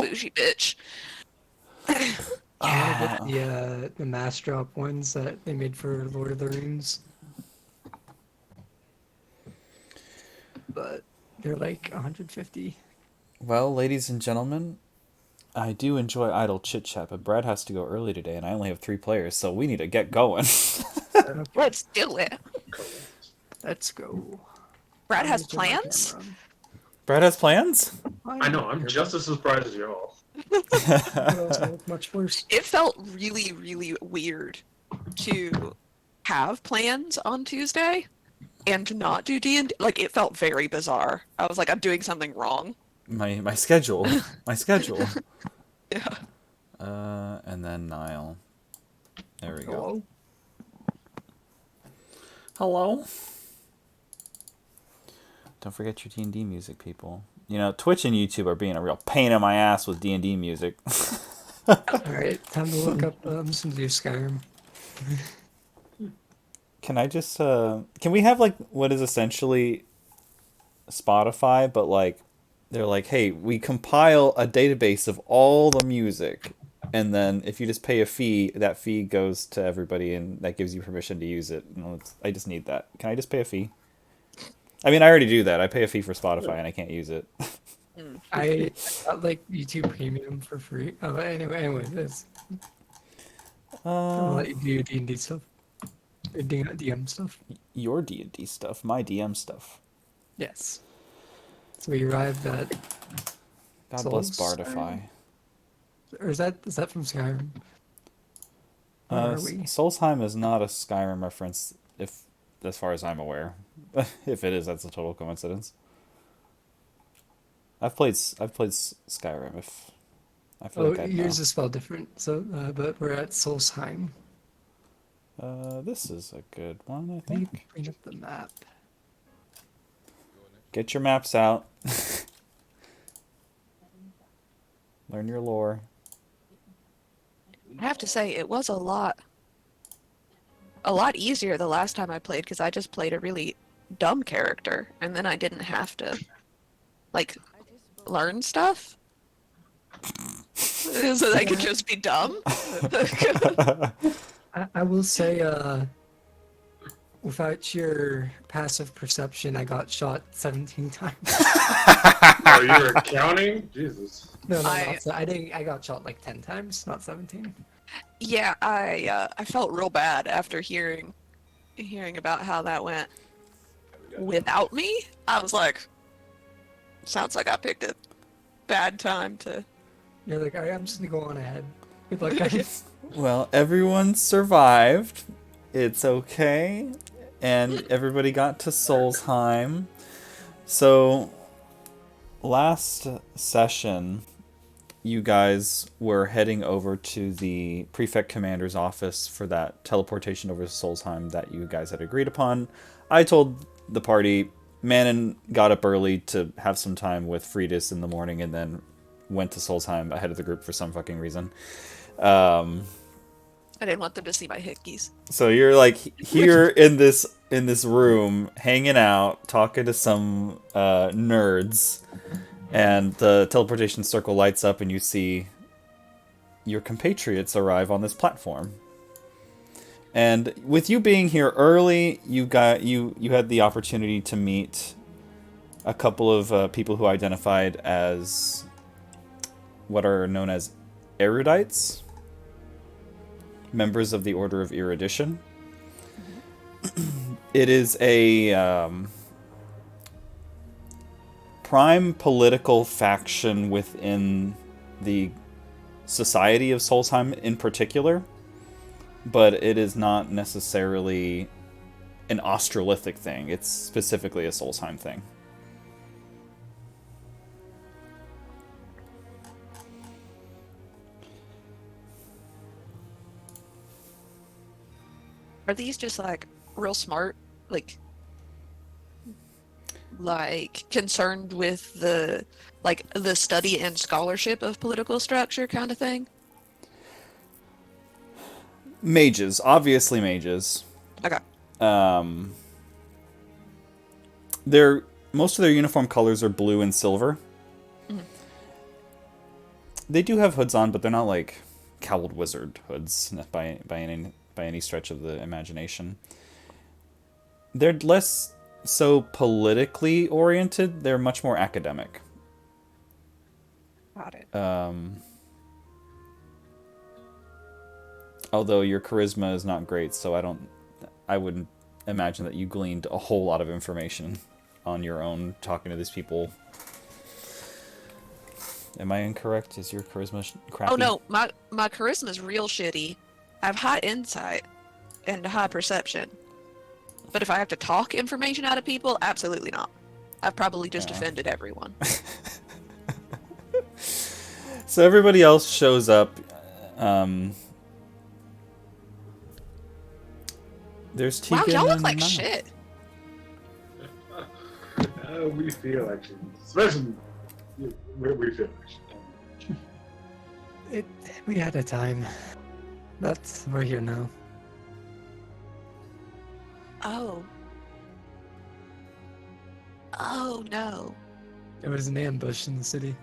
bougie bitch. I want to Yeah. get the mass drop ones that they made for Lord of the Rings, but they're like 150. Well, ladies and gentlemen, I do enjoy idle chit chat, but Brad has to go early today, and I only have 3 players, so we need to get going. Okay, Let's do it. let's go. Brad I'm has gonna turn my plans? camera on. Brad has plans? I I'm know, I'm here, just as surprised as y'all. but also look much worse. It felt really, really weird to have plans on Tuesday and to not do D&D. Like, it felt very bizarre. I was like, I'm doing something wrong. My schedule. My schedule. Yeah. And then Niall. There we go. Hello. Hello. Don't forget your D&D music, people. You know, Twitch and YouTube are being a real pain in my ass with D&D music. All right, time to look up some new Skyrim. Can I just can we have like what is essentially Spotify, but like they're like, hey, we compile a database of all the music, and then if you just pay a fee, that fee goes to everybody, and that gives you permission to use it. You know, I just need that. Can I just pay a fee? I mean, I already do that. I pay a fee for Spotify, and I can't use it. I got like YouTube Premium for free. Oh, anyway, this I'll let you do D&D stuff, DM stuff. Your D&D stuff, my DM stuff. Yes. So we arrived at God bless Souls, Bardify. or is that from Skyrim? Where are we? Solstheim is not a Skyrim reference, if as far as I'm aware. If it is, that's a total coincidence. I've played Skyrim. If I feel Oh, like I know. yours is spelled different. So, but we're at Solstheim. This is a good one, I Let me think. bring up the map. Get your maps out. Learn your lore. I have to say, it was a lot easier the last time I played because I just played a really dumb character and then I didn't have to like learn stuff. So I could just be dumb. I will say, without your passive perception, I got shot 17 times. Oh, you were counting? Jesus. No, I I didn't. I got shot like 10 times, not 17. yeah, I felt real bad after hearing about how that went without me. I was like, sounds like I picked a bad time to. You're like, all right, I'm just gonna go on ahead. Good luck, guys. Well, everyone survived. It's okay. And everybody got to Solstheim. So, last session, you guys were heading over to the prefect commander's office for that teleportation over to Solstheim that you guys had agreed upon. I told the party, Manon got up early to have some time with Fridis in the morning and then went to Solstheim ahead of the group for some fucking reason. I didn't want them to see my hickeys. So you're like here in this room, hanging out, talking to some nerds, and the teleportation circle lights up, and you see your compatriots arrive on this platform. And with you being here early, you had the opportunity to meet a couple of people who identified as what are known as erudites, members of the Order of Erudition. It is a prime political faction within the society of Solstheim in particular, but it is not necessarily an Australithic thing. It's specifically a Solstheim thing. Are these just like real smart, like concerned with the study and scholarship of political structure kind of thing? Mages, obviously mages. Okay. Their most of their uniform colors are blue and silver. Mhm. They do have hoods on, but they're not like cowled wizard hoods by any stretch of the imagination. They're less so politically oriented. They're much more academic. Got it. Although your charisma is not great, so I wouldn't imagine that you gleaned a whole lot of information on your own talking to these people. Am I incorrect? Is your charisma crappy? Oh no, my charisma's real shitty. I have high insight and high perception. But if I have to talk information out of people, absolutely not. I've probably just offended everyone. So everybody else shows up. There's Tegan. Wow, y'all look and like Niall. shit. We feel like shit. Especially, we feel like shit. We had a time. We're here now. Oh. Oh no. There was an ambush in the city.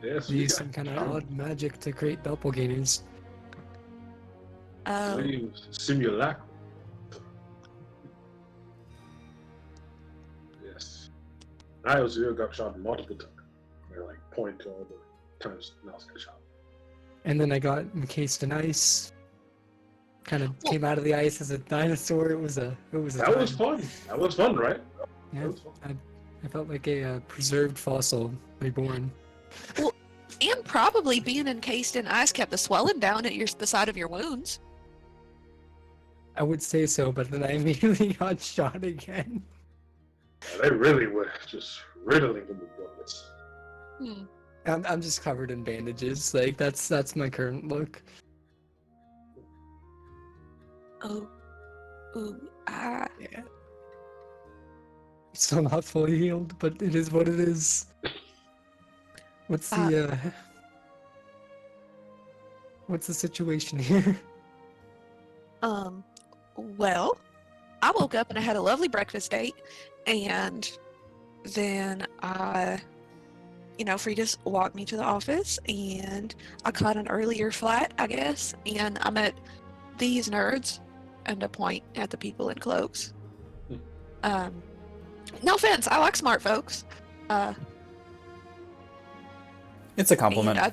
Yes, They we used got some kind of charmed. odd magic to create doppelgangers. Oh. We use simulacrum. Yes. I also got shot multiple times. They're like point to all the times Niles got shot. And then I got encased in ice. Kind of Well- came out of the ice as a dinosaur. It was a That time. was fun. That was fun, right? Yeah, That was fun. I felt like a preserved fossil reborn. And probably being encased in ice kept the swelling down at the side of your wounds. I would say so, but then I immediately got shot again. Yeah, they really were just riddling him with bullets. Hmm. I'm just covered in bandages. Like that's my current look. Oh. Ooh. Ah. Yeah. Still not fully healed, but it is what it is. What's the situation here? Well, I woke up and I had a lovely breakfast date, and then Frida's walked me to the office, and I caught an earlier flight, I guess, and I met these nerds, and I point at the people in cloaks. No offense, I like smart folks. It's a compliment. And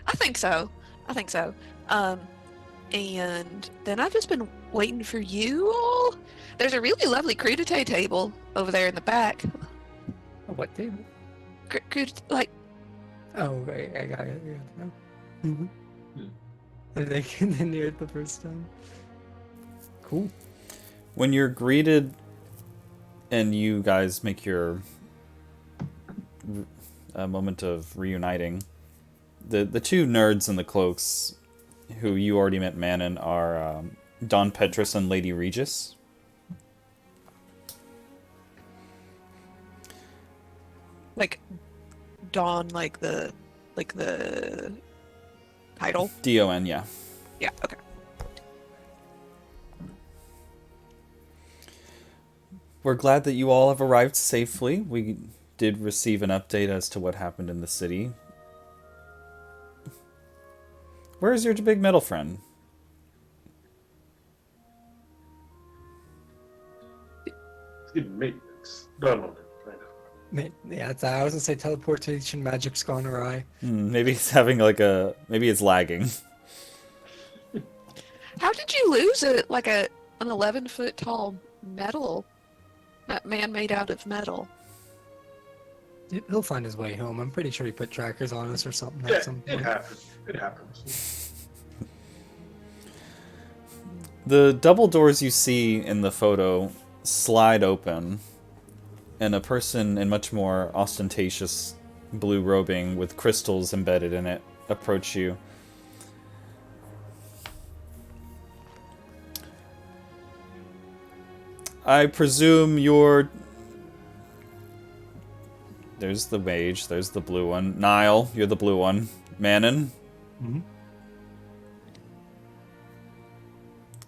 I think so. And then I've just been waiting for you all. There's a really lovely crudité table over there in the back. What table? Like, Oh, right, I got it. Mm-hmm. Hmm. And they knew it the first time. Cool. When you're greeted and you guys make your moment of reuniting, the two nerds in the cloaks who you already met, Manon, are Don Petrus and Lady Regis. like Dawn, like the title. D-O-N, yeah. Yeah, okay. We're glad that you all have arrived safely. We did receive an update as to what happened in the city. Where is your big metal friend? It's getting maintenance done on it right now. Yeah, I was gonna say teleportation magic's gone awry. Maybe it's having maybe it's lagging. How did you lose an 11-foot tall metal? That man made out of metal. He'll find his way home. I'm pretty sure he put trackers on us or something Yeah, at some it point. happens. It happens. The double doors you see in the photo slide open, and a person in much more ostentatious blue robing with crystals embedded in it approach you. I presume you're... There's the mage, there's the blue one. Niall, you're the blue one. Manon? Mhm.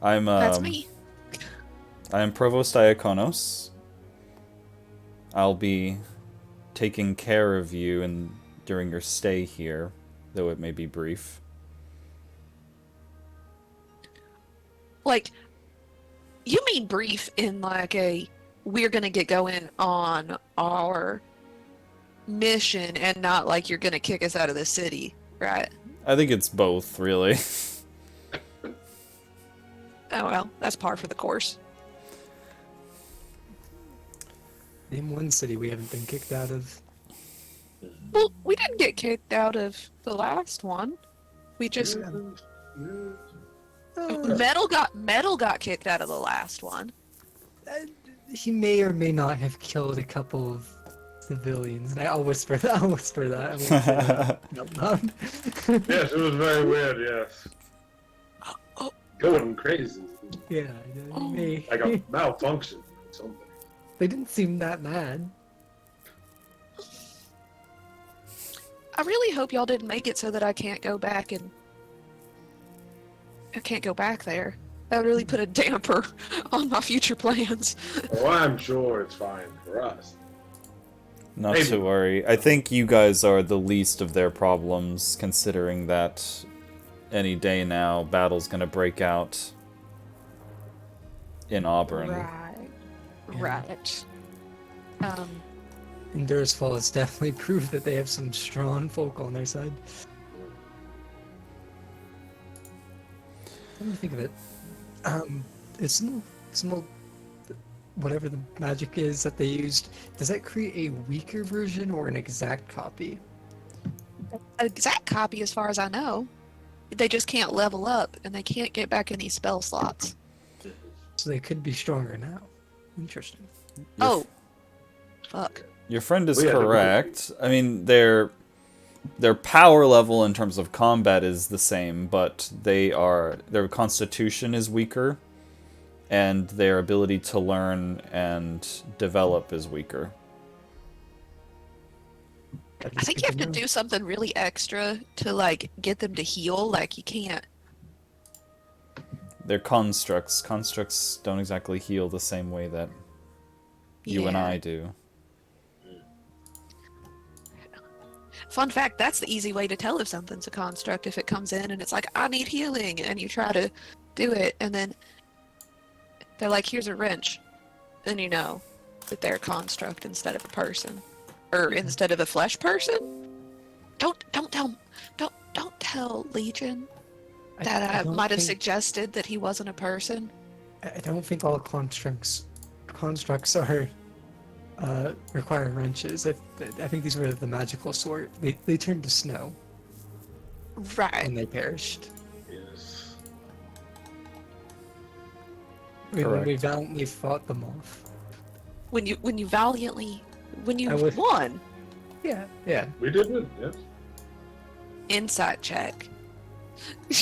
That's me. I am Provost Diakonos. I'll be taking care of you during your stay here. though it may be brief. Like, you mean brief in like a we're gonna get going on our mission and not like you're gonna kick us out of the city, right? I think it's both, really. Oh well, that's par for the course. Name one city we haven't been kicked out of. Well, we didn't get kicked out of the last one. We just Metal got kicked out of the last one. He may or may not have killed a couple of civilians. And I'll whisper that. I won't say that out loud. Yes, it was very weird. Yes. Oh. Going crazy. Yeah, Oh. Like a malfunction. Or something. They didn't seem that mad. I really hope y'all didn't make it so that I can't go back there. That would really put a damper on my future plans. Oh, I'm sure it's fine for us. Not Maybe. to worry. I think you guys are the least of their problems, considering that any day now, battle's gonna break out in Auburn. Right. Endur's Fall has definitely proved that they have some strong folk on their side. Let me think of it. It's no, whatever the magic is that they used. Does that create a weaker version or an exact copy? An exact copy, as far as I know. They just can't level up, and they can't get back any spell slots. So they could be stronger now. Interesting. Oh, fuck. Your friend is Well, yeah, correct. I mean, their power level in terms of combat is the same, but their constitution is weaker, and their ability to learn and develop is weaker. That I is think good you have to know. do something really extra to like get them to heal. Like you can't. They're constructs. Constructs don't exactly heal the same way that you and Yeah. I do. Fun fact: that's the easy way to tell if something's a construct. If it comes in and it's like, "I need healing," and you try to do it, and then they're like, "Here's a wrench," then you know that they're a construct instead of a person, or instead of a flesh person. Don't tell Legion that I don't might have think- suggested that he wasn't a person. I don't think all constructs are require wrenches. I think these were the magical sort. They turned to snow Right. and they perished. Yes. I mean, when we Correct. valiantly fought them off. When you I would- won. Yeah. We did win, yes. Insight check. We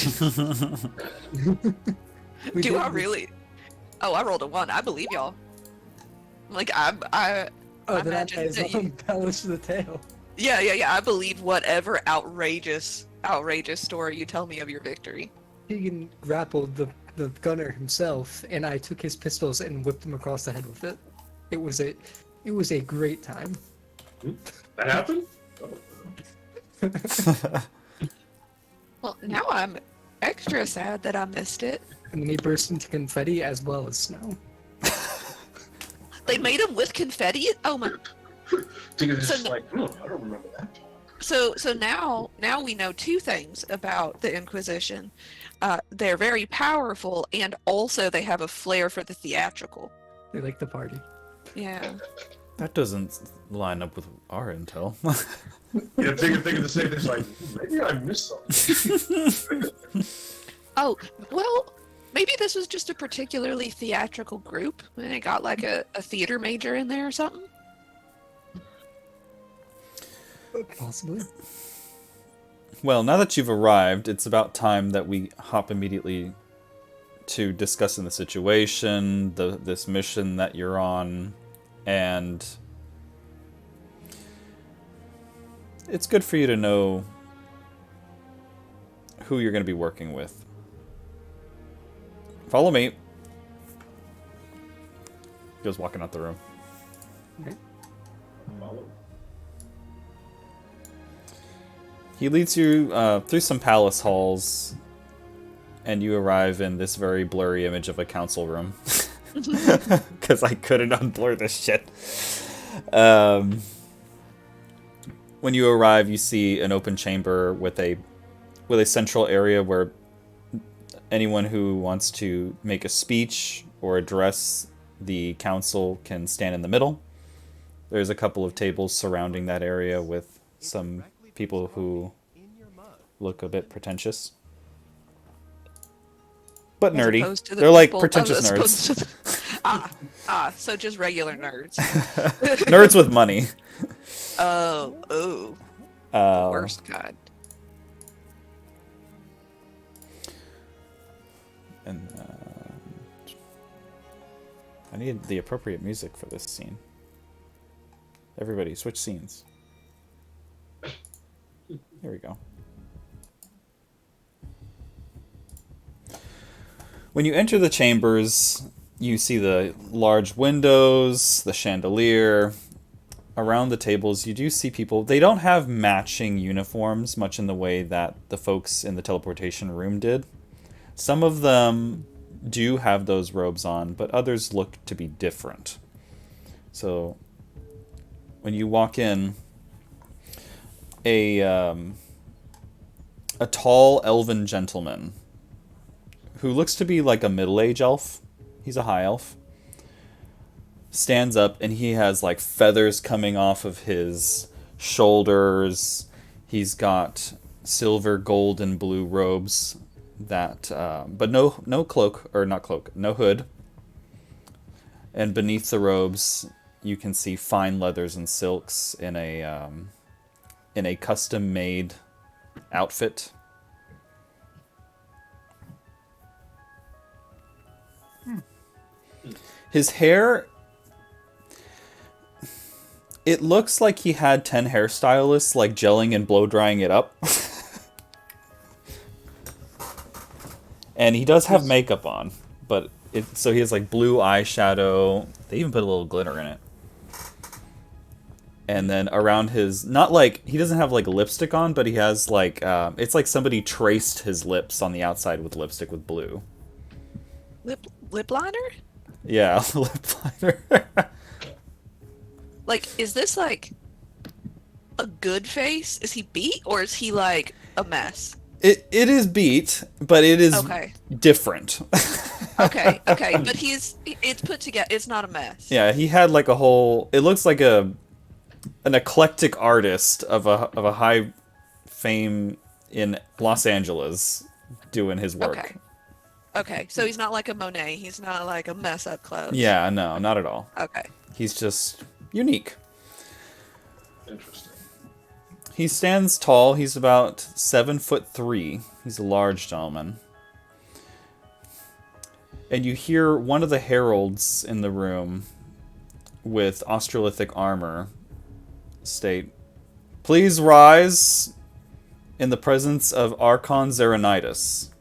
Do did- I really? Oh, I rolled a 1. I believe y'all. Like I Oh, then imagine I that you- embellish the tale. yeah. I believe whatever outrageous story you tell me of your victory. Keegan grappled the gunner himself, and I took his pistols and whipped him across the head with it. It was a great time. That happened? Oh. Well, now I'm extra sad that I missed it. And then he burst into confetti as well as snow. They made him with confetti. Oh my. Tigger's So just n- like, I don't remember that talk. So now we know 2 things about the Inquisition. They're very powerful, and also they have a flair for the theatrical. They like the party. Yeah. That doesn't line up with our intel. Yeah, Tigger thinking the same thing. It's like, maybe I missed something. Oh, well, maybe this was just a particularly theatrical group, and it got like a theater major in there or something. Possibly. Well, now that you've arrived, it's about time that we hop immediately to discussing the situation, this mission that you're on, and it's good for you to know who you're going to be working with. Follow me. Goes walking out the room. Follow. He leads you through some palace halls, and you arrive in this very blurry image of a council room. Because I couldn't unblur this shit. When you arrive, you see an open chamber with a central area where anyone who wants to make a speech or address the council can stand in the middle. There's a couple of tables surrounding that area with some people who look a bit pretentious. But As nerdy. opposed to the They're like people- pretentious as opposed nerds. to so just regular nerds. Nerds with money. Oh, the worst kind. And I need the appropriate music for this scene. Everybody, switch scenes. Here we go. When you enter the chambers, you see the large windows, the chandelier. Around the tables, you do see people. They don't have matching uniforms, much in the way that the folks in the teleportation room did. Some of them do have those robes on, but others look to be different. So, when you walk in, a tall elven gentleman who looks to be like a middle-aged elf, he's a high elf, stands up and he has like feathers coming off of his shoulders. He's got silver, gold, and blue robes that, but no cloak, or not cloak, no hood. And beneath the robes, you can see fine leathers and silks in a custom-made outfit. His hair, it looks like he had 10 hairstylists like gelling and blow drying it up. And he does have makeup on, but so he has like blue eyeshadow. They even put a little glitter in it. And then around his, not like, he doesn't have like lipstick on, but he has like, it's like somebody traced his lips on the outside with lipstick with blue. Lip liner? Yeah, lip liner. Like, is this like a good face? Is he beat or is he like a mess? It is beat, but it is Okay. different. Okay, but it's put together. It's not a mess. Yeah, he had like a whole, it looks like an eclectic artist of a high fame in Los Angeles doing his work. Okay, so he's not like a Monet. He's not like a mess up clothes. Yeah, no, not at all. Okay. He's just unique. Interesting. He stands tall. He's about 7'3". He's a large gentleman. And you hear one of the heralds in the room with Australithic armor state, "Please rise in the presence of Archon Zeranitis."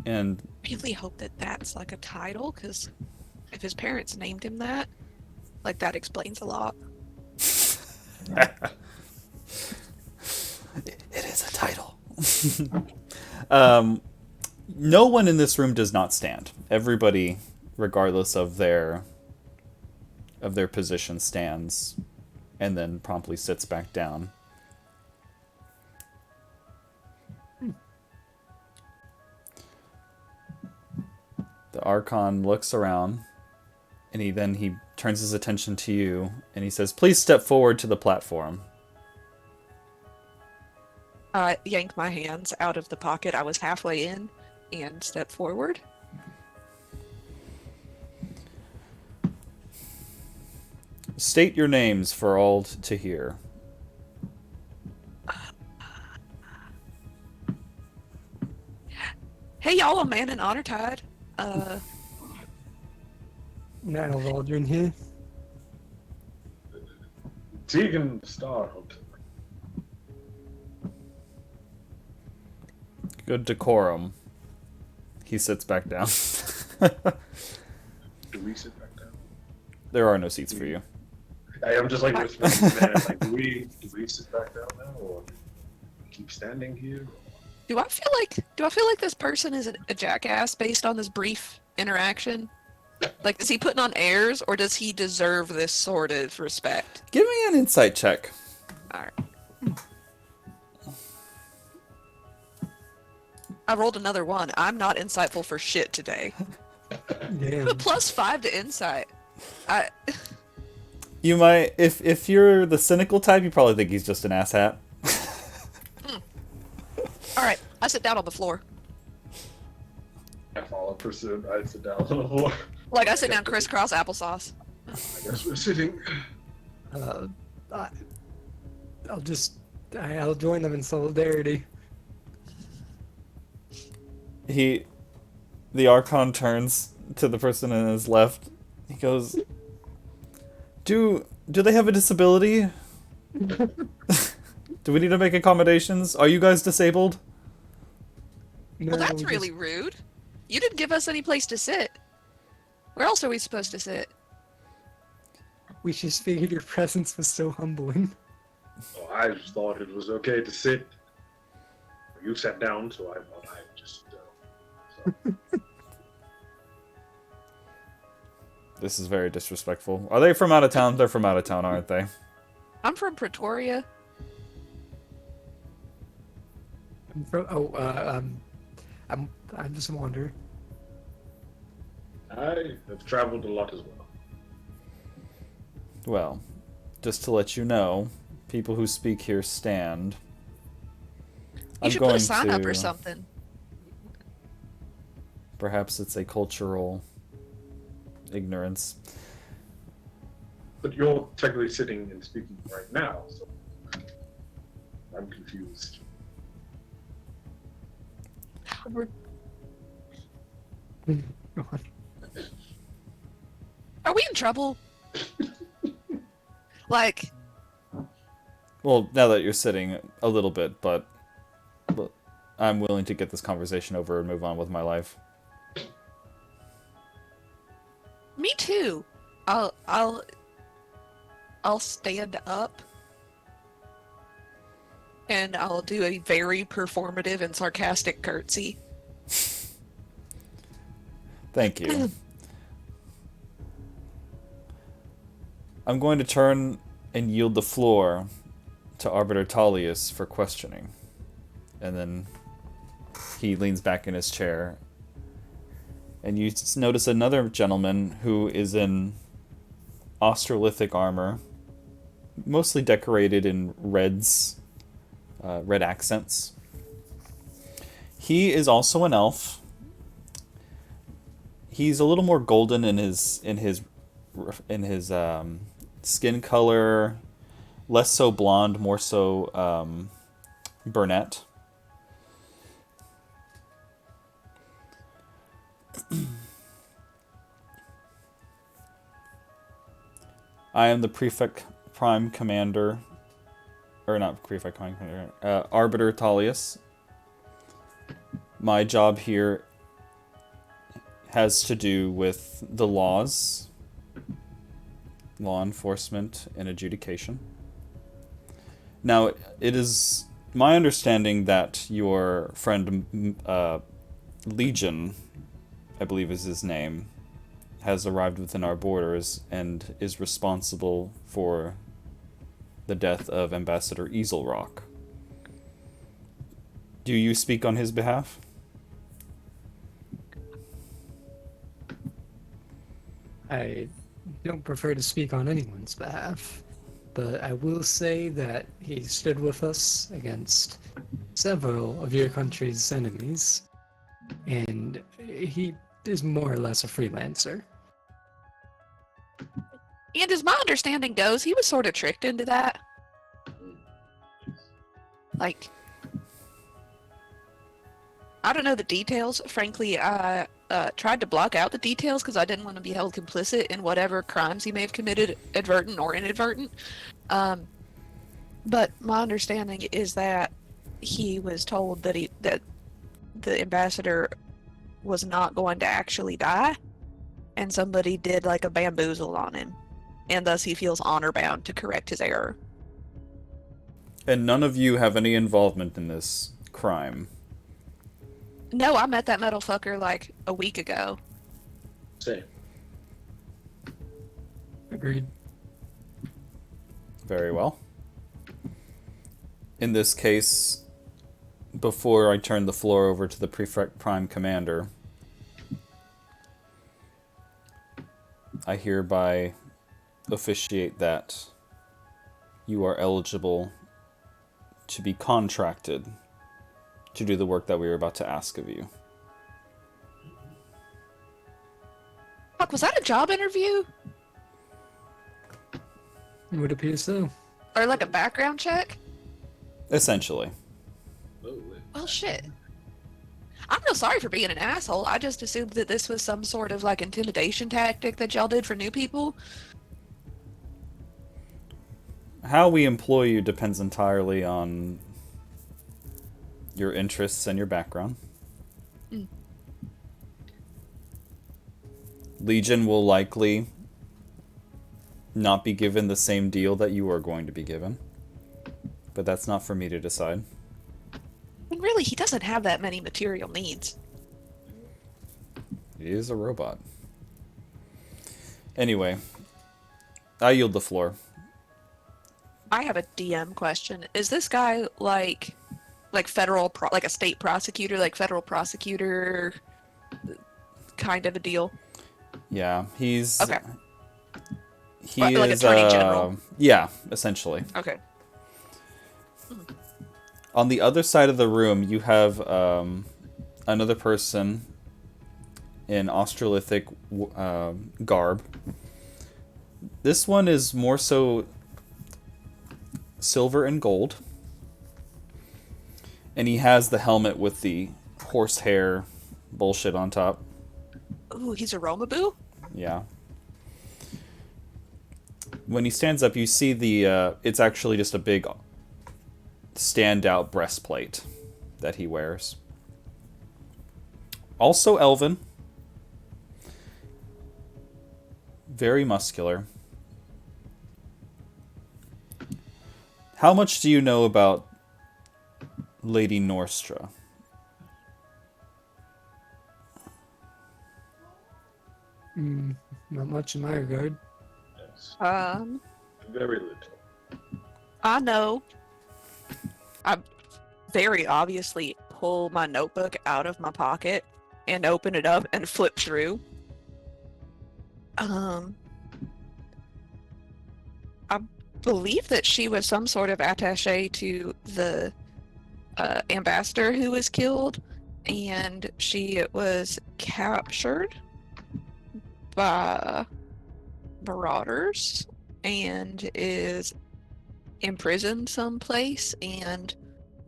And I really hope that that's like a title, because if his parents named him that, like that explains a lot. it is a title. No one in this room does not stand. Everybody, regardless of their position, stands and then promptly sits back down. The Archon looks around, and he turns his attention to you, and he says, "Please step forward to the platform." I yank my hands out of the pocket I was halfway in and step forward. State your names for all to hear. Hey y'all, I'm Man in Honor Tide. Now Waldron here. Tegan Starhook. Good decorum. He sits back down. Do we sit back down? There are no seats for you. am just like whispering to the man, like, do we sit back down now, or do we keep standing here? Do I feel like this person is a jackass based on this brief interaction? Like, is he putting on airs, or does he deserve this sort of respect? Give me an insight check. Alright. I rolled another one. I'm not insightful for shit today. Damn. +5 to insight. You might, if you're the cynical type, you probably think he's just an asshat. Alright, I sit down on the floor. I follow pursuit. I sit down on the floor. Like, I sit down crisscross applesauce. I guess we're sitting. I'll join them in solidarity. The Archon turns to the person on his left. He goes, Do they have a disability? Do we need to make accommodations? Are you guys disabled? No, Well, that's we really just- rude. You didn't give us any place to sit. Where else are we supposed to sit? We just figured your presence was so humbling. Oh, I just thought it was okay to sit. You sat down, so I thought I would just sit down. So, This is very disrespectful. Are they from out of town? They're from out of town, aren't they? I'm from Pretoria. I'm from. I'm just a wanderer. I have traveled a lot as well. Well, just to let you know, people who speak here stand. You should put a sign up or something. Perhaps it's a cultural ignorance. But you're technically sitting and speaking right now, so I'm confused. Are we in trouble? Like, Well, now that you're sitting, a little bit, but I'm willing to get this conversation over and move on with my life. me too. I'll stand up and I'll do a very performative and sarcastic curtsy. Thank you. I'm going to turn and yield the floor to Arbiter Tullius for questioning. And then he leans back in his chair. And you notice another gentleman who is in Australithic armor, mostly decorated in reds, red accents. He is also an elf. He's a little more golden in his skin color, less so blonde, more so brunette. I am the Prefect Prime Commander, or not Prefect Prime Commander, Arbiter Tullius. My job here has to do with the laws, law enforcement, and adjudication. Now, it is my understanding that your friend Legion, I believe is his name, has arrived within our borders and is responsible for the death of Ambassador Easelrock. Do you speak on his behalf? I don't prefer to speak on anyone's behalf, but I will say that he stood with us against several of your country's enemies, and he is more or less a freelancer. And as my understanding goes, he was sort of tricked into that. Like, I don't know the details. Frankly, I tried to block out the details because I didn't want to be held complicit in whatever crimes he may have committed, advertent or inadvertent. But my understanding is that he was told that that the ambassador was not going to actually die, and somebody did like a bamboozle on him. and thus he feels honor-bound to correct his error. And none of you have any involvement in this crime. No, I met that metal fucker like a week ago. Same. Agreed. Very well. In this case, before I turn the floor over to the Prefect Prime Commander, I hereby officiate that you are eligible to be contracted to do the work that we are about to ask of you. Fuck, was that a job interview? It would appear so. Or like a background check? Essentially. Oh, Well, shit. I'm real sorry for being an asshole. I just assumed that this was some sort of like intimidation tactic that y'all did for new people. How we employ you depends entirely on your interests and your background. Mm. Legion will likely not be given the same deal that you are going to be given. But that's not for me to decide. And really, he doesn't have that many material needs. He is a robot. Anyway, I yield the floor. I have a DM question. Is this guy like federal, like a state prosecutor, like federal prosecutor kind of a deal? Yeah, he's... Okay. He Like is, Attorney General? Yeah, essentially. Okay. On the other side of the room, you have another person in Australithic garb. This one is more so silver and gold. And he has the helmet with the horsehair bullshit on top. Ooh, he's a Romaboo? Yeah. When he stands up, you see the... it's actually just a big standout breastplate that he wears. Also elven. Very muscular. How much do you know about Lady Norstra? Not much in my regard. yes. Very little. I know. I very obviously pull my notebook out of my pocket and open it up and flip through. I believe that she was some sort of attaché to the ambassador who was killed, and she was captured by marauders and is imprisoned someplace, and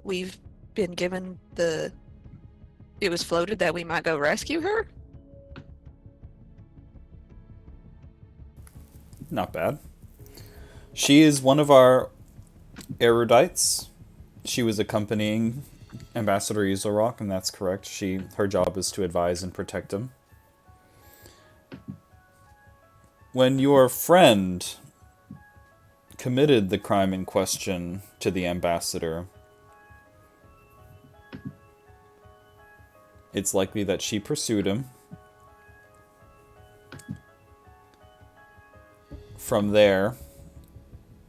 we've been given it was floated that we might go rescue her. Not bad. She is one of our erudites. She was accompanying Ambassador Easelrock, and that's correct. Her job is to advise and protect him. When your friend committed the crime in question to the ambassador, it's likely that she pursued him. From there,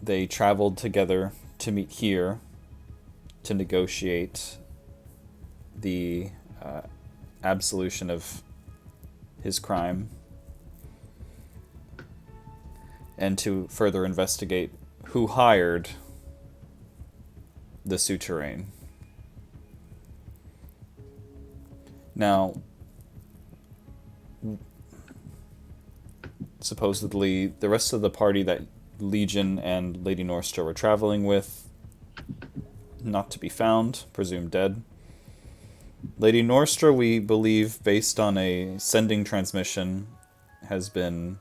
they traveled together to meet here to negotiate the absolution of his crime and to further investigate who hired the souterrain. Now, supposedly, the rest of the party that Legion and Lady Norstra were traveling with, not to be found, presumed dead. Lady Norstra, we believe, based on a sending transmission, has been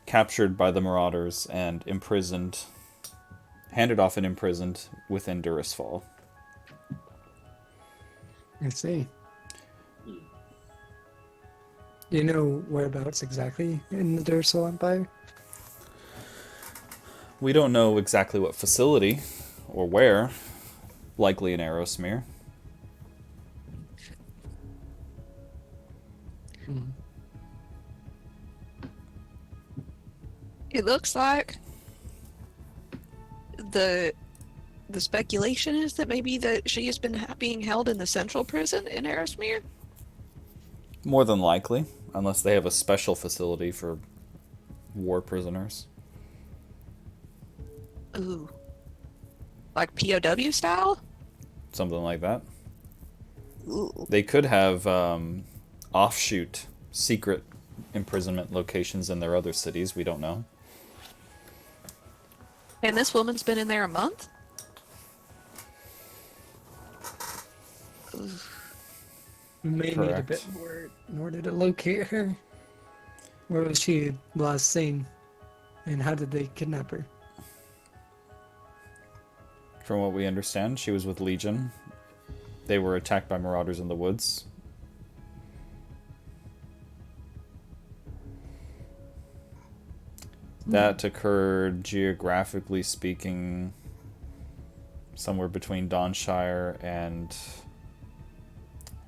captured by the Marauders and imprisoned, handed off and imprisoned within Durisfall. I see. Do you know whereabouts exactly in the Dursal Empire? We don't know exactly what facility or where. Likely in Aerosmere. Hmm. It looks like the speculation is that maybe that she has been being held in the central prison in Aerosmere. More than likely, unless they have a special facility for war prisoners. Ooh, like POW style. Something like that. Ooh. They could have offshoot, secret imprisonment locations in their other cities. We don't know. And this woman's been in there a month? Ooh. We may need a Correct. bit more in order to locate her. Where was she last seen? And how did they kidnap her? From what we understand, she was with Legion. They were attacked by marauders in the woods. That occurred, geographically speaking, somewhere between Dawnshire and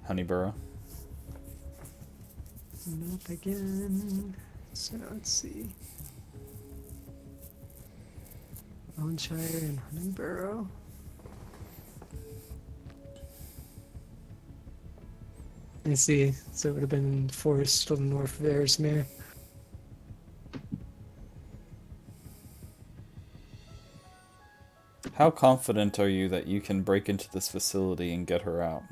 Honeyborough. Map again. So let's see. Dawnshire and Honeyborough. I see. So it would have been in the forest to the north of Aresmere. How confident are you that you can break into this facility and get her out?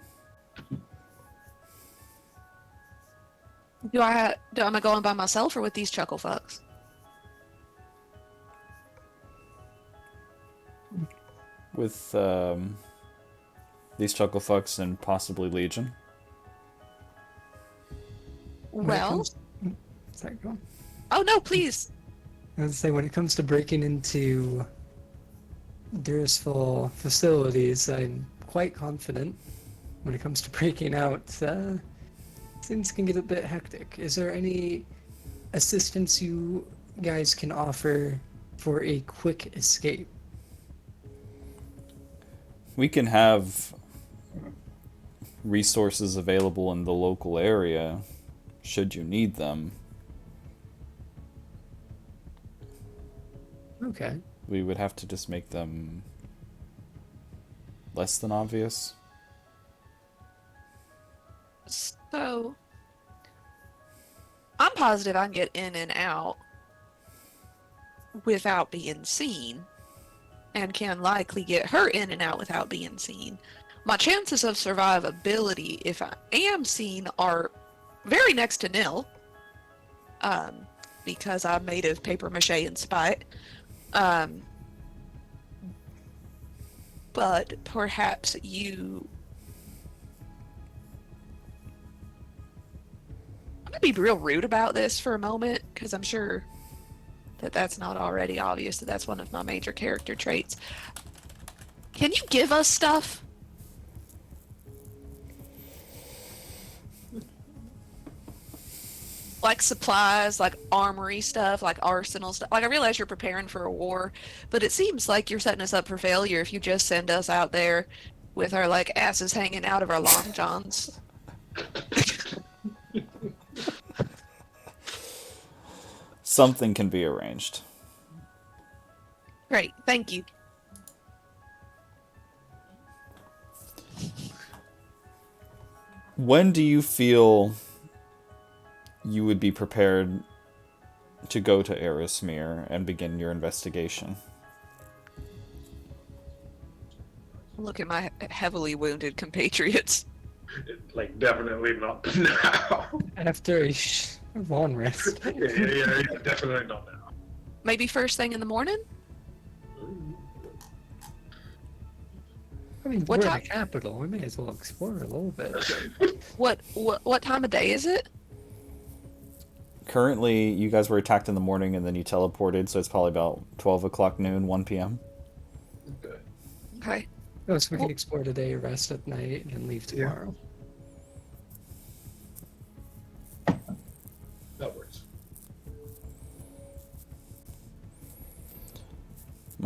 Do am I going by myself or with these chuckle fucks? With these chucklefucks and possibly Legion? Well, Sorry, go on. oh no, please. I was say when it comes to breaking into Durisful facilities, I'm quite confident. When it comes to breaking out, things can get a bit hectic. Is there any assistance you guys can offer for a quick escape? We can have resources available in the local area should you need them. Okay. We would have to just make them less than obvious. So, I'm positive I can get in and out without being seen, and can likely get her in and out without being seen. My chances of survivability, if I am seen, are very next to nil, because I'm made of paper mache and spite. But perhaps you... I'm gonna be real rude about this for a moment, because I'm sure that that's not already obvious that that's one of my major character traits. Can you give us stuff? Like supplies, like armory stuff, like arsenal stuff. Like, I realize you're preparing for a war, but it seems like you're setting us up for failure if you just send us out there with our like asses hanging out of our long johns. Something can be arranged. Great, thank you. When do you feel you would be prepared to go to Aerosmere and begin your investigation? Look at my heavily wounded compatriots. Like, definitely not now. After a long rest. yeah, definitely not now. Maybe first thing in the morning? I mean, What we're in time? the capital. We may as well explore a little bit. What time of day is it? Currently, you guys were attacked in the morning and then you teleported, so it's probably about 12 o'clock noon, 1 p.m. Okay. Okay. Oh, so we can explore today, rest at night, and leave tomorrow. That works.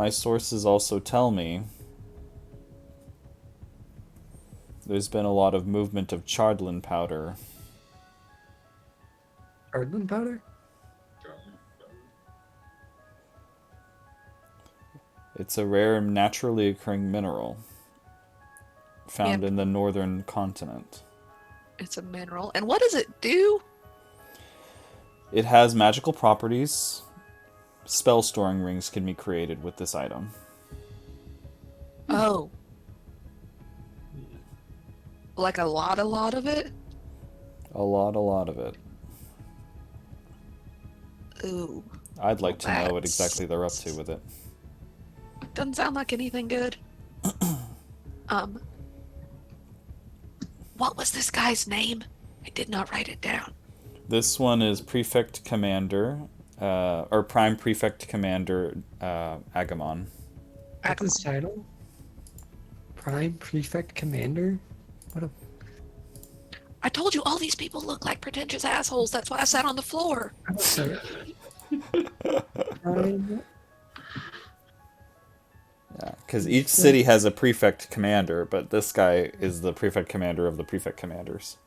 my sources also tell me there's been a lot of movement of chardlin powder. Cardamom powder? It's a rare and naturally occurring mineral found Yep. in the northern continent. It's a mineral. And what does it do? It has magical properties. Spell storing rings can be created with this item. Oh. Like a lot of it? A lot of it. Ooh. I'd like to know what That's- exactly they're up to with it. Doesn't sound like anything good. What was this guy's name? I did not write it down. This one is Prefect Commander, or Prime Prefect Commander Agamon. That's his title? Prime Prefect Commander? What a... I told you all these people look like pretentious assholes. That's why I sat on the floor. Sorry. Prime... Yeah, because each city has a Prefect Commander, but this guy is the Prefect Commander of the Prefect Commanders.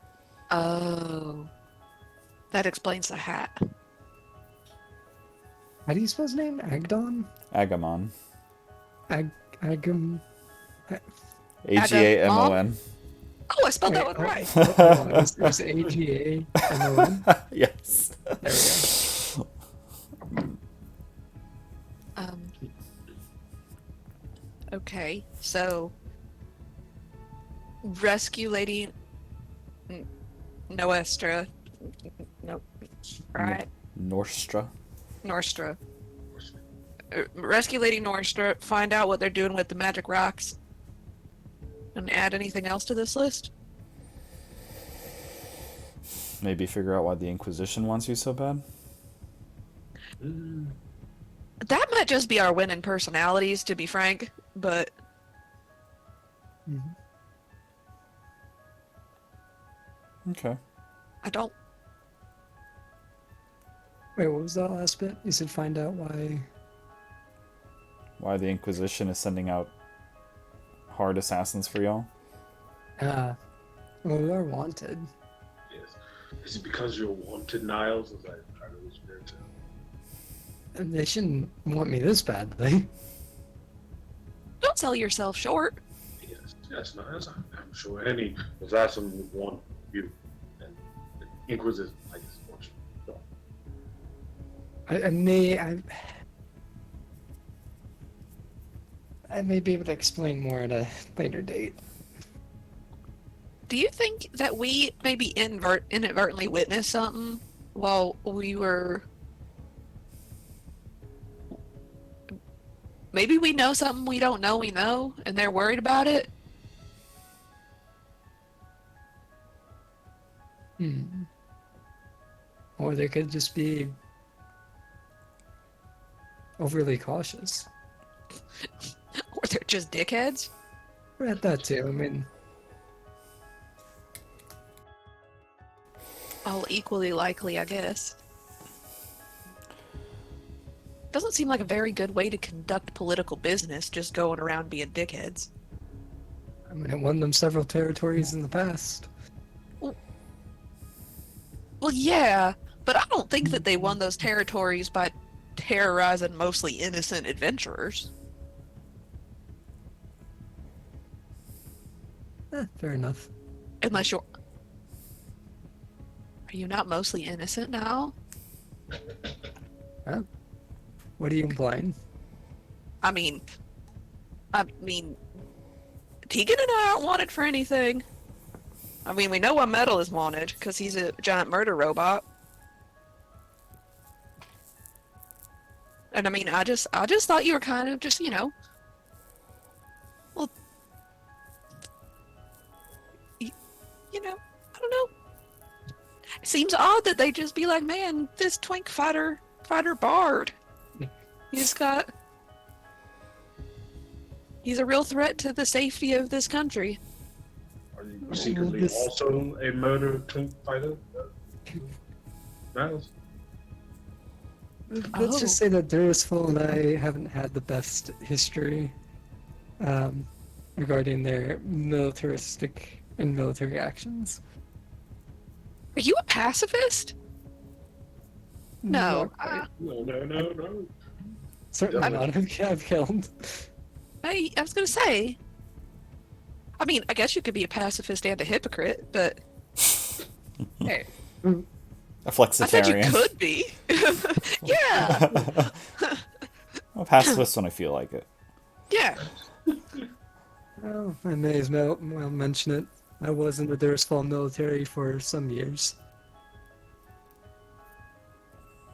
Oh. That explains the hat. How do you spell his name? Agdon? Agamon. Agam... Agamon. Oh, I spelled that Wait, one right. Hold on. It was AGAMON? Yes. There we go. Okay, so rescue lady Noestra. Nope. Right. Norstra. Norstra. Rescue lady Norstra, find out what they're doing with the magic rocks. And add anything else to this list? Maybe figure out why the Inquisition wants you so bad. That might just be our winning personalities, to be frank, but Mhm. Okay. I don't. Wait, what was that last bit? You said find out why... Why the Inquisition is sending out hard assassins for y'all? Well, we are wanted. Yes. Is it because you're wanted, Niles? As I was there to. And they shouldn't want me this badly. Don't sell yourself short. Yes, Niles. I'm sure any assassin would want you. And the Inquisition, I guess, wants you. So, I may be able to explain more at a later date. Do you think that we maybe inadvertently witnessed something while we were... Maybe we know something we don't know we know, and they're worried about it? Or they could just be overly cautious. Or they're just dickheads? Or at that too, I mean... All equally likely, I guess. Doesn't seem like a very good way to conduct political business, just going around being dickheads. I mean, it won them several territories in the past. Well, yeah, but I don't think that they won those territories by terrorizing mostly innocent adventurers. Fair enough. Unless you're... Are you not mostly innocent now? Huh? What are you implying? I mean, Tegan and I aren't wanted for anything. I mean, we know why Metal is wanted, because he's a giant murder robot. And I mean, I just thought you were kind of just, well, you know, I don't know. It seems odd that they just be like, man, this twink fighter bard. He's a real threat to the safety of this country. are you secretly also a murder twink fighter, Niles? Let's Oh. just say that Durisful and I haven't had the best history regarding their militaristic and military actions. Are you a pacifist? No. Not quite. No. Certainly Definitely. not. I've killed. I was gonna say. I mean, I guess you could be a pacifist and a hypocrite, but hey, A I said you flexitarian. could be. Yeah, I'm a pacifist when I feel like it. yeah. Well, I may as well mention it. I was in the Durisful military for some years,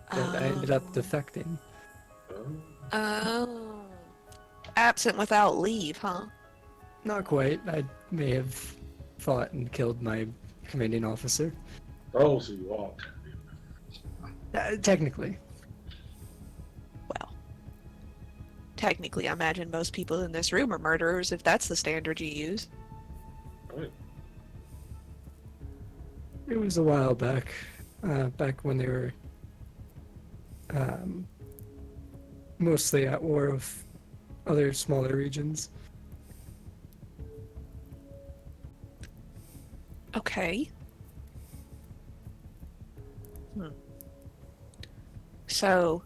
but I ended up defecting. Oh. Absent without leave, huh? Not quite. I may have fought and killed my commanding officer. Oh, so you are. Technically. Well, technically, I imagine most people in this room are murderers if that's the standard you use. Right. It was a while back. Back when they were mostly at war with other smaller regions. Okay. So,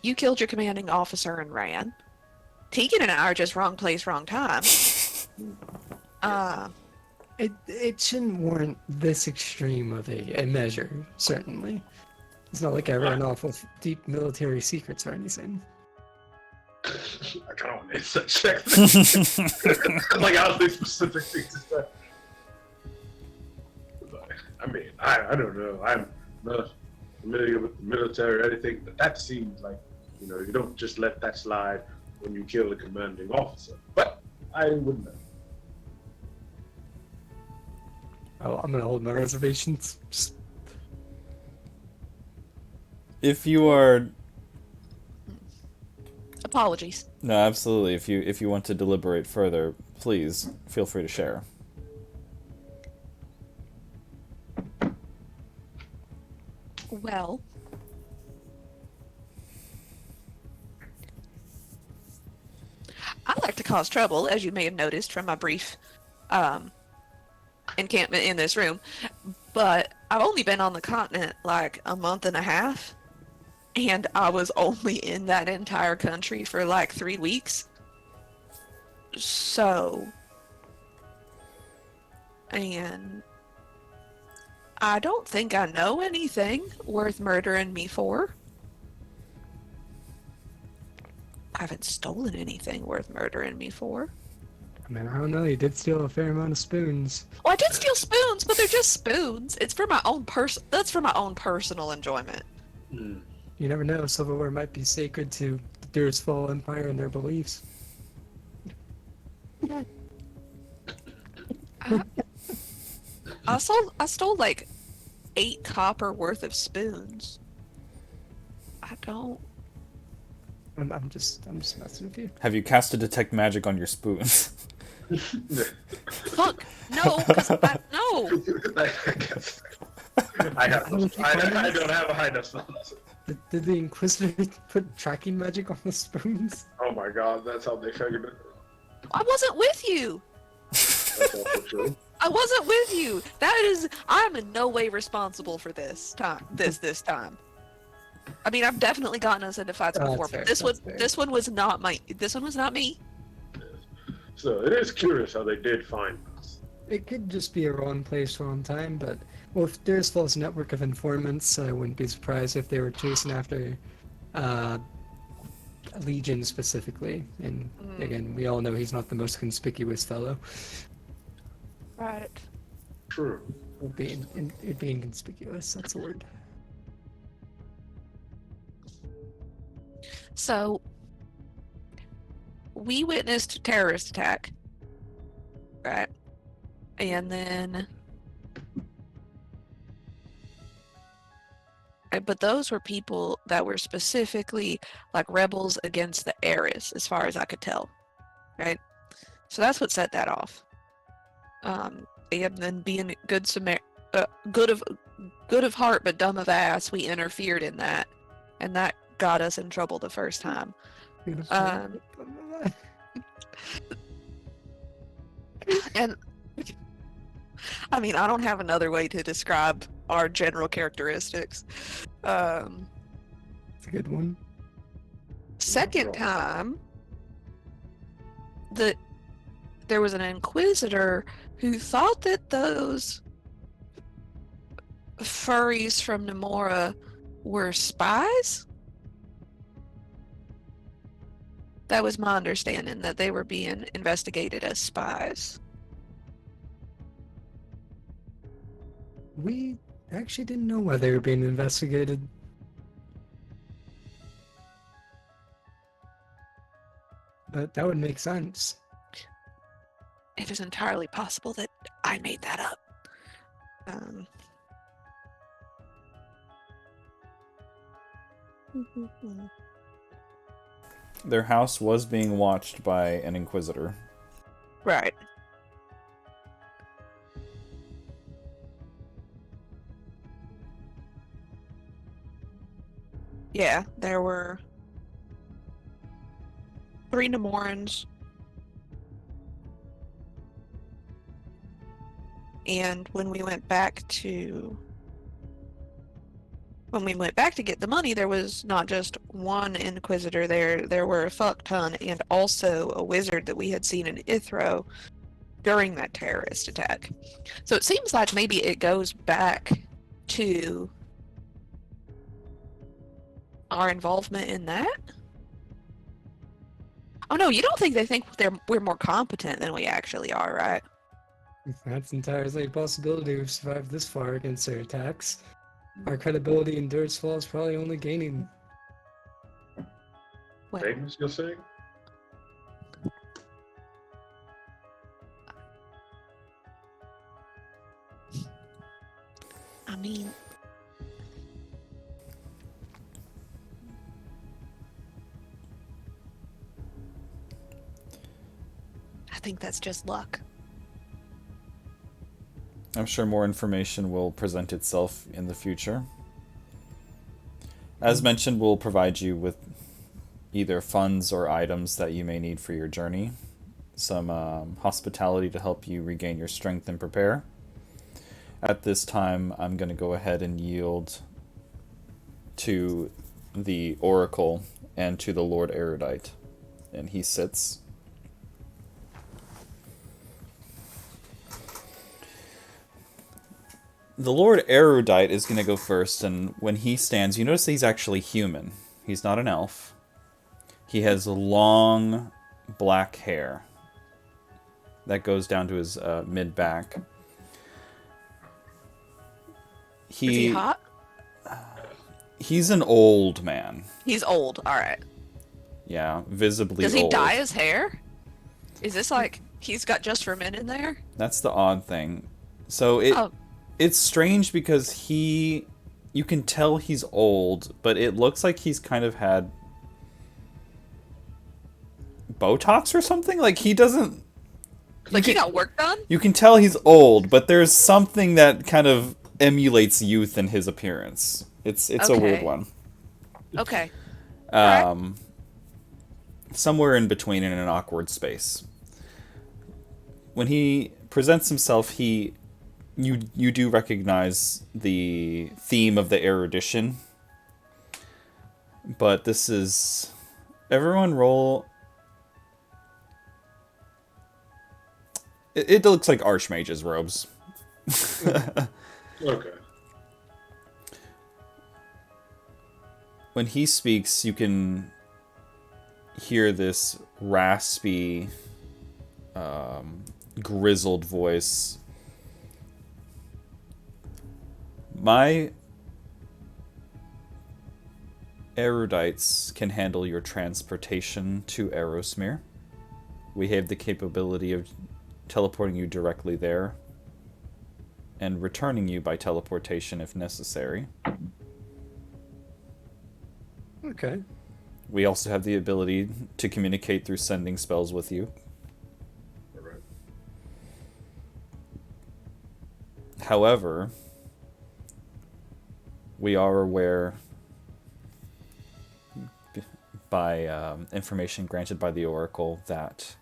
you killed your commanding officer and ran. Tegan and I are just wrong place, wrong time. It shouldn't warrant this extreme of a measure, certainly. It's not like I ran off with deep military secrets or anything. I kind of want to insert check. Like, I was being specific things to say. I mean, I don't know. I'm not familiar with the military or anything, but that seems like, you don't just let that slide when you kill the commanding officer. But I wouldn't know. Oh, I'm gonna hold my reservations. If you are Apologies. no, absolutely. If you want to deliberate further, please feel free to share. Well, I like to cause trouble, as you may have noticed from my brief encampment in this room, but I've only been on the continent like a month and a half, and I was only in that entire country for like 3 weeks. So, and I don't think I know anything worth murdering me for. I haven't stolen anything worth murdering me for. I mean, I don't know. You did steal a fair amount of spoons. Well, I did steal spoons, but they're just spoons. It's for my own That's for my own personal enjoyment. Hmm. You never know. Silverware might be sacred to the Durisful Empire and their beliefs. I stole like 8 copper worth of spoons. I don't. I'm just messing with you. Have you cast a detect magic on your spoons? Fuck no, because no. I guess. I don't have a high enough spells. Did the Inquisitor put tracking magic on the spoons? Oh my god, that's how they figured it. I wasn't with you. That's also true. I wasn't with you. I'm in no way responsible for this time. This time. I mean, I've definitely gotten us into fights Oh, before, that's but fair, that's fair. this one was not me. So it is curious how they did find us. It could just be a wrong place, wrong time, but with Durisful's network of informants, I wouldn't be surprised if they were chasing after Legion specifically. And again, we all know he's not the most conspicuous fellow. Right. True. It'd be inconspicuous, that's a word. So, we witnessed a terrorist attack, right? And then, but those were people that were specifically like rebels against the heiress, as far as I could tell, right? So that's what set that off. And then being good good of heart but dumb of ass, we interfered in that, and that got us in trouble the first time. And I mean, I don't have another way to describe our general characteristics. It's a good one. Second time, there was an inquisitor who thought that those furries from Nemora were spies. That was my understanding, that they were being investigated as spies. We actually didn't know why they were being investigated. But that would make sense. It is entirely possible that I made that up. Their house was being watched by an inquisitor. Right. Yeah, there were 3 Nemorans. And when we went back to get the money, there was not just one Inquisitor there were a fuck ton, and also a wizard that we had seen in Ithro during that terrorist attack. So it seems like maybe it goes back to our involvement in that. Oh no, you don't think they think we're more competent than we actually are, right? That's entirely a possibility. We've survived this far against their attacks. Our credibility in Dirt's Fall is probably only gaining. Wait, Things you're saying? I mean, I think that's just luck. I'm sure more information will present itself in the future. As mentioned, we'll provide you with either funds or items that you may need for your journey. Some hospitality to help you regain your strength and prepare. At this time, I'm going to go ahead and yield to the Oracle and to the Lord Erudite. And he sits. The Lord Erudite is going to go first, and when he stands, you notice that he's actually human. He's not an elf. He has long black hair that goes down to his mid-back. Is he hot? He's an old man. He's old, alright. Yeah, visibly Does he old. dye his hair? Is this like he's got just for men in there? That's the odd thing. So it's strange because you can tell he's old, but it looks like he's kind of had Botox or something. Like he doesn't. Like he got work done? You can tell he's old, but there's something that kind of emulates youth in his appearance. It's a Okay. weird one. Okay. Somewhere in between, in an awkward space. When he presents himself, you do recognize the theme of the erudition. But this is... Everyone roll... It looks like Archmage's robes. Okay. When he speaks, you can hear this raspy, grizzled voice. My erudites can handle your transportation to Aerosmere. We have the capability of teleporting you directly there and returning you by teleportation if necessary. Okay. We also have the ability to communicate through sending spells with you. Alright. However, we are aware by information granted by the Oracle that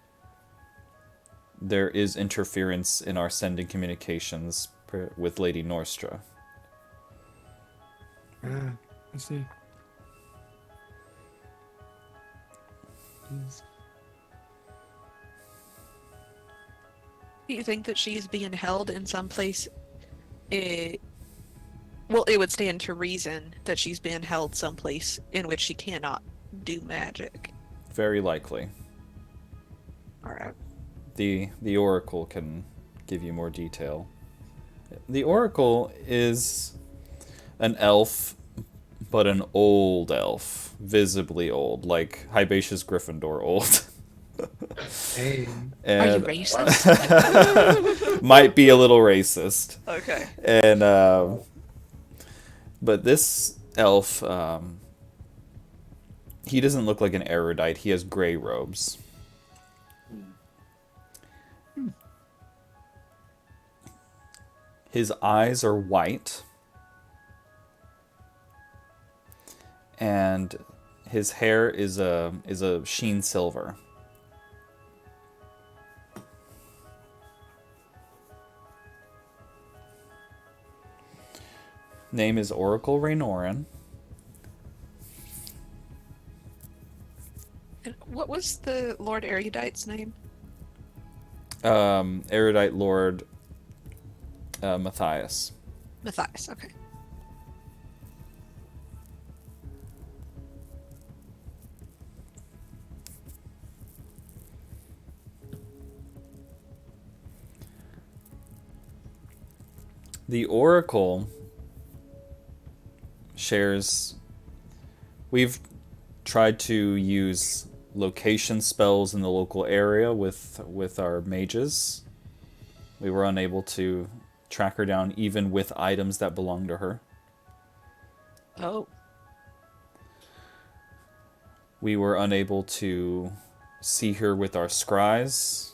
there is interference in our sending communications with Lady Norstra. Ah, I see. Yes. Do you think that she's being held in some place? Well, it would stand to reason that she's being held someplace in which she cannot do magic. Very likely. Alright. The Oracle can give you more detail. The Oracle is an elf, but an old elf. Visibly old, like Hibatius Gryffindor old. Hey, Are you And racist? might be a little racist. Okay. And but this elf, he doesn't look like an erudite. He has gray robes. His eyes are white, and his hair is a sheen silver. Name is Oracle Raynoran. And what was the Lord Erudite's name? Erudite Lord Matthias. Matthias, okay. The Oracle shares... We've tried to use location spells in the local area with our mages. We were unable to track her down even with items that belong to her. Oh. We were unable to see her with our scries.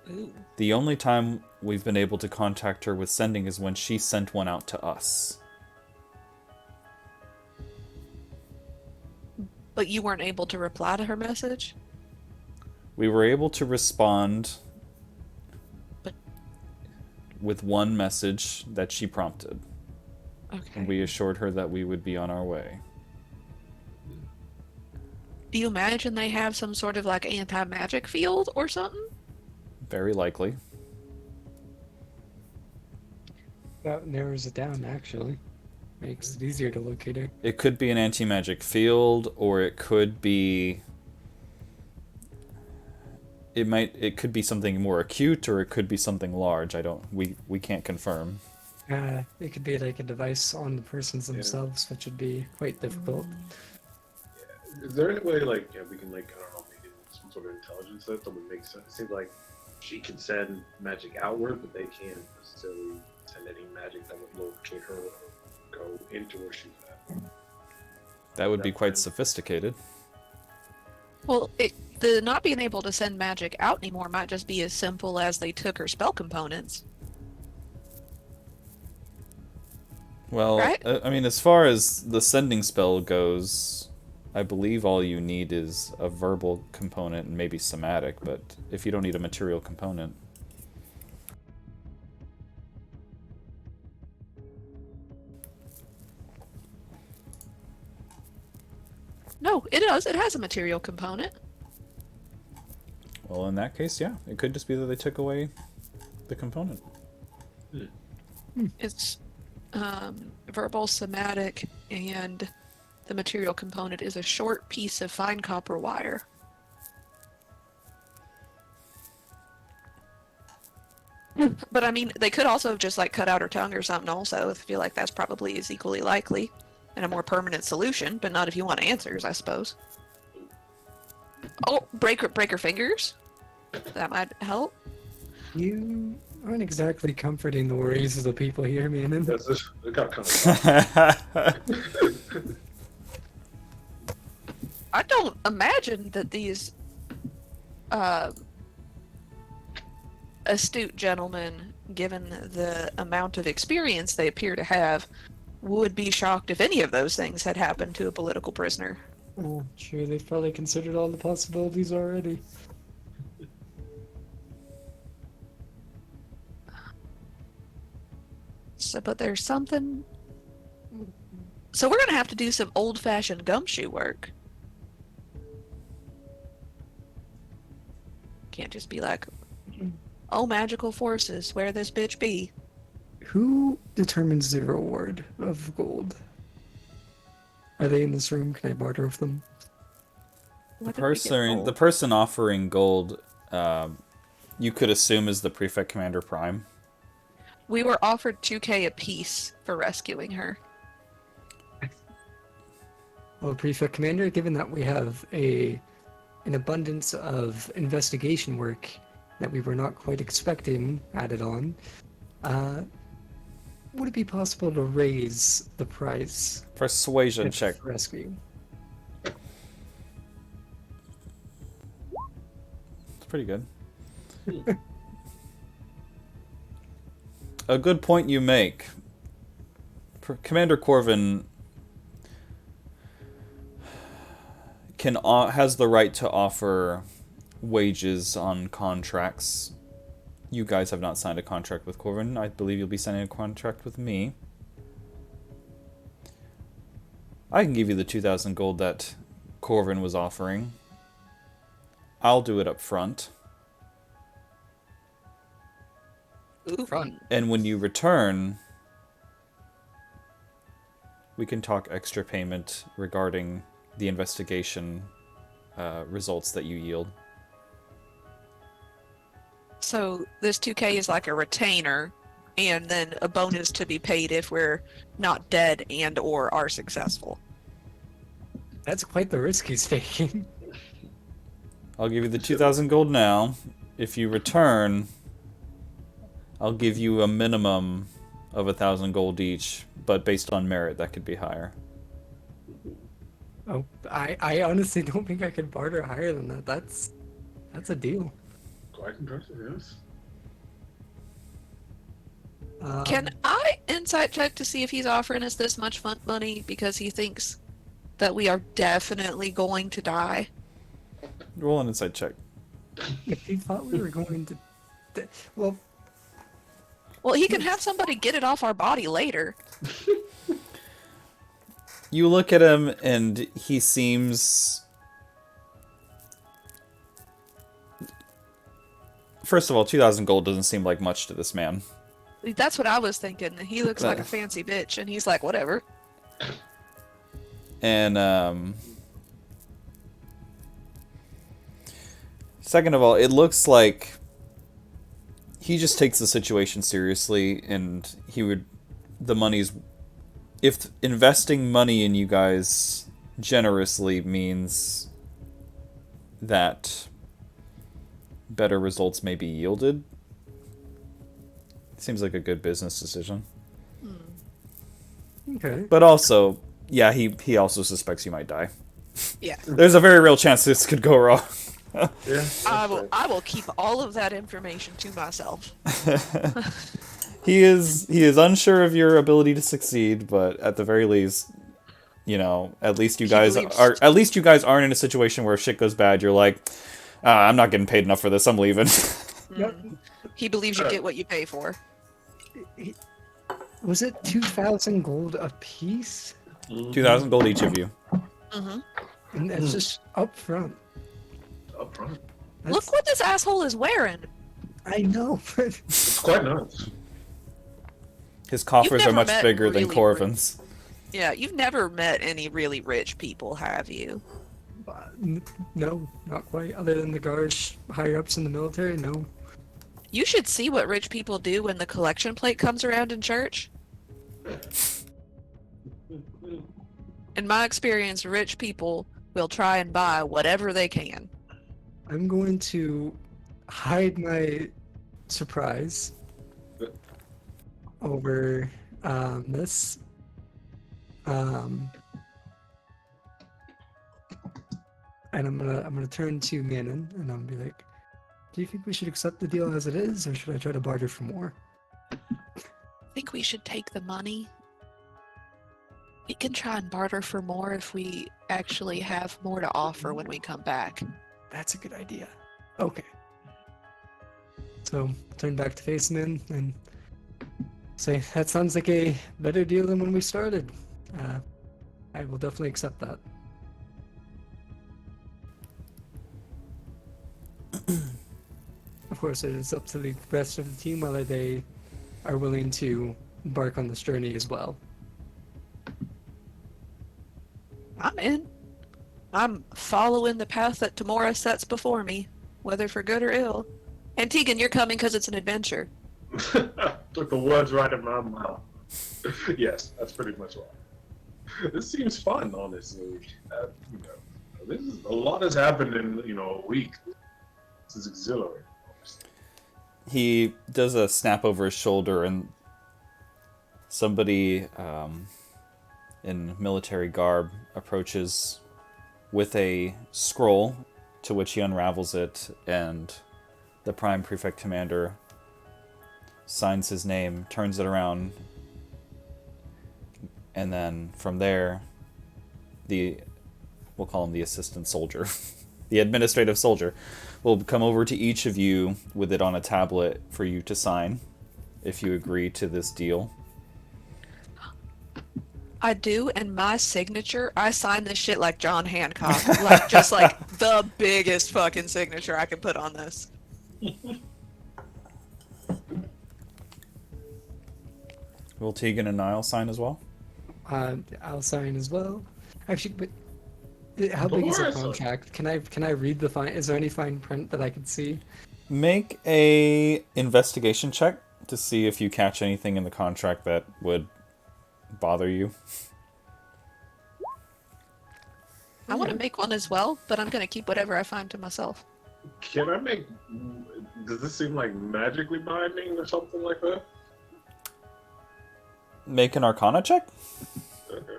Ooh. The only time we've been able to contact her with sending is when she sent one out to us. But you weren't able to reply to her message? We were able to respond But with one message that she prompted. okay. And we assured her that we would be on our way. Do you imagine they have some sort of like anti-magic field or something? Very likely. that narrows it down, actually. Makes it easier to locate her. It could be an anti-magic field, or it could be... It could be something more acute, or it could be something large. We can't confirm. It could be like a device on the persons themselves, which would be quite difficult. Is there any way, like, we can, like, I don't know, maybe some sort of intelligence that would make sense? It seems like she can send magic outward, but they can't necessarily send any magic that would locate her or go into where she's at. That would be quite sophisticated. Well, the not being able to send magic out anymore might just be as simple as they took her spell components. Well, Right? I mean, as far as the sending spell goes, I believe all you need is a verbal component and maybe somatic, but if you don't need a material component... No, it does. It has a material component. Well, in that case, yeah. It could just be that they took away the component. It's verbal, somatic, and the material component is a short piece of fine copper wire. But I mean, they could also have just like cut out her tongue or something also. I feel like that's probably is equally likely and a more permanent solution, but not if you want answers, I suppose. Oh, break her fingers? That might help. You aren't exactly comforting the worries of the people here, man. That's just, it got kind of I don't imagine that these astute gentlemen given the amount of experience they appear to have, would be shocked if any of those things had happened to a political prisoner. Oh, sure, they've probably considered all the possibilities already. So, but there's something. So we're gonna have to do some old-fashioned gumshoe work. Can't just be like, oh, magical forces, where this bitch be? Who determines the reward of gold? Are they in this room? Can I barter with them? What did we get The gold? person offering gold, you could assume is the Prefect Commander Prime. We were offered 2K apiece for rescuing her. Well, Prefect Commander, given that we have an abundance of investigation work that we were not quite expecting added on, would it be possible to raise the price Persuasion if check. rescue? It's pretty good. A good point you make. Commander Corvin has the right to offer wages on contracts. You guys have not signed a contract with Corvin. I believe you'll be signing a contract with me. I can give you the 2,000 gold that Corvin was offering. I'll do it up front. Ooh. Front. And when you return, we can talk extra payment regarding the investigation results that you yield. So this 2K is like a retainer, and then a bonus to be paid if we're not dead and or are successful. That's quite the risk he's taking. I'll give you the 2,000 gold now. If you return, I'll give you a minimum of 1,000 gold each, but based on merit, that could be higher. Oh, I honestly don't think I could barter higher than that. That's a deal. Quite impressive, yes. Can I insight check to see if he's offering us this much fun money because he thinks that we are definitely going to die? Roll an insight check. If he thought we were going to, well, Well, he can have somebody get it off our body later. You look at him, and he seems... First of all, 2,000 gold doesn't seem like much to this man. That's what I was thinking. He looks like a fancy bitch, and he's like, whatever. And, second of all, it looks like he just takes the situation seriously, and he would... The money's... If investing money in you guys generously means that better results may be yielded, seems like a good business decision. okay. But also, yeah, he also suspects you might die. Yeah. There's a very real chance this could go wrong. Yeah. I will keep all of that information to myself. He is unsure of your ability to succeed, but at the very least, you know, at least you guys aren't in a situation where if shit goes bad, you're like, I'm not getting paid enough for this, I'm leaving. Yep. He believes you get what you pay for. Was it 2,000 gold a piece? 2,000 gold each of you. Mm-hmm. And that's just up front. Up front. Look what this asshole is wearing. I know, but It's quite nice. His coffers are never much met bigger than really Corvin's. Yeah, you've never met any really rich people, have you? no, not quite. Other than the guards higher ups in the military, no. You should see what rich people do when the collection plate comes around in church. In my experience, rich people will try and buy whatever they can. I'm going to hide my surprise over this. And I'm gonna turn to Manon and I'm gonna be like, "Do you think we should accept the deal as it is, or should I try to barter for more?" think we should take the money. We can try and barter for more if we actually have more to offer when we come back. That's a good idea. Okay. So, turn back to Faceman and say, that sounds like a better deal than when we started. I will definitely accept that. Of course, it is up to the rest of the team whether they are willing to embark on this journey as well. I'm in. I'm following the path that Tamora sets before me, whether for good or ill. And Tegan, you're coming because it's an adventure. Took the words right in my mouth. Yes, that's pretty much why. This seems fun, honestly. This is, a lot has happened in a week. This is exhilarating. Honestly. He does a snap over his shoulder, and somebody in military garb approaches with a scroll, to which he unravels it, and the Prime Prefect Commander signs his name, turns it around, and then from there, we'll call him the assistant soldier, the administrative soldier, will come over to each of you with it on a tablet for you to sign, if you agree to this deal. I do, and my signature, I sign this shit like John Hancock. Like, just like the biggest fucking signature I can put on this. Will Tegan and Niall sign as well? I'll sign as well. Actually, but how big is the contract? Can I read the fine? Is there any fine print that I can see? Make a investigation check to see if you catch anything in the contract that would bother you. I want to make one as well, but I'm going to keep whatever I find to myself. Can I make? Does this seem like magically binding or something like that? Make an Arcana check. Okay.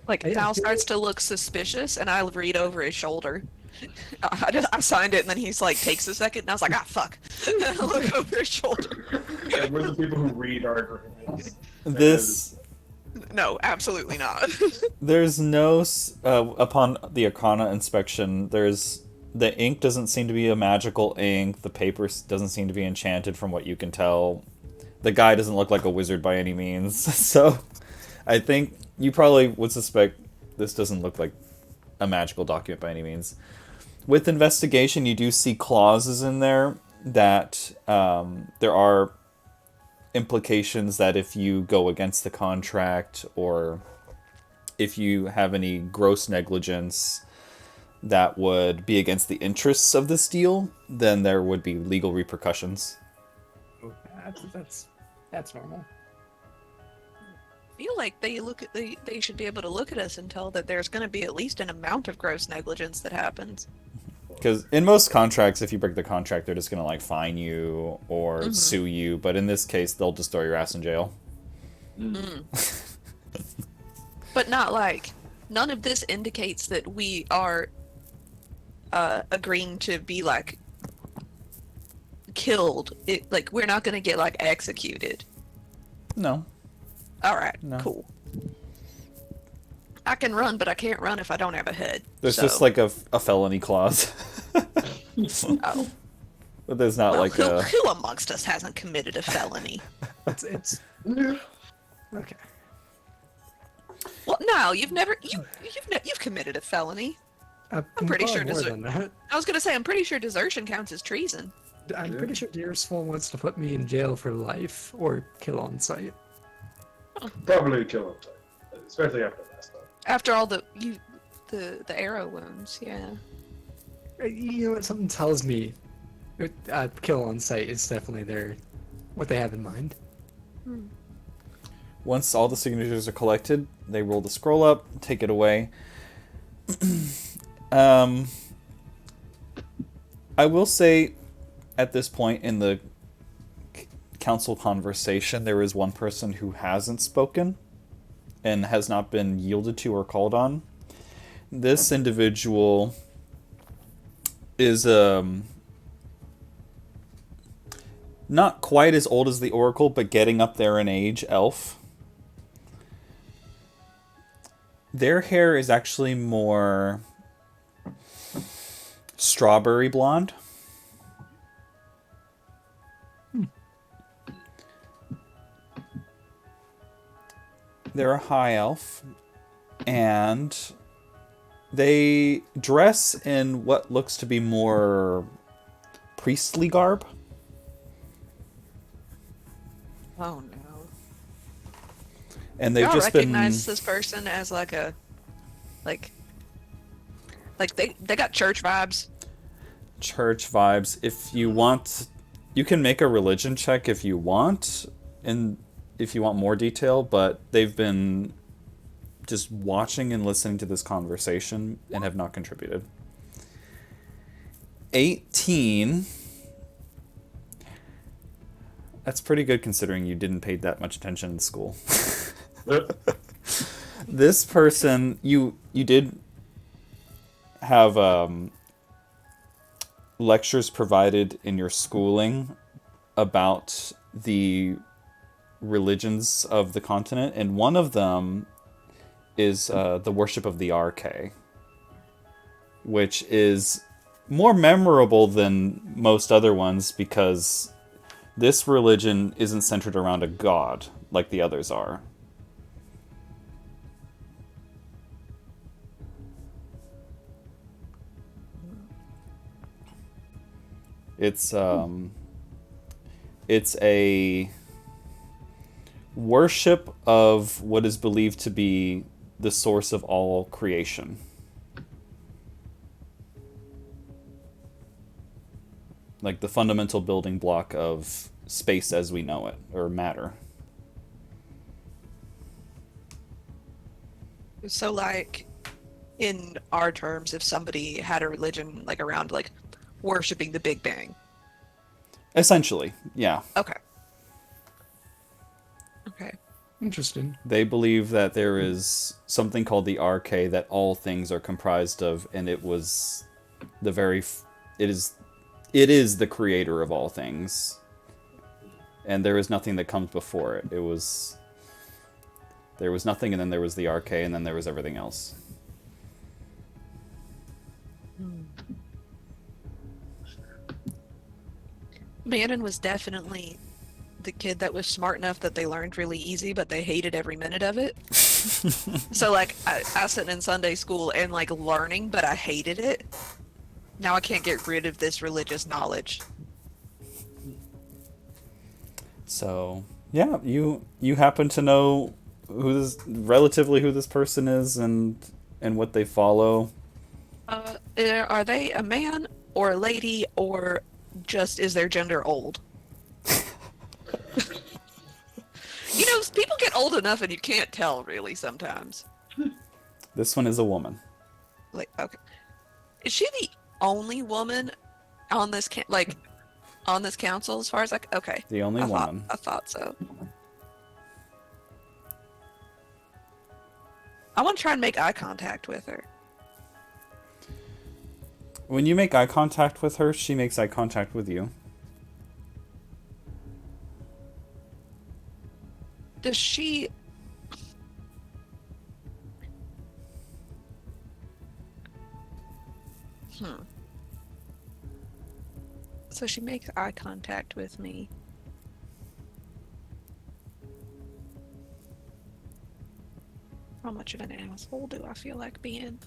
Like, Mal starts to look suspicious, and I read over his shoulder. I signed it, and then he's like, takes a second, and I was like, fuck. And I look over his shoulder. And we're the people who read our agreements. No, absolutely not. There's no upon the Arcana inspection. The ink doesn't seem to be a magical ink. The paper doesn't seem to be enchanted, from what you can tell. The guy doesn't look like a wizard by any means. So, I think you probably would suspect this doesn't look like a magical document by any means. With investigation, you do see clauses in there that there are implications that if you go against the contract, or if you have any gross negligence that would be against the interests of this deal, then there would be legal repercussions. That's normal. I feel like they should be able to look at us and tell that there's going to be at least an amount of gross negligence that happens. Because in most contracts, if you break the contract, they're just going to like fine you or sue you. But in this case, they'll just throw your ass in jail. But not like, none of this indicates that we are agreeing to be like killed. Like, we're not going to get like executed. No. All right, No. cool. I can run, but I can't run if I don't have a head. There's so. just like a felony clause. Oh. But there's not Well, like who amongst us hasn't committed a felony? It's okay. Well, no, you've committed a felony. I'm pretty sure more than that. I was gonna say, I'm pretty sure desertion counts as treason. I'm pretty sure Deersfall wants to put me in jail for life or kill on sight. Probably kill him, especially after last time. After all the arrow wounds, yeah. You know what? Something tells me kill on sight is definitely what they have in mind. once all the signatures are collected, they roll the scroll up, take it away. I will say, at this point in the council conversation, there is one person who hasn't spoken and has not been yielded to or called on. This individual is not quite as old as the Oracle, but getting up there in age elf. Their hair is actually more strawberry blonde. They're a high elf, and they dress in what looks to be more priestly garb. Oh no. And they've Y'all just been recognize this person as like like they got church vibes. church vibes. If you want, you can make a religion check if you want, and if you want more detail, but they've been just watching and listening to this conversation and have not contributed. 18. That's pretty good considering you didn't pay that much attention in school. This person, you did have lectures provided in your schooling about the religions of the continent, and one of them is the worship of the RK, which is more memorable than most other ones because this religion isn't centered around a god like the others are. It's a worship of what is believed to be the source of all creation. Like the fundamental building block of space as we know it, or matter. So like in our terms, if somebody had a religion like around like worshiping the Big Bang. Essentially, yeah. Okay. Okay. Interesting. They believe that there is something called the RK that all things are comprised of, and it was the very it is the creator of all things. And there is nothing that comes before it. There was nothing, and then there was the RK, and then there was everything else. Bannon was definitely the kid that was smart enough that they learned really easy, but they hated every minute of it. So like I sat in Sunday school and like learning, but I hated it. Now I can't get rid of this religious knowledge. So yeah, you happen to know relatively who this person is and what they follow. Are they a man or a lady, or just is their gender old? You know, people get old enough and you can't tell really sometimes. This one is a woman. Like, okay, is she the only woman on this on this council? As far as like, okay, The only woman. I thought so. I want to try and make eye contact with her. When you make eye contact with her, she makes eye contact with you. Does she... So she makes eye contact with me. How much of an asshole do I feel like being?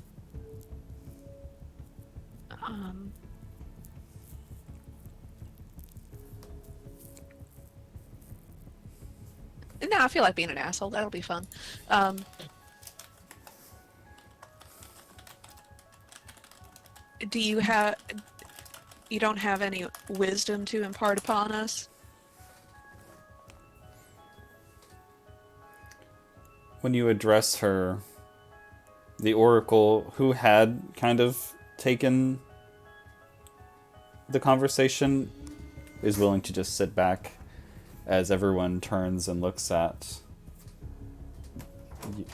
No, I feel like being an asshole. That'll be fun. Do you have... You don't have any wisdom to impart upon us? When you address her, the Oracle, who had kind of taken the conversation, is willing to just sit back as everyone turns and looks at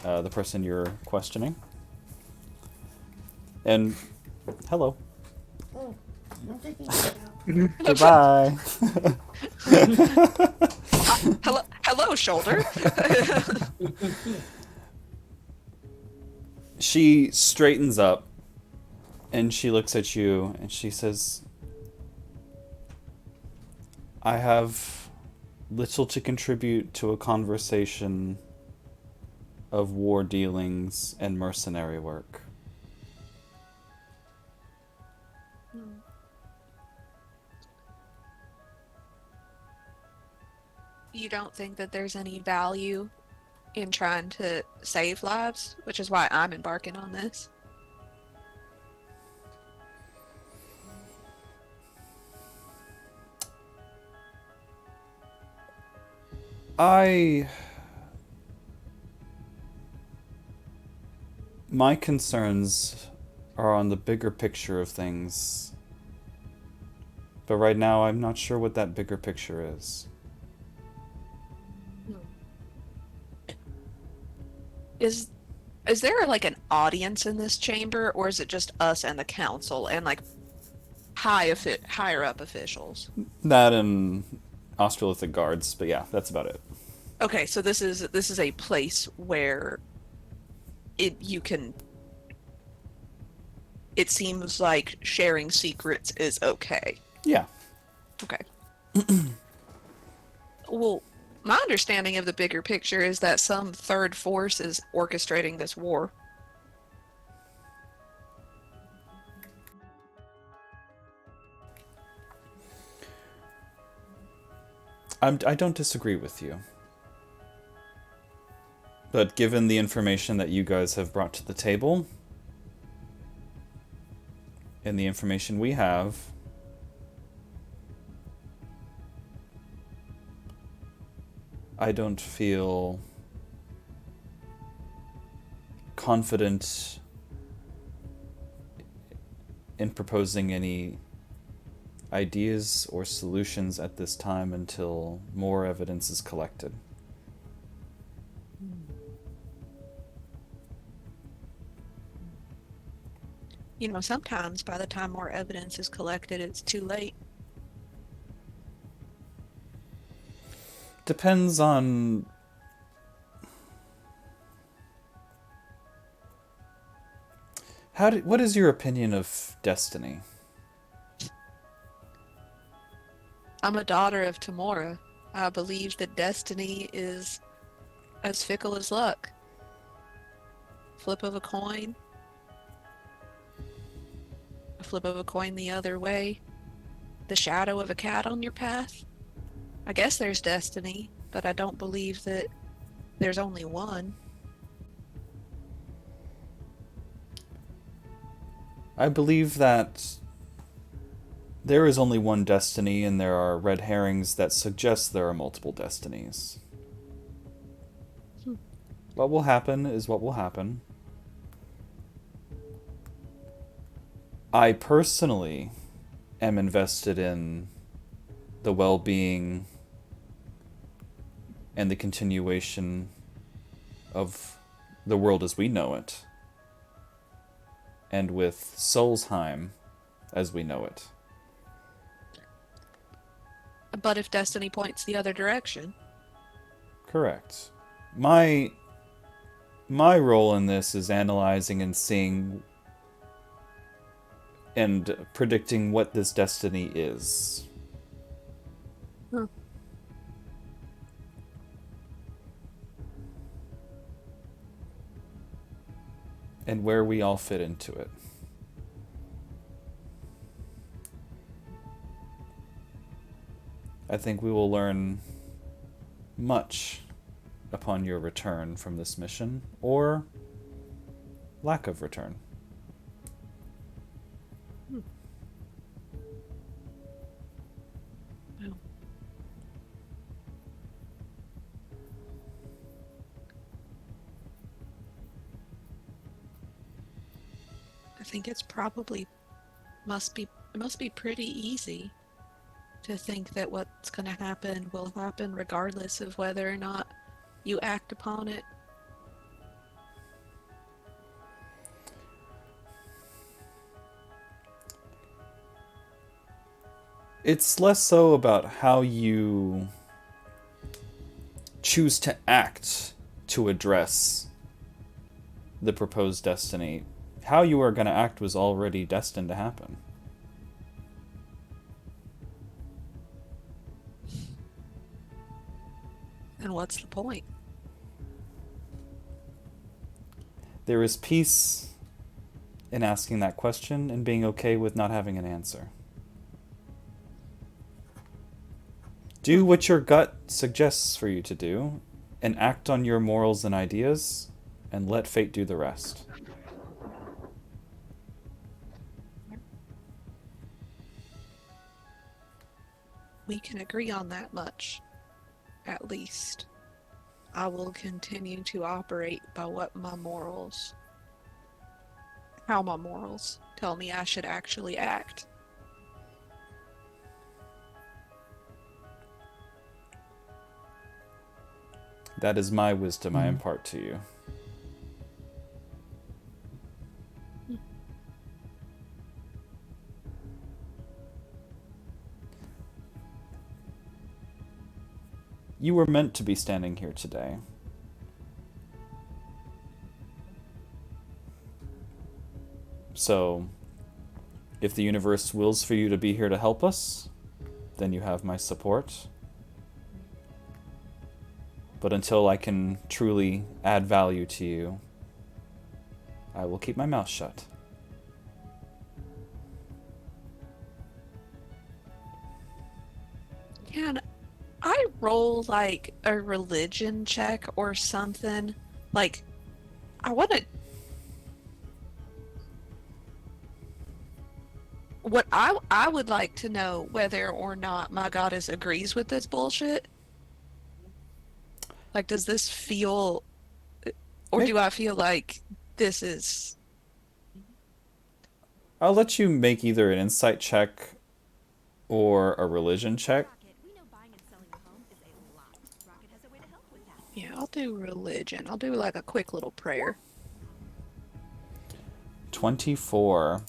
the person you're questioning. And hello. Oh, I'm taking it out. Goodbye. Hello, shoulder. She straightens up and she looks at you and she says, I have little to contribute to a conversation of war dealings and mercenary work. You don't think that there's any value in trying to save lives, which is why I'm embarking on this. My concerns are on the bigger picture of things. But right now, I'm not sure what that bigger picture is. Is there like an audience in this chamber, or is it just us and the council and like higher up officials? That and Australothic guards, but yeah, that's about it. Okay, so this is a place where you can. It seems like sharing secrets is okay. Yeah. Okay. Well, my understanding of the bigger picture is that some third force is orchestrating this war. I don't disagree with you. But given the information that you guys have brought to the table, and the information we have, I don't feel confident in proposing any ideas or solutions at this time until more evidence is collected. You know, sometimes by the time more evidence is collected, it's too late. Depends on what is your opinion of destiny? I'm a daughter of Tamora. I believe that destiny is as fickle as luck. Flip of a coin. A flip of a coin the other way. The shadow of a cat on your path. I guess there's destiny, but I don't believe that there's only one. I believe that there is only one destiny, and there are red herrings that suggest there are multiple destinies. What will happen is what will happen. I personally am invested in the well-being and the continuation of the world as we know it, and with Solsheim as we know it. But if destiny points the other direction. Correct. My role in this is analyzing and seeing and predicting what this destiny is. Huh. And where we all fit into it. I think we will learn much upon your return from this mission, or lack of return. Well, I think it's probably it must be pretty easy to think that what's going to happen will happen regardless of whether or not you act upon it. It's less so about how you choose to act to address the proposed destiny. How you are going to act was already destined to happen. And what's the point? There is peace in asking that question and being okay with not having an answer. Do what your gut suggests for you to do, and act on your morals and ideas, and let fate do the rest. We can agree on that much, at least. I will continue to operate by how my morals tell me I should actually act. That is my wisdom I impart to you. You were meant to be standing here today. So, if the universe wills for you to be here to help us, then you have my support. But until I can truly add value to you, I will keep my mouth shut. Can I roll like a religion check or something? Like, I want to. What I would like to know whether or not my goddess agrees with this bullshit. Like, does this feel, or do I feel like this is? I'll let you make either an insight check or a religion check. Yeah, I'll do religion. I'll do like a quick little prayer. 24.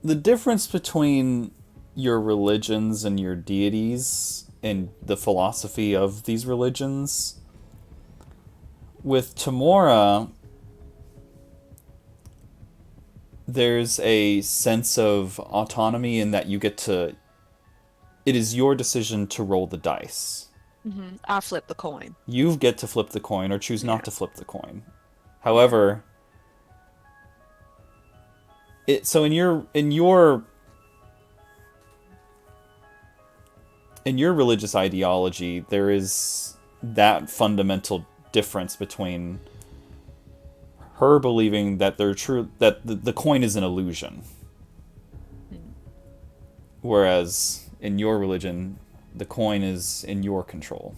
The difference between your religions and your deities and the philosophy of these religions, with Tamora, there's a sense of autonomy in that you get to... It is your decision to roll the dice. Mm-hmm. I flip the coin. You get to flip the coin or choose not to flip the coin. However, so in your religious ideology, there is that fundamental difference between her believing that the coin is an illusion, whereas in your religion, the coin is in your control.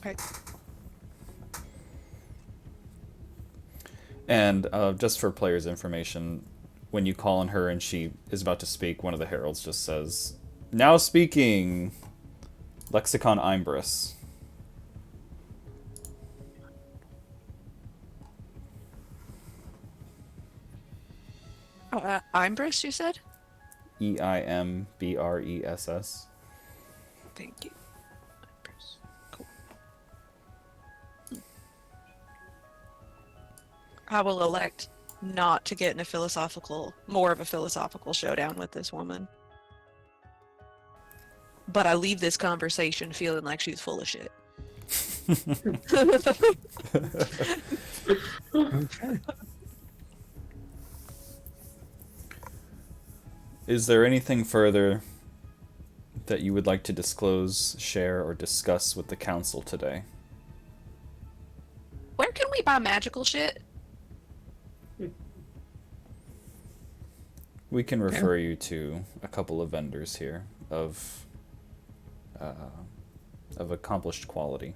Okay. And just for players' information, when you call on her and she is about to speak, one of the heralds just says, "Now speaking, Lexicon Imbris." Oh, Imbris, you said? Eimbreess. Thank you. Imbris. Cool. I will elect not to get in more of a philosophical showdown with this woman. But I leave this conversation feeling like she's full of shit. Okay. Is there anything further that you would like to disclose, share, or discuss with the council today? Where can we buy magical shit? We can refer you to a couple of vendors here of accomplished quality.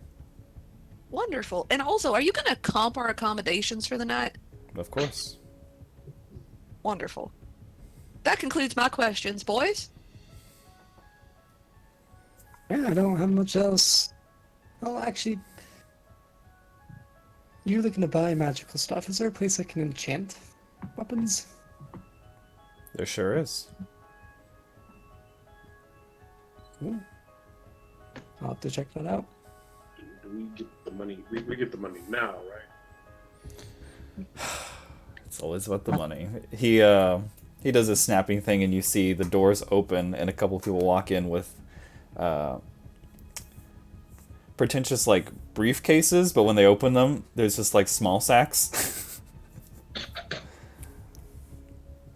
Wonderful. And also, are you going to comp our accommodations for the night? Of course. Wonderful. That concludes my questions, boys. Yeah, I don't have much else. Well, actually, you're looking to buy magical stuff. Is there a place I can enchant weapons? There sure is. Ooh. I'll have to check that out. Do we get the money? We get the money now, right? It's always about the money. He does a snapping thing, and you see the doors open, and a couple people walk in with pretentious like briefcases, but when they open them, there's just like small sacks.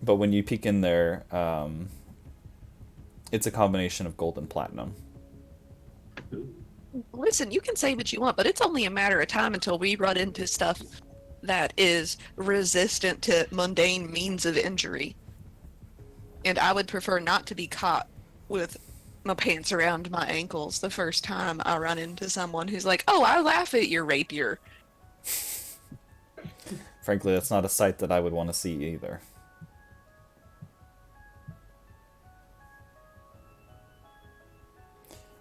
But when you peek in there, it's a combination of gold and platinum. Listen, you can say what you want, but it's only a matter of time until we run into stuff that is resistant to mundane means of injury. And I would prefer not to be caught with my pants around my ankles the first time I run into someone who's like, oh, I laugh at your rapier. Frankly, that's not a sight that I would want to see either.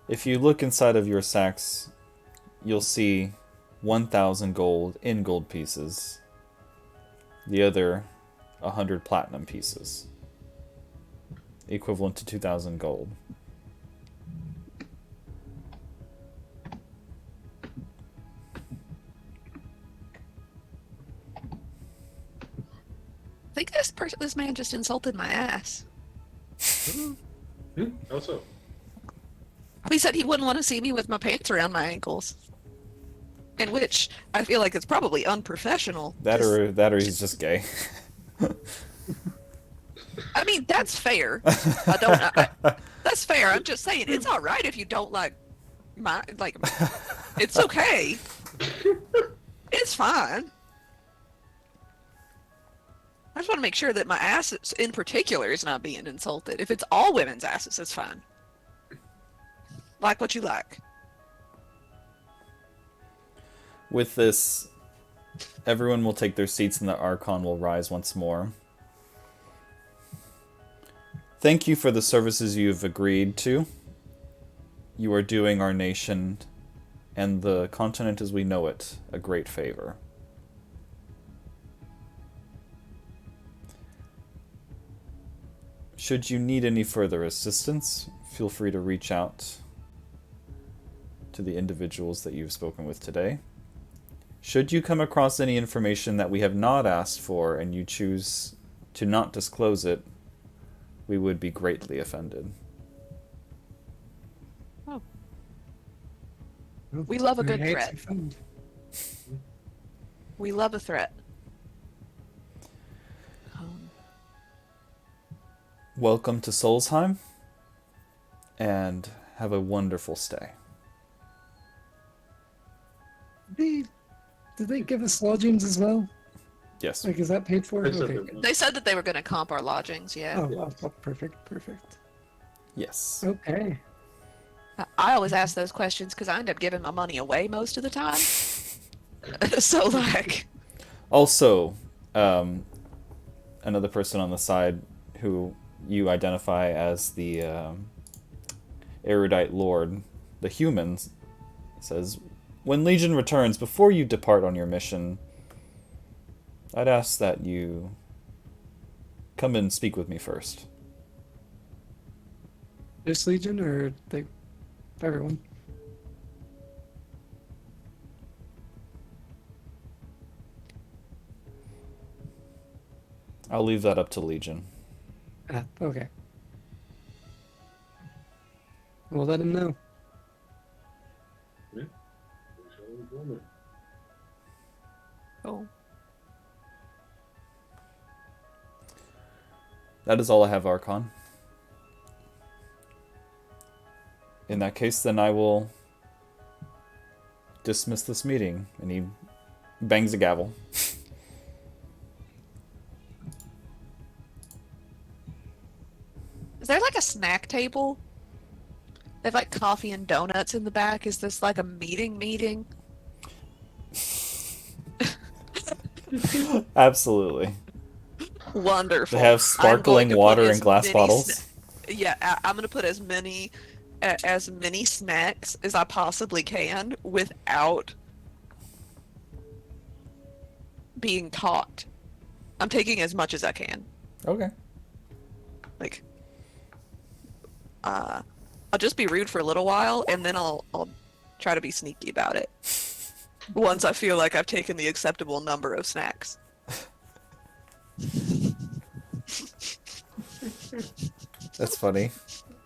If you look inside of your sacks, you'll see 1,000 gold in gold pieces. The other 100 platinum pieces. Equivalent to 2,000 gold. I think this man just insulted my ass. How so? He said he wouldn't want to see me with my pants around my ankles. In which I feel like it's probably unprofessional. That or he's just gay. I mean, that's fair. That's fair. I'm just saying, it's all right if you don't like it's okay. It's fine. I just want to make sure that my ass in particular is not being insulted. If it's all women's asses, it's fine. Like what you like. With this, everyone will take their seats and the Archon will rise once more. Thank you for the services you have agreed to. You are doing our nation and the continent as we know it a great favor. Should you need any further assistance, feel free to reach out to the individuals that you've spoken with today. Should you come across any information that we have not asked for and you choose to not disclose it, we would be greatly offended. Oh. We love a good Very threat. offended. We love a threat. Welcome to Solsheim, and have a wonderful stay. Did they give us lodgings as well? Yes. Like, is that paid for? They said Okay. that- They said that they were going to comp our lodgings, yeah. Oh, perfect. Yes. Okay. I always ask those questions because I end up giving my money away most of the time. So, like... Also, another person on the side who you identify as the erudite lord, the humans, says, when Legion returns, before you depart on your mission, I'd ask that you come and speak with me first. Just Legion or everyone? I'll leave that up to Legion. Ah, okay. We'll let him know. We shall inform him. Oh. That is all I have, Archon. In that case, then I will dismiss this meeting. And he bangs a gavel. Is there like a snack table? They have like coffee and donuts in the back. Is this like a meeting? Absolutely. Wonderful. They have I'm sparkling going to water put in as glass many bottles. Yeah, I'm gonna put as many snacks as I possibly can without being taught. I'm taking as much as I can. Okay. Like, I'll just be rude for a little while, and then I'll try to be sneaky about it. Once I feel like I've taken the acceptable number of snacks. That's funny.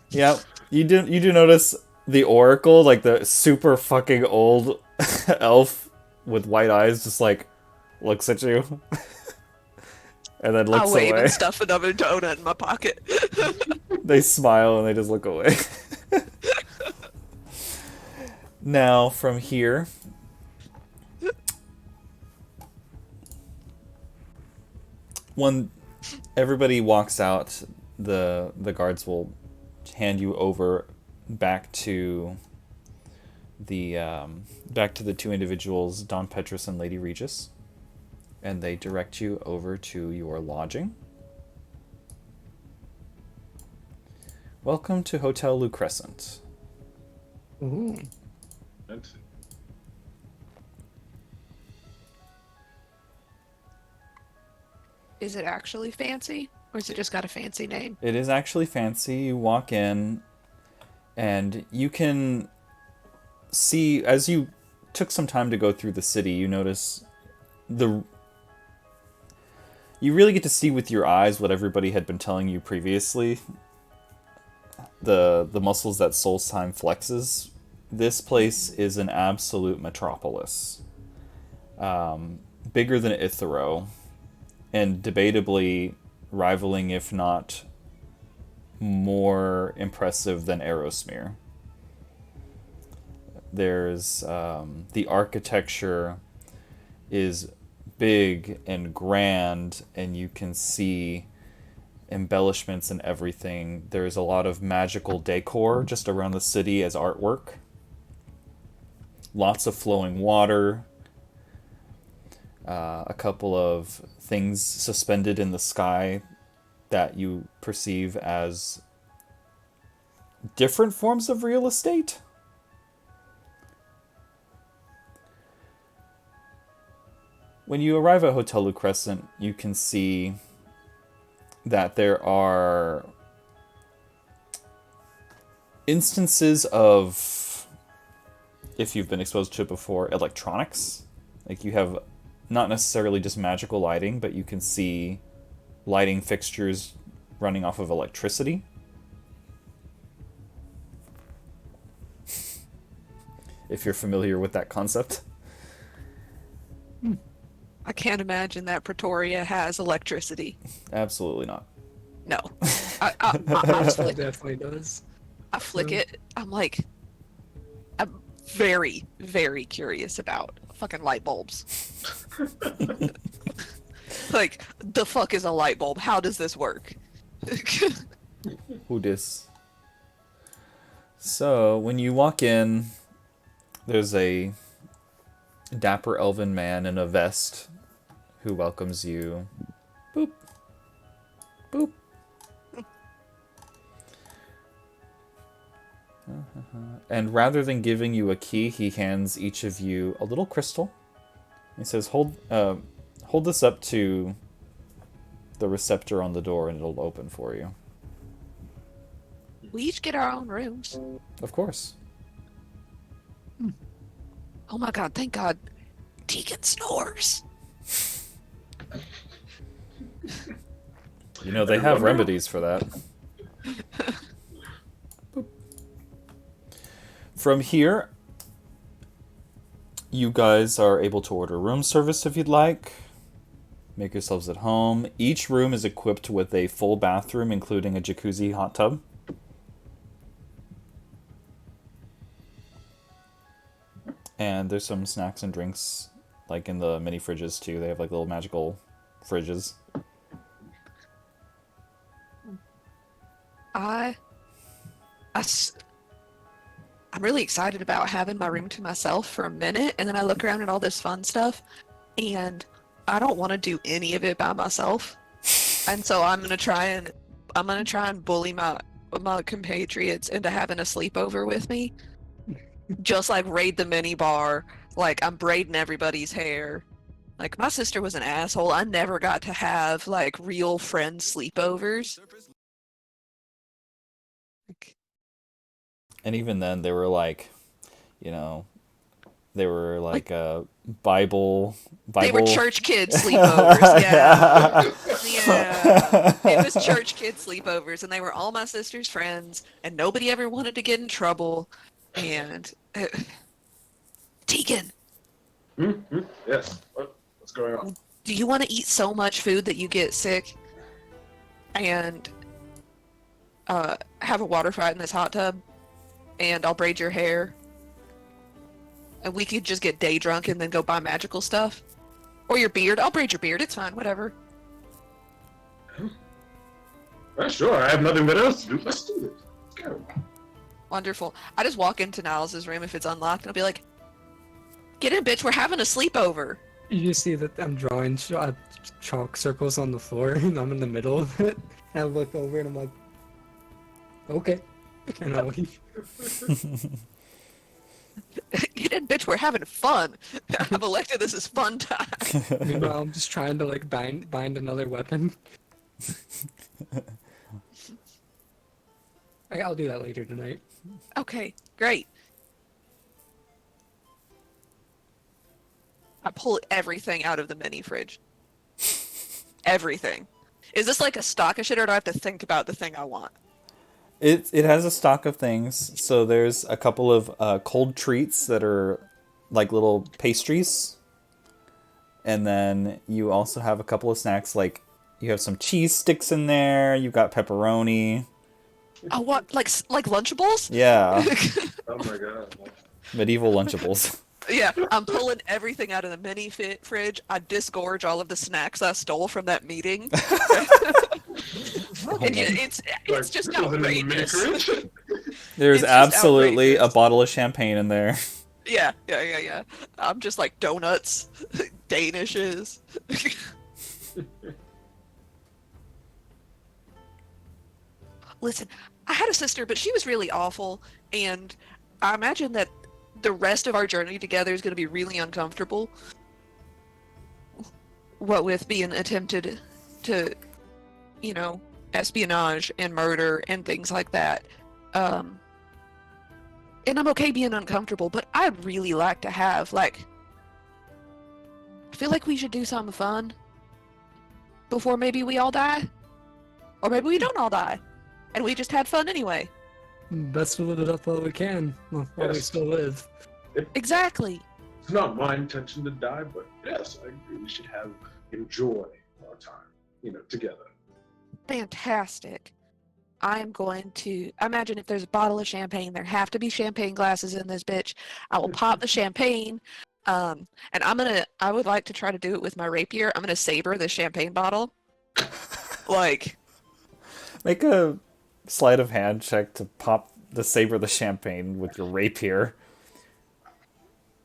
Yeah, you do notice the Oracle, like the super fucking old elf with white eyes, just like looks at you and then looks I'll wave away. and stuff another donut in my pocket. They smile and they just look away. Now, from here, when everybody walks out, the guards will hand you over back to the two individuals, Don Petrus and Lady Regis, and they direct you over to your lodging. Welcome to Hotel Lucrescent. Ooh. Fancy. Is it actually fancy? Or has it just got a fancy name? It is actually fancy. You walk in, and you can see, as you took some time to go through the city, you notice you really get to see with your eyes what everybody had been telling you previously. The muscles that Solstheim flexes. This place is an absolute metropolis. Bigger than Ithero, and debatably rivaling, if not more impressive than Aerosmere. There's the architecture is big and grand, and you can see embellishments and everything. There's a lot of magical decor just around the city as artwork. Lots of flowing water. A couple of things suspended in the sky that you perceive as different forms of real estate. When you arrive at Hotel Lucrescent, you can see that there are instances of, if you've been exposed to it before, electronics. Like, you have not necessarily just magical lighting, but you can see lighting fixtures running off of electricity. If you're familiar with that concept. I can't imagine that Pretoria has electricity. Absolutely not. No. I honestly, It definitely does. I flick it. I'm very, very curious about fucking light bulbs. Like, the fuck is a light bulb? How does this work? Who dis? So, when you walk in, there's a dapper elven man in a vest who welcomes you. Boop. Boop. And rather than giving you a key, he hands each of you a little crystal. He says, hold this up to the receptor on the door and it'll open for you. We each get our own rooms. Of course. Oh my god, thank god. Deacon snores. You know, they have remedies for that. Boop. From here, you guys are able to order room service if you'd like. Make yourselves at home. Each room is equipped with a full bathroom, including a jacuzzi hot tub. And there's some snacks and drinks, like in the mini fridges too. They have like little magical fridges. I'm really excited about having my room to myself for a minute, and then I look around at all this fun stuff, and I don't want to do any of it by myself. And so I'm gonna try and bully my compatriots into having a sleepover with me. Just like raid the mini bar, like I'm braiding everybody's hair, Like, my sister was an asshole. I never got to have, like, real friend sleepovers. Like, And even then, they were like, you know, they were like like Bible. they were church kid sleepovers, yeah. Yeah. It was church kid sleepovers, and they were all my sister's friends, and nobody ever wanted to get in trouble. And Tegan, Yes. What's going on? do you want to eat so much food that you get sick and have a water fight in this hot tub? And I'll braid your hair. And we could just get day drunk and then go buy magical stuff. Or your beard. I'll braid your beard. It's fine. Whatever. Well, sure. I have nothing but else to do. Let's do this. Let's go. Wonderful. I just walk into Niles' room if it's unlocked and I'll be like, get in, bitch. We're having a sleepover. You see that I'm drawing chalk circles on the floor, and I'm in the middle of it. And I look over and I'm like, okay. And I leave. Get in, bitch. We're having fun. I've elected this as fun time. Meanwhile, I'm just trying to like bind another weapon. I'll do that later tonight. Okay, great. I pull everything out of the mini fridge. Everything. Is this like a stock of shit, or do I have to think about the thing I want? It has a stock of things. So there's a couple of cold treats that are like little pastries. And then you also have a couple of snacks, like you have some cheese sticks in there, you've got pepperoni. Oh, what? Like Lunchables? Yeah, Oh my god. medieval Lunchables. Yeah, I'm pulling everything out of the mini fridge. I disgorge all of the snacks I stole from that meeting. And it's just Like, was it in the mini outrageous. fridge? There's It's just absolutely a outrageous. bottle of champagne in there. Yeah. I'm just like donuts, Danishes. Listen, I had a sister, but she was really awful, and I imagine that the rest of our journey together is going to be really uncomfortable. What with being attempted to, espionage and murder and things like that. And I'm okay being uncomfortable, but I'd really like to have, I feel like we should do something fun before maybe we all die. Or maybe we don't all die. And we just had fun anyway. Best to live it up while we can, while we Yes. still live. Exactly. It's not my intention to die, but yes, I agree. We should enjoy our time, together. Fantastic. I am going to imagine if there's a bottle of champagne, there have to be champagne glasses in this bitch. I will pop the champagne. And I would like to try to do it with my rapier. I'm gonna saber the champagne bottle. Make a sleight of hand check to pop the saber the champagne with your rapier.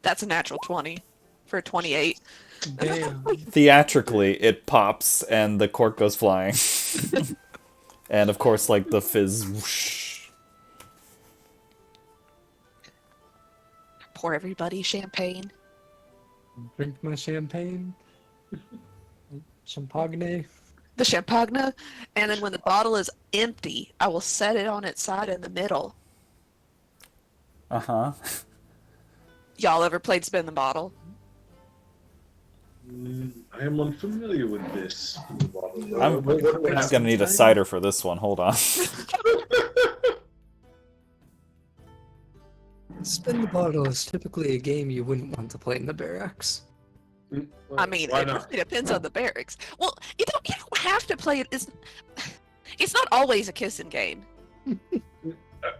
That's a natural 20 for 28. Damn. Theatrically, it pops and the cork goes flying. And of course, like the fizz. Whoosh. Pour everybody champagne. Drink my champagne. Champagne. The champagne, and then when the bottle is empty, I will set it on its side in the middle. Uh-huh. Y'all ever played spin the bottle? I am unfamiliar with this. I'm gonna need a cider for this one. Hold on. Spin the bottle is typically a game you wouldn't want to play in the barracks. I mean, why it not? really depends on the barracks. Well, you don't have to play it. It's not always a kissing game.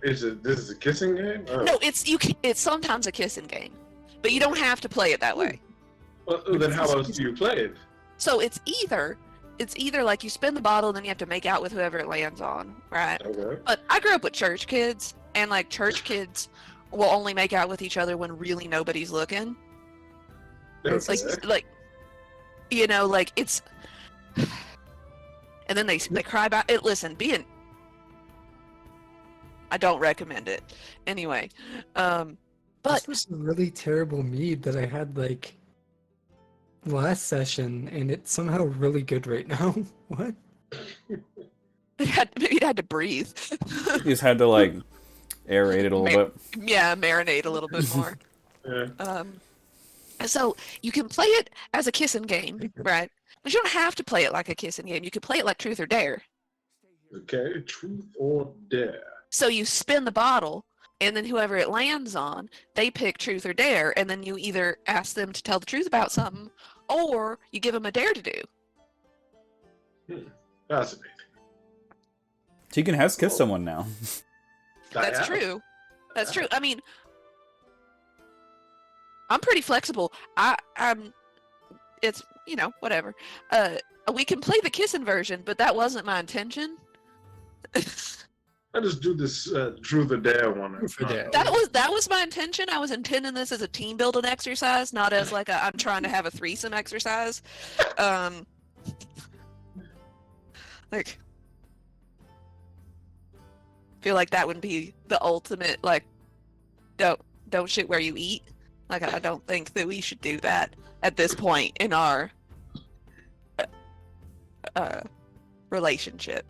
This is a kissing game? Oh. No, it's sometimes a kissing game, but you don't have to play it that way. Well, then how else do you play it? So it's either like you spin the bottle and then you have to make out with whoever it lands on, right? Okay. But I grew up with church kids, and like church kids will only make out with each other when really nobody's looking. It's Okay. Like it's, and then they cry about it. Listen, I don't recommend it. Anyway, but This was a really terrible mead that I had like last session, and it's somehow really good right now. What? Maybe it had to breathe. You just had to like aerate it a little bit. Yeah, marinate a little bit more. Yeah. So you can play it as a kissing game, right? But you don't have to play it like a kissing game. You could play it like Truth or Dare. Okay, truth or dare. So you spin the bottle, and then whoever it lands on, they pick Truth or Dare, and then you either ask them to tell the truth about something, or you give them a dare to do. Fascinating. Tegan has kissed someone now. That's true. That's true. I mean, I'm pretty flexible. It's, whatever. We can play the kissing version, but that wasn't my intention. I just do this truth or dare one. Truth or dare. That was my intention. I was intending this as a team building exercise, not as like I'm trying to have a threesome exercise. Like, feel like that would be the ultimate, like, don't shit where you eat. Like, I don't think that we should do that at this point in our relationship.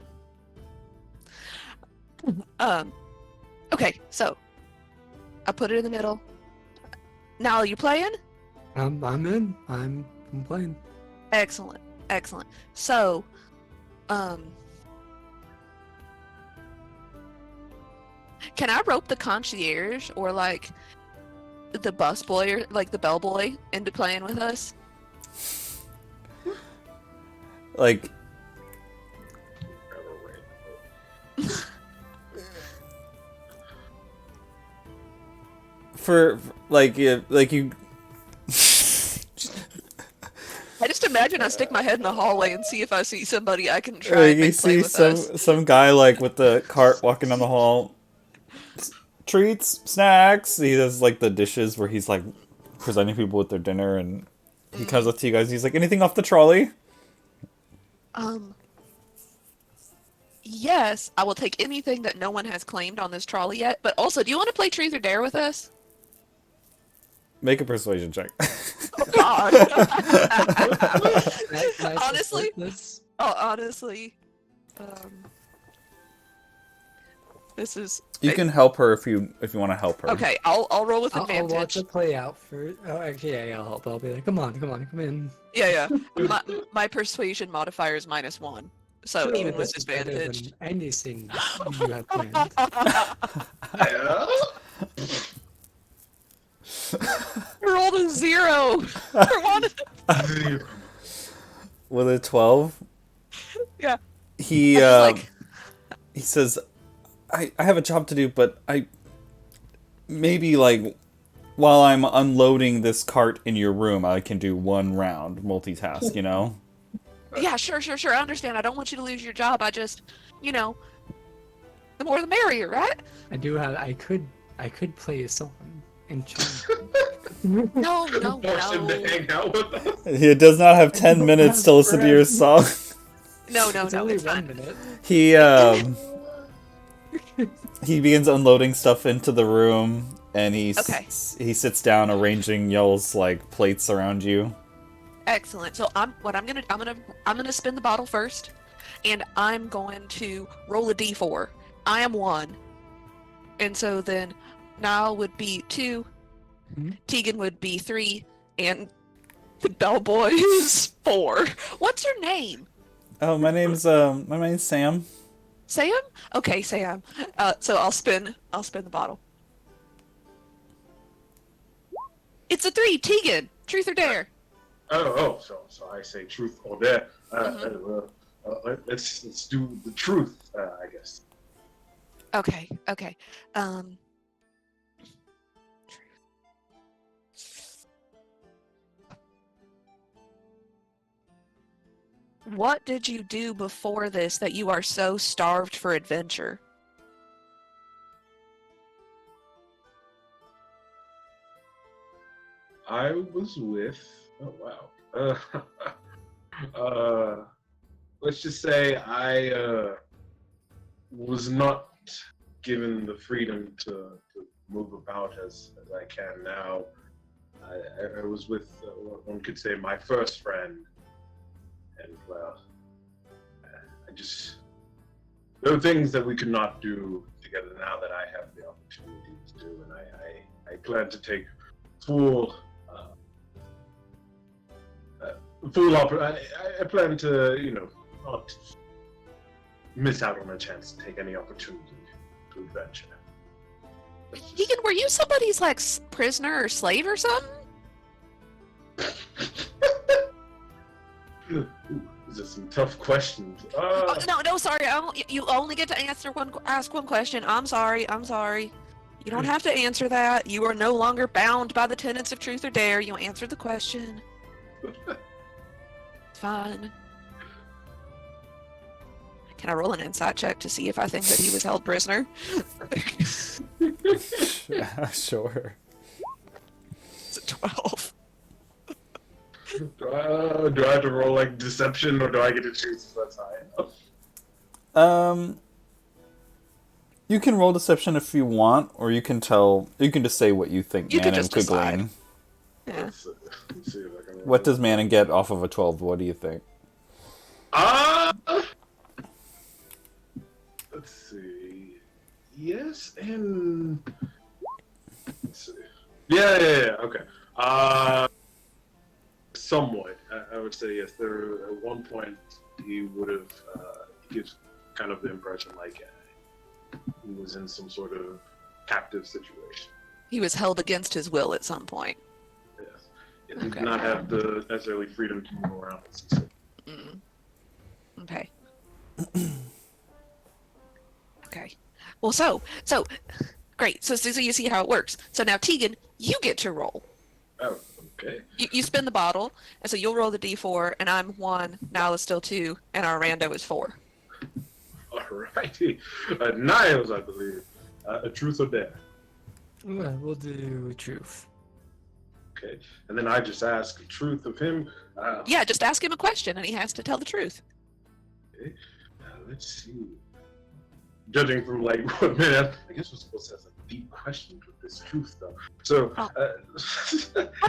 Okay, so I put it in the middle. Now, are you playing? I'm in. I'm playing. Excellent. So, can I rope the concierge or like the busboy or like the bellboy into playing with us? Like, for like you. I just imagine I stick my head in the hallway and see if I see somebody I can try and You make play see with us. some guy like with the cart walking down the hall. Treats, snacks. He does like the dishes where he's like presenting people with their dinner, and he comes up to you guys. He's like, "Anything off the trolley?" Yes, I will take anything that no one has claimed on this trolley yet. But also, do you want to play Truth or Dare with us? Make a persuasion check. Oh God. Can I Honestly? support this? Honestly, this is You can help her if you want to help her. okay. I'll roll with I'll advantage. watch it play out for. Oh, actually, yeah, I'll help. I'll be like, come on, come in. Yeah. My persuasion modifier is -1, so Sure, even with this is better advantage. than anything you have planned. Yeah. I rolled a 0 for one. With a 12, Yeah. he I'm just like, he says, I have a job to do, but I maybe like while I'm unloading this cart in your room, I can do one round multitask, you know? yeah, sure. I understand. I don't want you to lose your job. I just, the more the merrier, right? I could play a song in China. No. Force him to hang out with us. He does not have 10 minutes to listen to your song. No, It's only it's 1 fine. minute. He begins unloading stuff into the room, and he Okay. he sits down arranging y'all's like plates around you. Excellent. So I'm gonna spin the bottle first, and I'm going to roll a d4. I am 1, and so then Niall would be 2, Mhm. Tegan would be 3, and the bellboy is 4. What's your name? Oh, my name's Sam. Sam? Okay, Sam. So I'll spin the bottle. It's a 3, Tegan. Truth or dare? So I say truth or dare. Let's do the truth, I guess. Okay. What did you do before this that you are so starved for adventure? I was with. Oh wow. Let's just say I was not given the freedom to move about as I can now. I was with what one could say my first friend, and well, I just there were things that we could not do together now that I have the opportunity to do, and I plan to take full. I plan to, not miss out on a chance to take any opportunity to adventure. That's just- Tegan, were you somebody's like prisoner or slave or something? Ooh, these are some tough questions. Oh, no, sorry. You only get to ask one question. I'm sorry. You don't have to answer that. You are no longer bound by the tenets of truth or dare. You answered the question. It's fine. Can I roll an insight check to see if I think that he was held prisoner? Sure. It's a 12. Do I have to roll like deception, or do I get to choose if that's high enough? You can roll deception if you want, or you can just say what you think You can Manon just could decide. glean. Yeah. Let's see if I can roll. What does Manon get off of a 12? What do you think? Let's see. Yes, and let's see. Yeah. Okay. Somewhat. I would say yes. There at one point he would have. He gives kind of the impression like he was in some sort of captive situation. He was held against his will at some point. Yes. He did Okay. not have the necessarily freedom to move around. Mm. Okay. Okay. Well, so great. So you see how it works. So now Tegan, you get to roll. Oh, okay. You spin the bottle, and so you'll roll the d4, and I'm 1, Nyla's still 2, and our rando is 4. Alrighty. Niles, I believe. A truth or dare. Well, we'll do truth. Okay. And then I just ask the truth of him. Yeah, just ask him a question, and he has to tell the truth. Okay. Let's see. Judging from like what minute, I guess we're supposed to have a deep question with this truth, though. So, I'm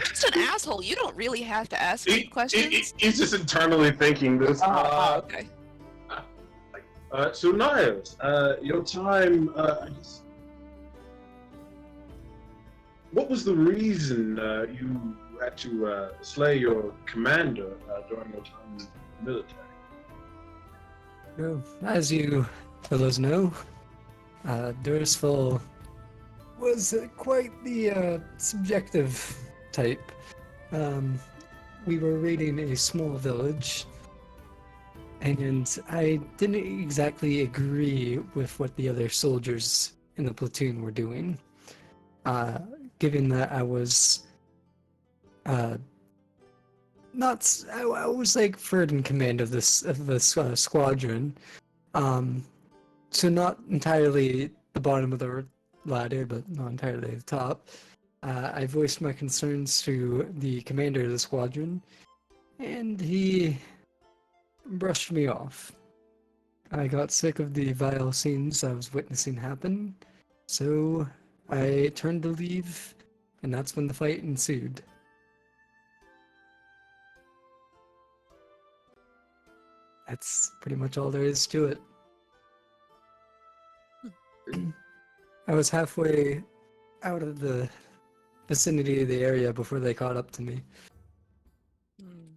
just an asshole. You don't really have to ask me questions. he's just internally thinking this. Okay. So Niles, your time, I guess. What was the reason you had to slay your commander during your time in the military? Well, as you fellows know, Dursfall was quite the subjective type. We were raiding a small village, and I didn't exactly agree with what the other soldiers in the platoon were doing. Given that I was not, I was like third in command of the squadron. So not entirely the bottom of the ladder, but not entirely the top. I voiced my concerns to the commander of the squadron, and he brushed me off. I got sick of the vile scenes I was witnessing happen, so I turned to leave, and that's when the fight ensued. That's pretty much all there is to it. I was halfway out of the vicinity of the area before they caught up to me. Hmm.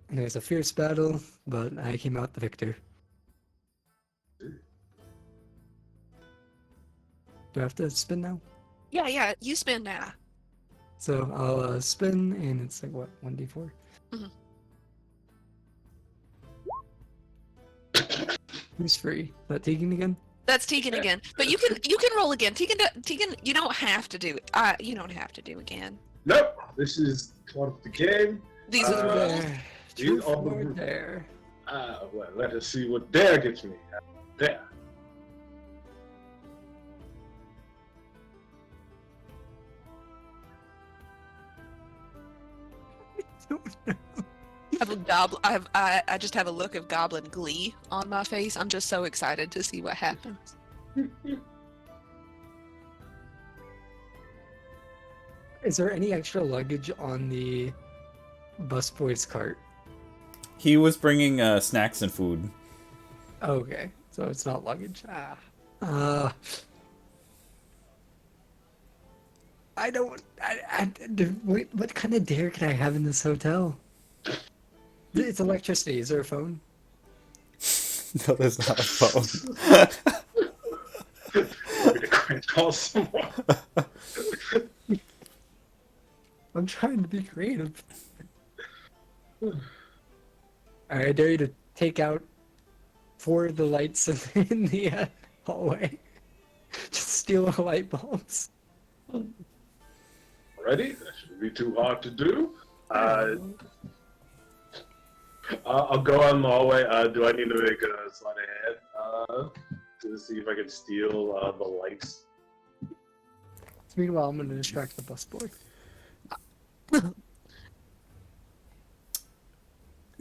And it was a fierce battle, but I came out the victor. Do I have to spin now? Yeah, you spin now. So I'll spin, and it's like, what, 1d4? Who's free? Is that Tegan again? That's Tegan again. But you can roll again. Tegan, you don't have to do it. You don't have to do again. Nope. This is part of the game. These are the rules. There. these Truth are the or rules. dare. Well, let us see what dare gets me. Dare. I just have a look of goblin glee on my face. I'm just so excited to see what happens. Is there any extra luggage on the busboy's cart? He was bringing snacks and food. Okay, so it's not luggage. Uh, I don't. What kind of dare can I have in this hotel? It's electricity. Is there a phone? No, there's not a phone. Maybe the crank call someone. I'm trying to be creative. I dare you to take out 4 of the lights in the hallway. Just steal the light bulbs. Alrighty, that shouldn't be too hard to do. I'll go on the hallway. Do I need to make a sleight of hand to see if I can steal the lights? Meanwhile, I'm going to distract the busboy.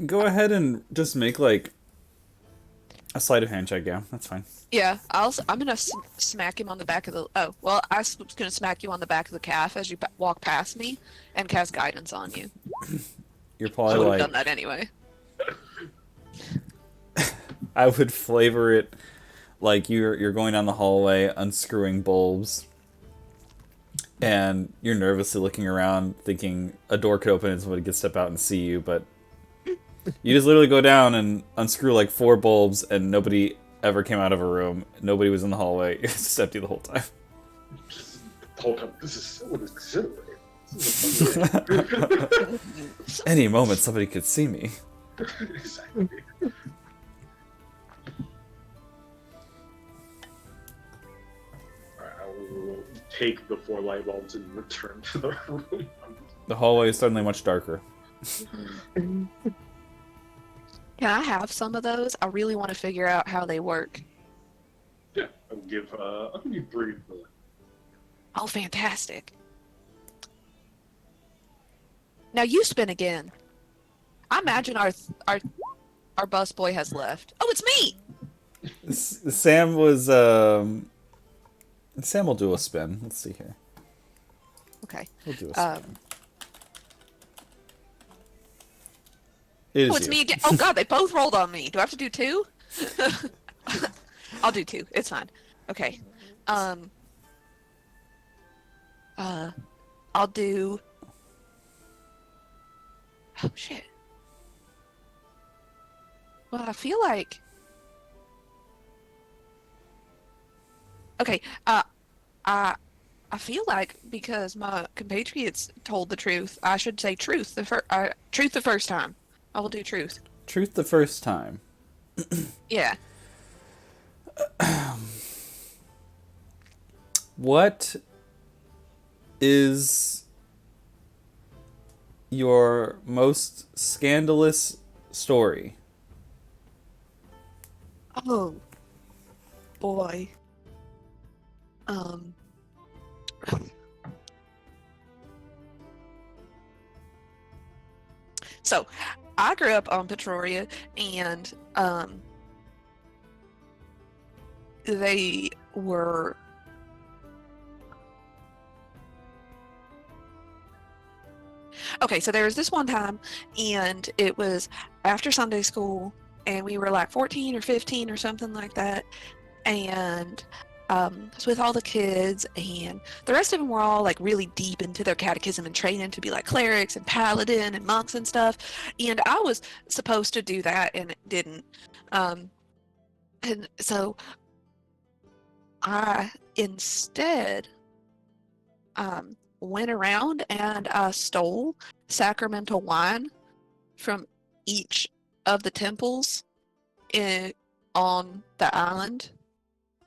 Go ahead and just make like a sleight of hand check. Yeah, that's fine. Yeah, I'm gonna smack him on the back of the. Oh, well, I was gonna smack you on the back of the calf as you walk past me, and cast guidance on you. You're I probably would have like, done that anyway. I would flavor it like you're going down the hallway, unscrewing bulbs, and you're nervously looking around, thinking a door could open and somebody could step out and see you, but you just literally go down and unscrew like 4 bulbs, and nobody ever came out of a room. Nobody was in the hallway. It's just empty the whole time. The whole time, this is so exhilarating. This is amazing. Any moment, somebody could see me. Exactly. Alright, I will take the 4 light bulbs and return to the room. The hallway is suddenly much darker. Can I have some of those? I really want to figure out how they work. Yeah, I'll give you 3 for that. Oh, fantastic. Now you spin again. I imagine our busboy has left. Oh, it's me! Sam was Sam will do a spin. Let's see here. Okay. We'll do a Um, spin. It is oh, it's you. me again. Oh, God, they both rolled on me. Do I have to do 2? I'll do 2. It's fine. Okay. I'll do... Oh, shit. Well, I feel like... Okay, I feel like because my compatriots told the truth, I should say truth truth the first time. I will do truth. Truth the first time. Yeah. What is your most scandalous story? Oh, boy. So, I grew up on Petroria, and they were okay. So there was this one time, and it was after Sunday school, and we were like 14 or 15 or something like that, and I was with all the kids, and the rest of them were all like really deep into their catechism and training to be like clerics and paladin and monks and stuff, and I was supposed to do that and it didn't, and so I instead went around and I stole sacramental wine from each of the temples on the island.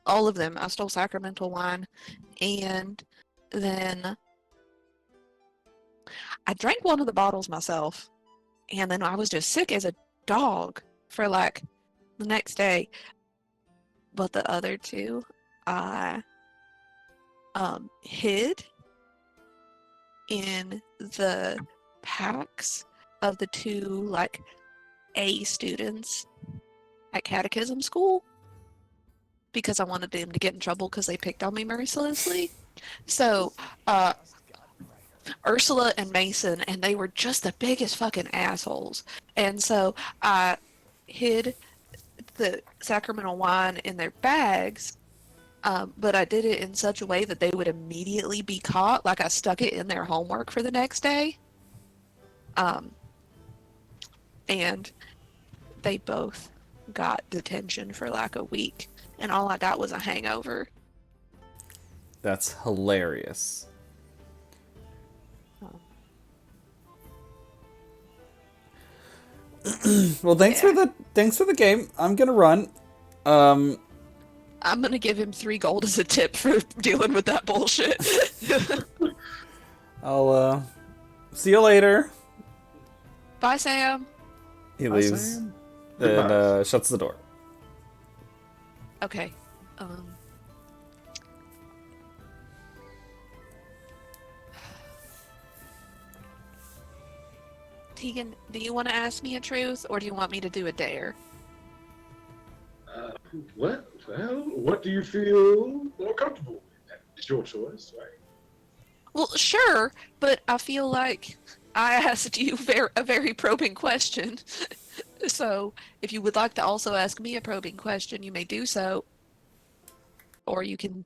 All of them. I stole sacramental wine, and then I drank one of the bottles myself, and then I was just sick as a dog for like the next day. But the other 2, I hid in the packs of the 2 like A students at catechism school, because I wanted them to get in trouble because they picked on me mercilessly. So, Ursula and Mason, and they were just the biggest fucking assholes. And so I hid the sacramental wine in their bags, but I did it in such a way that they would immediately be caught. Like I stuck it in their homework for the next day. And they both got detention for like a week, and all I got was a hangover. That's hilarious. Well, thanks for the game. I'm gonna run. I'm gonna give him 3 gold as a tip for dealing with that bullshit. I'll see you later. Bye, Sam. He Bye, leaves Sam. and shuts the door. Okay. Tegan, do you want to ask me a truth, or do you want me to do a dare? What? Well, what do you feel more comfortable with? It's your choice, right? Well, sure, but I feel like I asked you a very probing question. So, if you would like to also ask me a probing question, you may do so. Or you can...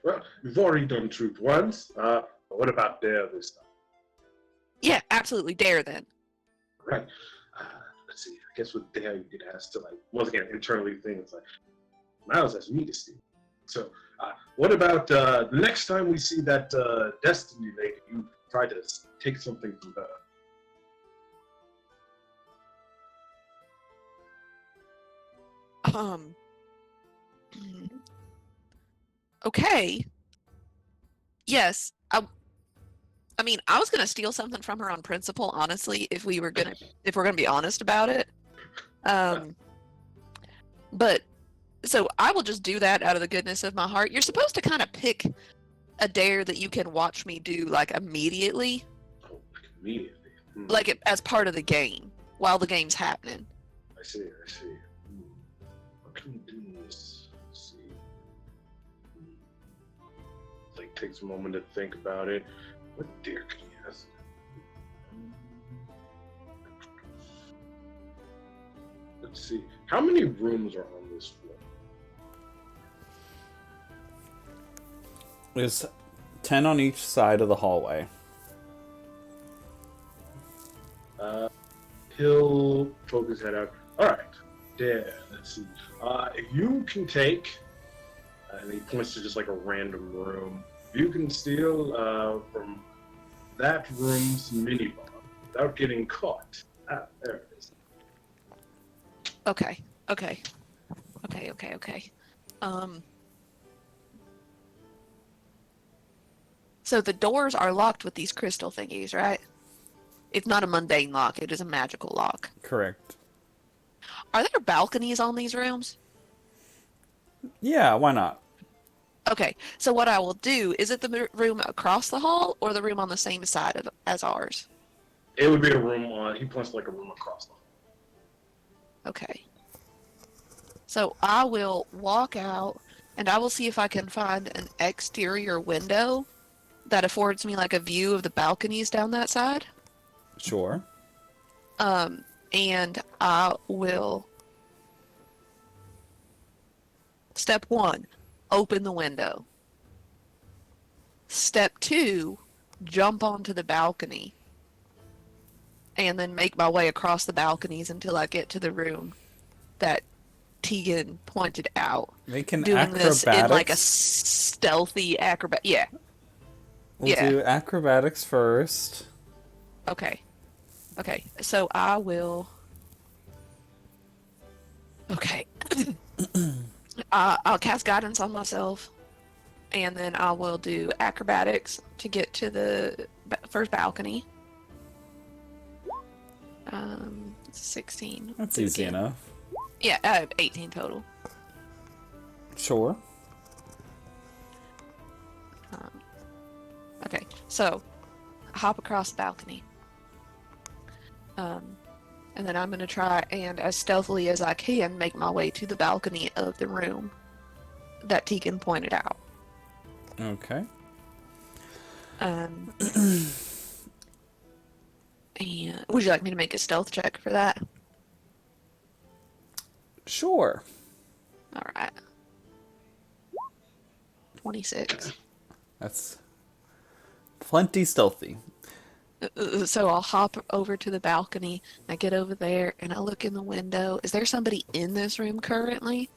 Well, you've already done truth once. What about dare this time? Yeah, absolutely, dare then. Right. Let's see. I guess with dare you could ask to, like, once again, internally things like, Miles has me to steal. So, what about the next time we see that Destiny lady, you try to take something from her? Okay. Yes. I mean, I was gonna steal something from her on principle, honestly, if we're gonna be honest about it. But so I will just do that out of the goodness of my heart. You're supposed to kind of pick a dare that you can watch me do like immediately, Oh, immediately. like as part of the game while the game's happening. I see. What can we do in this? Let's see. Like, takes a moment to think about it. What dare can you ask? Let's see. How many rooms are on this floor? There's 10 on each side of the hallway. He'll poke his head out. All right, there. Let's see. If you can take, and he points to just like a random room. You can steal from that room's minibar without getting caught. There it is. Okay. So the doors are locked with these crystal thingies, right? It's not a mundane lock, it is a magical lock. Correct. Are there balconies on these rooms? Yeah, why not? Okay, so what I will do, is it the room across the hall or the room on the same side as ours? It would be a room on. He points to like a room across the hall. Okay. So I will walk out and I will see if I can find an exterior window that affords me like a view of the balconies down that side. Sure. And I will... Step 1, open the window. Step 2, jump onto the balcony. And then make my way across the balconies until I get to the room that Tegan pointed out. Make an Doing acrobatics. this in like a stealthy acrobat. Yeah. We'll do acrobatics first. Okay. So I will... Okay. I'll cast guidance on myself, and then I will do acrobatics to get to the first balcony. 16. That's easy enough. Yeah, 18 total. Sure. Okay, so I hop across the balcony. And then I'm going to try and, as stealthily as I can, make my way to the balcony of the room that Tegan pointed out. Okay. And would you like me to make a stealth check for that? Sure. All right. 26. That's plenty stealthy. So I'll hop over to the balcony. I get over there and I look in the window. Is there somebody in this room currently?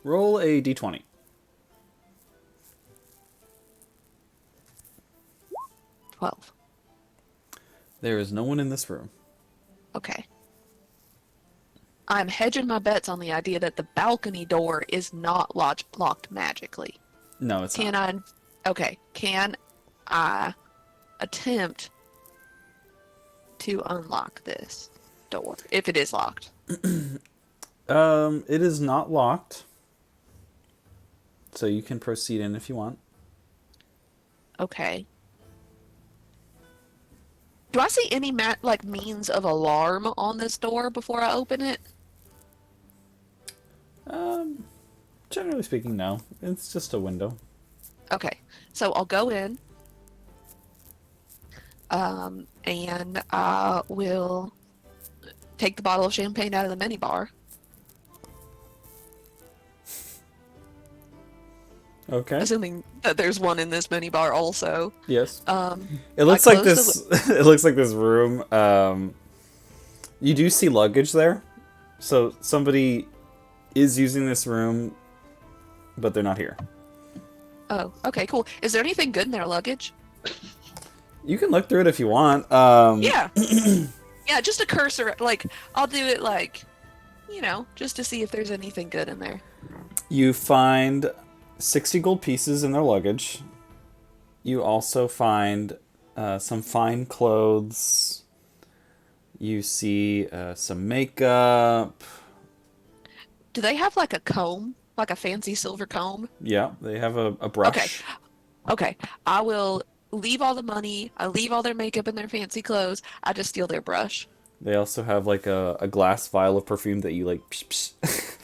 Roll a d20. 12. There is no one in this room. Okay. I'm hedging my bets on the idea that the balcony door is not locked magically. No, it's Can not. okay, can I attempt to unlock this door if it is locked? It is not locked. So you can proceed in if you want. Okay. Do I see any means of alarm on this door before I open it? Generally speaking, no. It's just a window. Okay, so I'll go in, and I will take the bottle of champagne out of the minibar. Okay. Assuming that there's one in this minibar also. Yes. Um, It looks I like close this. It looks like this room. You do see luggage there, so somebody is using this room, but they're not here. Oh, okay, cool. Is there anything good in their luggage? You can look through it if you want. Yeah. Yeah, just a cursor. Like, I'll do it just to see if there's anything good in there. You find 60 gold pieces in their luggage. You also find some fine clothes. You see some makeup. Do they have like a comb? Like a fancy silver comb? Yeah, they have a brush. Okay. I will leave all the money. I leave all their makeup and their fancy clothes. I just steal their brush. They also have like a glass vial of perfume that you like. Psh, psh.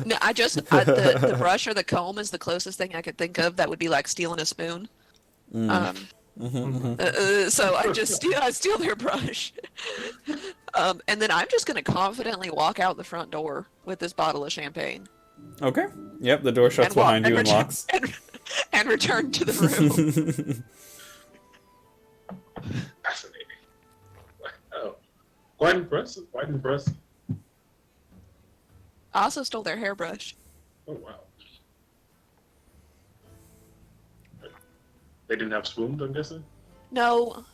No, the brush or the comb is the closest thing I could think of that would be like stealing a spoon. So I steal their brush. And then I'm just gonna confidently walk out the front door with this bottle of champagne. Okay. Yep, the door shuts behind you and locks. And return to the room. Fascinating. Wow. Quite impressive. Quite impressive. I also stole their hairbrush. Oh, wow. They didn't have spoons, I'm guessing? No,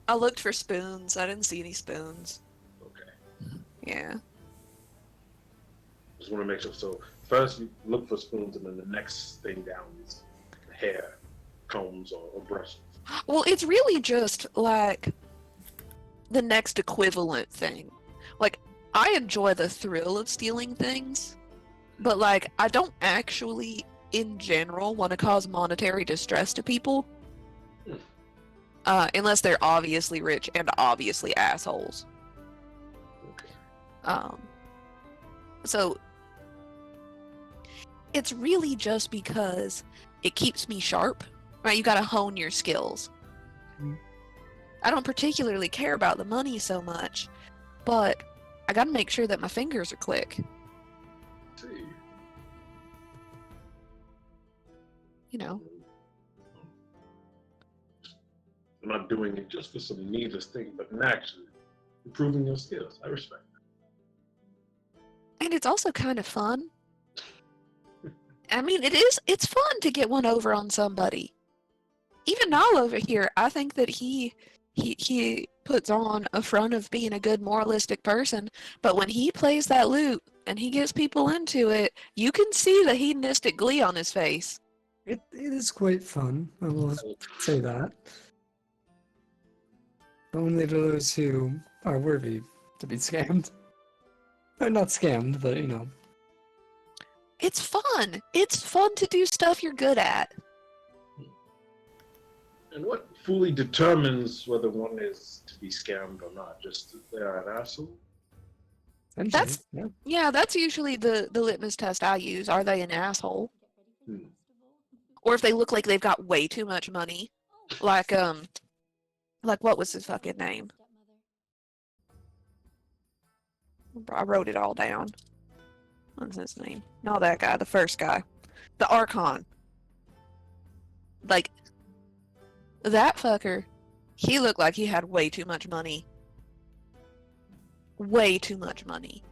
I looked for spoons. I didn't see any spoons. Okay. Yeah. Just want to make sure. So first you look for spoons, and then the next thing down is hair, combs, or brushes. Well, it's really just like the next equivalent thing. Like, I enjoy the thrill of stealing things, but like, I don't actually, in general, want to cause monetary distress to people. Unless they're obviously rich and obviously assholes. Okay. So it's really just because it keeps me sharp, right? You gotta hone your skills. I don't particularly care about the money so much, but I gotta make sure that my fingers are quick. See. You know? You're not doing it just for some needless thing, but actually improving your skills. I respect that. And it's also kind of fun. I mean, it's fun to get one over on somebody. Even Nal over here, I think that he puts on a front of being a good moralistic person, but when he plays that lute and he gets people into it, you can see the hedonistic glee on his face. It is quite fun, I will say that. Only to those who are worthy to be scammed. Or not scammed, but It's fun. It's fun to do stuff you're good at. And what fully determines whether one is to be scammed or not? Just that they're an asshole? That's- yeah. Yeah, that's usually the litmus test I use. Are they an asshole? or if they look like they've got way too much money, like what was his fucking name? I wrote it all down. What's his name? Not that guy, the first guy. The Archon. Like, that fucker, he looked like he had way too much money. Way too much money.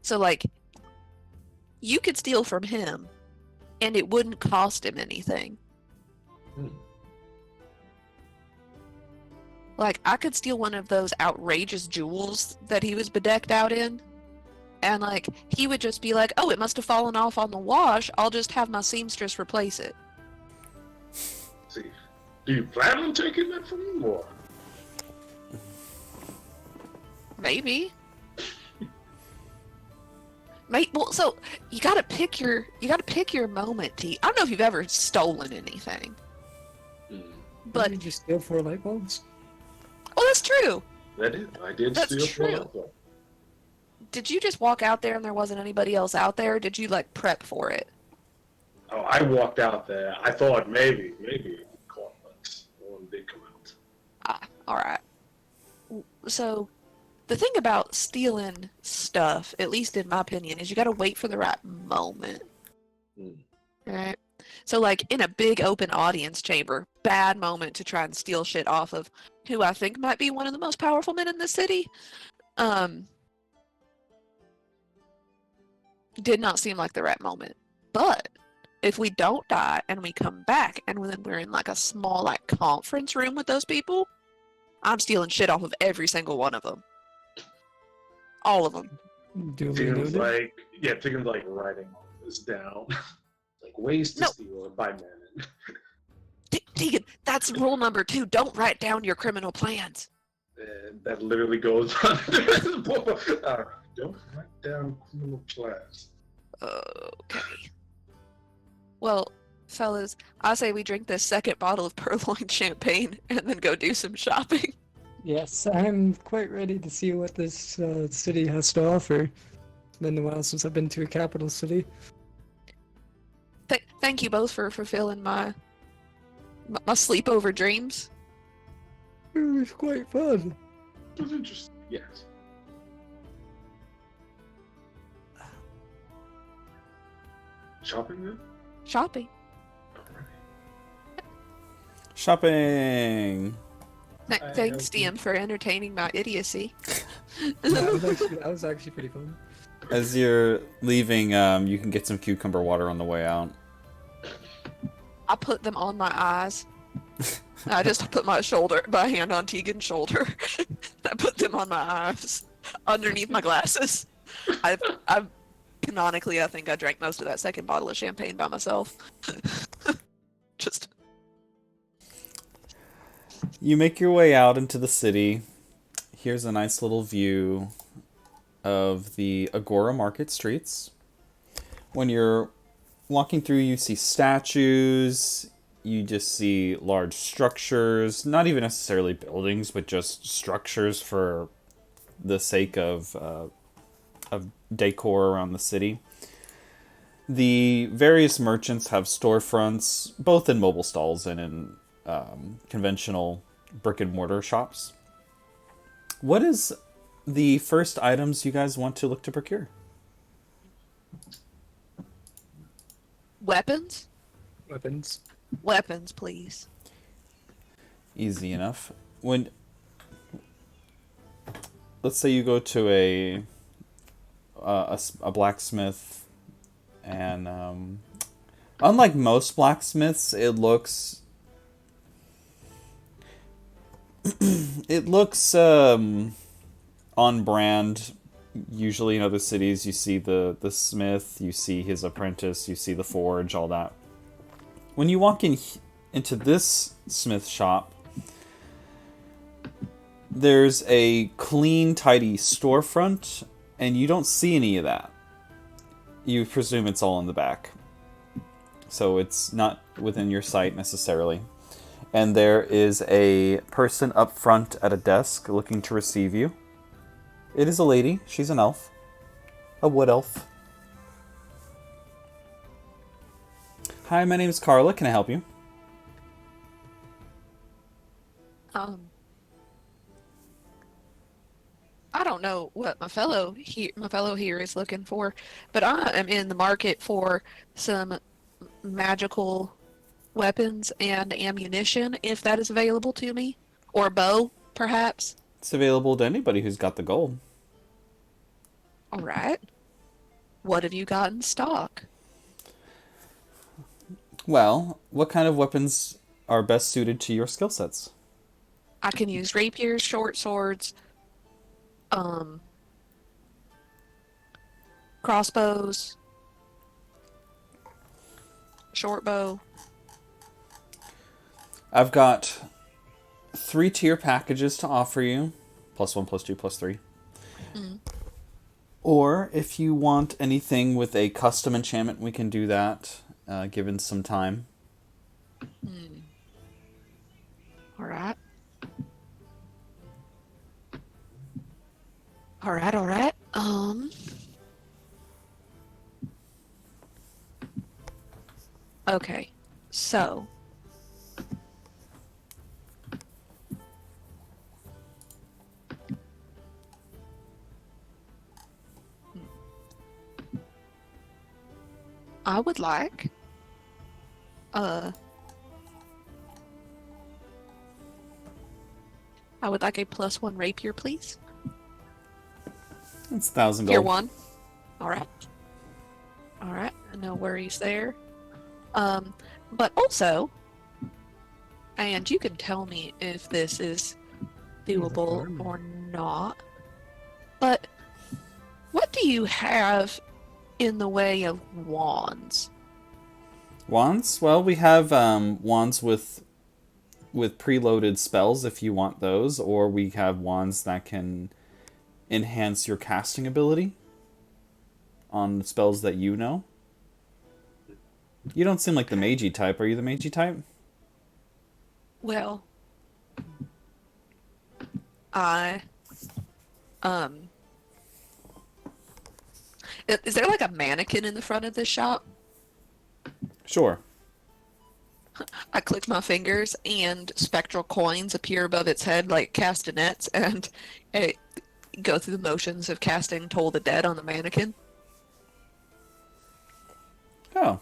So, like, you could steal from him, and it wouldn't cost him anything. Like, I could steal one of those outrageous jewels that he was bedecked out in, and, like, he would just be like, oh, it must have fallen off on the wash, I'll just have my seamstress replace it. See, do you plan on taking that from him, or? Maybe. Well, so, you gotta pick your moment, T. I don't know if you've ever stolen anything. But Did you just steal 4 light bulbs? Oh, that's true. I did That's steal true. from him. Did you just walk out there and there wasn't anybody else out there? Or did you like prep for it? Oh, I walked out there. I thought maybe it caught, but no one did come out. Ah, all right. So, the thing about stealing stuff, at least in my opinion, is you got to wait for the right moment. Right? So, like, in a big open audience chamber, bad moment to try and steal shit off of who I think might be one of the most powerful men in the city. Did not seem like the right moment. But if we don't die and we come back and then we're in like a small like conference room with those people, I'm stealing shit off of every single one of them. All of them. Tegan's like writing this down. Like ways to steal by man. Tegan, that's rule number 2. Don't write down your criminal plans. And that literally goes on. Don't write down criminal plans. Okay. Well, fellas, I say we drink this second bottle of purloined champagne and then go do some shopping. Yes, I'm quite ready to see what this city has to offer. It's been a while since I've been to a capital city. Thank you both for fulfilling my sleepover dreams. It was quite fun. It was interesting, yes. Shopping then? Shopping. Shopping. Thanks, DM, for entertaining my idiocy. That was actually pretty fun. As you're leaving, you can get some cucumber water on the way out. I put them on my eyes. I just put my hand on Tegan's shoulder. I put them on my eyes, underneath my glasses. I've canonically, I think I drank most of that second bottle of champagne by myself. Just. You make your way out into the city. Here's a nice little view of the Agora Market streets. When you're walking through, you see statues. You just see large structures, not even necessarily buildings, but just structures for the sake of decor around the city. The various merchants have storefronts, both in mobile stalls and in conventional brick and mortar shops. What is the first items you guys want to look to procure? Weapons? Weapons. Weapons, please. Easy enough. Let's say you go to a blacksmith, and unlike most blacksmiths, it looks on brand. Usually in other cities, you see the smith, you see his apprentice, you see the forge, all that. When you walk into this smith shop, there's a clean, tidy storefront, and you don't see any of that. You presume it's all in the back. So it's not within your sight necessarily. And there is a person up front at a desk looking to receive you. It is a lady. She's an elf. A wood elf. Hi, my name is Carla. Can I help you? Um, I don't know what my fellow here is looking for, but I am in the market for some magical weapons and ammunition, if that is available to me, or a bow, perhaps. It's available to anybody who's got the gold. All right. What have you got in stock? Well, what kind of weapons are best suited to your skill sets? I can use rapiers, short swords, um, crossbows, short bow. I've got 3-tier packages to offer you. +1, +2, +3. Mm. Or if you want anything with a custom enchantment, we can do that, given some time. Mm. All right. All right, all right. Okay. So, I would like uh I would like a +1 rapier, please. It's 1,000 Tier gold. 1. All right. All right. No worries there. Um, but also, and you can tell me if this is doable or not, but what do you have in the way of wands? Wands? Well, we have wands with preloaded spells if you want those, or we have wands that can enhance your casting ability on spells that you know. You don't seem like the magey type. Are you the magey type? Well, I um is there like a mannequin in the front of this shop? Sure. I click my fingers and spectral coins appear above its head like castanets and it go through the motions of casting Toll the Dead on the mannequin. Oh.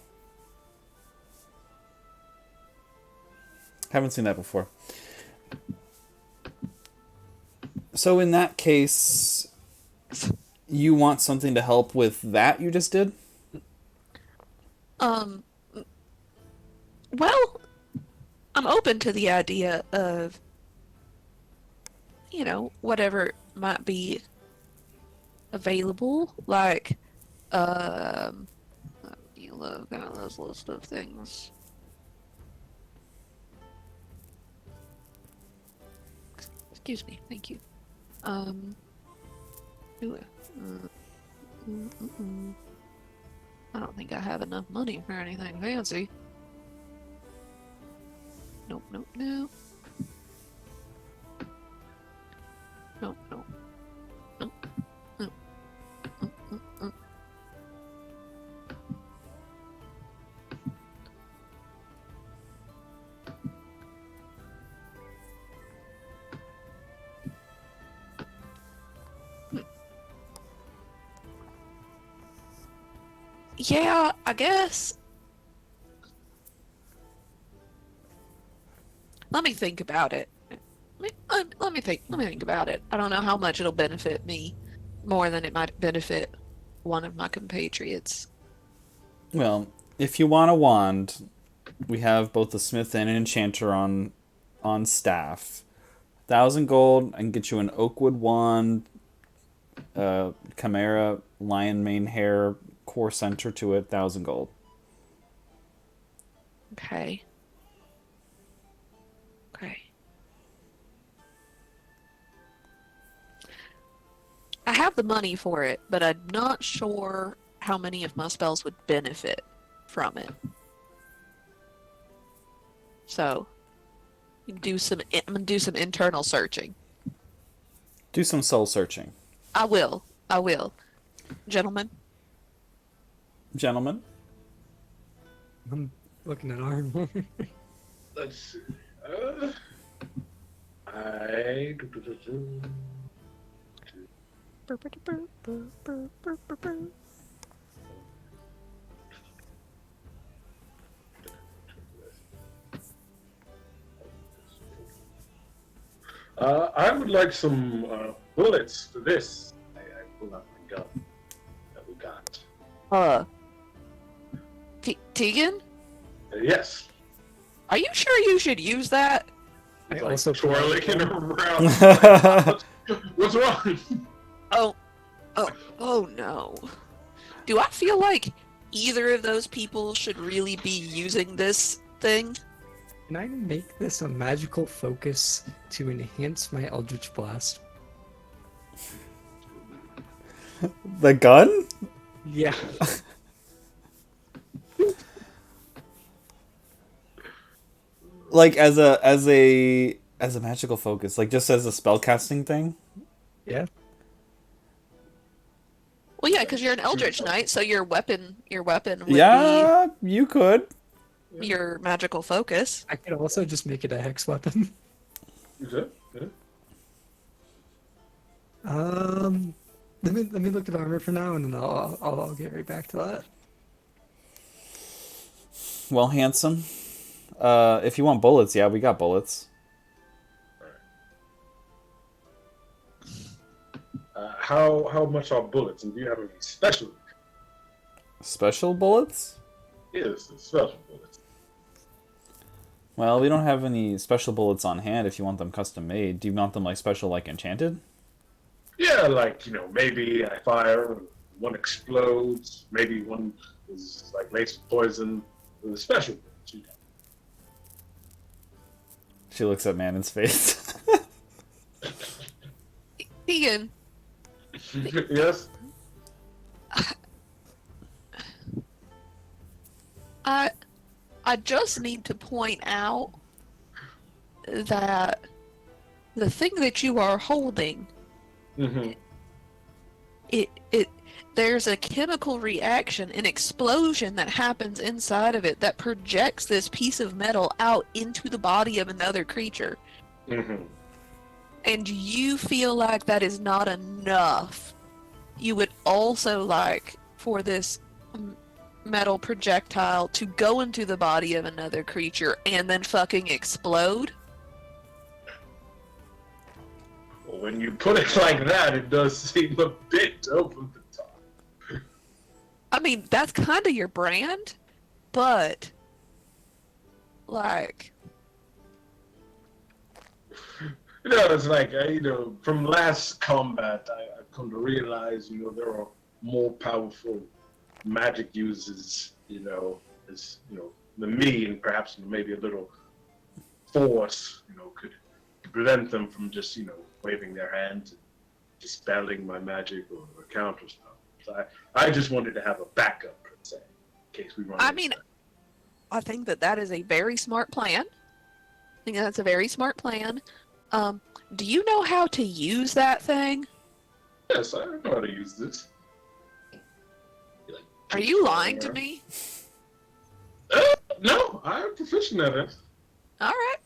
Haven't seen that before. So in that case, you want something to help with that you just did? Um, well, I'm open to the idea of, whatever might be available, like, you look at this list of things. Excuse me, thank you. Ooh, mm, mm, mm. I don't think I have enough money for anything fancy. Nope, nope, no. Nope, nope, nope, nope, mm, mm, mm. Yeah, I guess. Let me think about it. Let me think about it. I don't know how much it'll benefit me more than it might benefit one of my compatriots. Well, if you want a wand, we have both a smith and an enchanter on staff. 1,000 gold, I can get you an oakwood wand, chimera, lion mane hair, core center to it, 1,000 gold. Okay. Okay. I have the money for it, but I'm not sure how many of my spells would benefit from it. So, I'm gonna do some internal searching. Do some soul searching. I will. I will. Gentlemen, Gentlemen? Looking at armor. Let's see. I. I would like some bullets for this. I pull out my gun that we got. Tegan, Yes. are you sure you should use that? I It's like also twirling around. What's wrong? Oh, oh no. Do I feel like either of those people should really be using this thing? Can I make this a magical focus to enhance my Eldritch Blast? The gun? Yeah. Like as a magical focus, like just as a spellcasting thing? Yeah. Well, yeah, because you're an Eldritch Knight, so your weapon would Yeah, you could. be your magical focus. I could also just make it a hex weapon. Is it? Yeah. Let me look at armor for now, and then I'll get right back to that. Well, handsome. If you want bullets, yeah, we got bullets. How much are bullets? And do you have any special? Special bullets? Yes, special bullets. Well, we don't have any special bullets on hand if you want them custom made. Do you want them like special, like enchanted? Yeah, like, maybe I fire, one explodes, maybe one is like laced with poison. The special bullets, She looks at Manon's face. Tegan, Yes? I just need to point out that the thing that you are holding, Mm-hmm. it there's a chemical reaction, an explosion that happens inside of it that projects this piece of metal out into the body of another creature. Mm-hmm. And you feel like that is not enough. You would also like for this metal projectile to go into the body of another creature and then fucking explode. Well, when you put it like that, it does seem a bit over the top. I mean, that's kind of your brand, but like, It's like, from last combat, I've come to realize, there are more powerful magic users, than me, and perhaps maybe a little force, could prevent them from just, waving their hands and dispelling my magic or counter spell. So I just wanted to have a backup, per se, in case we run. I mean, I think that is a very smart plan. I think that's a very smart plan. Do you know how to use that thing? Yes, I know how to use this. Are you lying to me? No, I'm proficient at it. All right.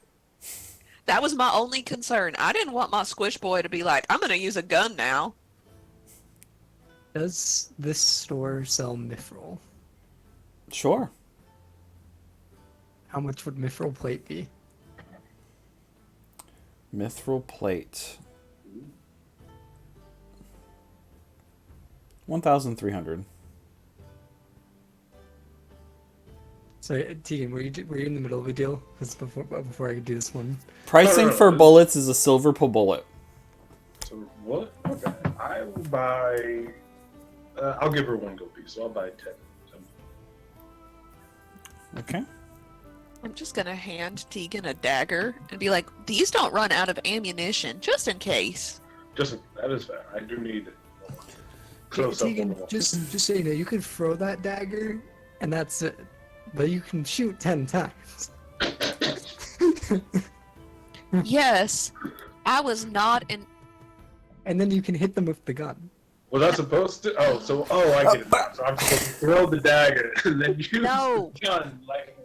That was my only concern. I didn't want my squish boy to be like, I'm gonna use a gun now. Does this store sell mithril? Sure. How much would mithril plate be? Mithril plate. 1,300. So, Tegan, were you in the middle of a deal? Because before I could do this one. Pricing for bullets is a silver per bullet. So what? Okay, I will buy. I'll give her one gold piece, so I'll buy 10. Okay. I'm just gonna hand Tegan a dagger and be like, these don't run out of ammunition, just in case. That is fair. I do need close up on the Tegan, wall. just so you know, you could throw that dagger, and that's it. But you can shoot 10 times. Yes, I was not in. And then you can hit them with the gun. Was I supposed to? I get it now. So I'm supposed to throw the dagger and then use No. the gun like.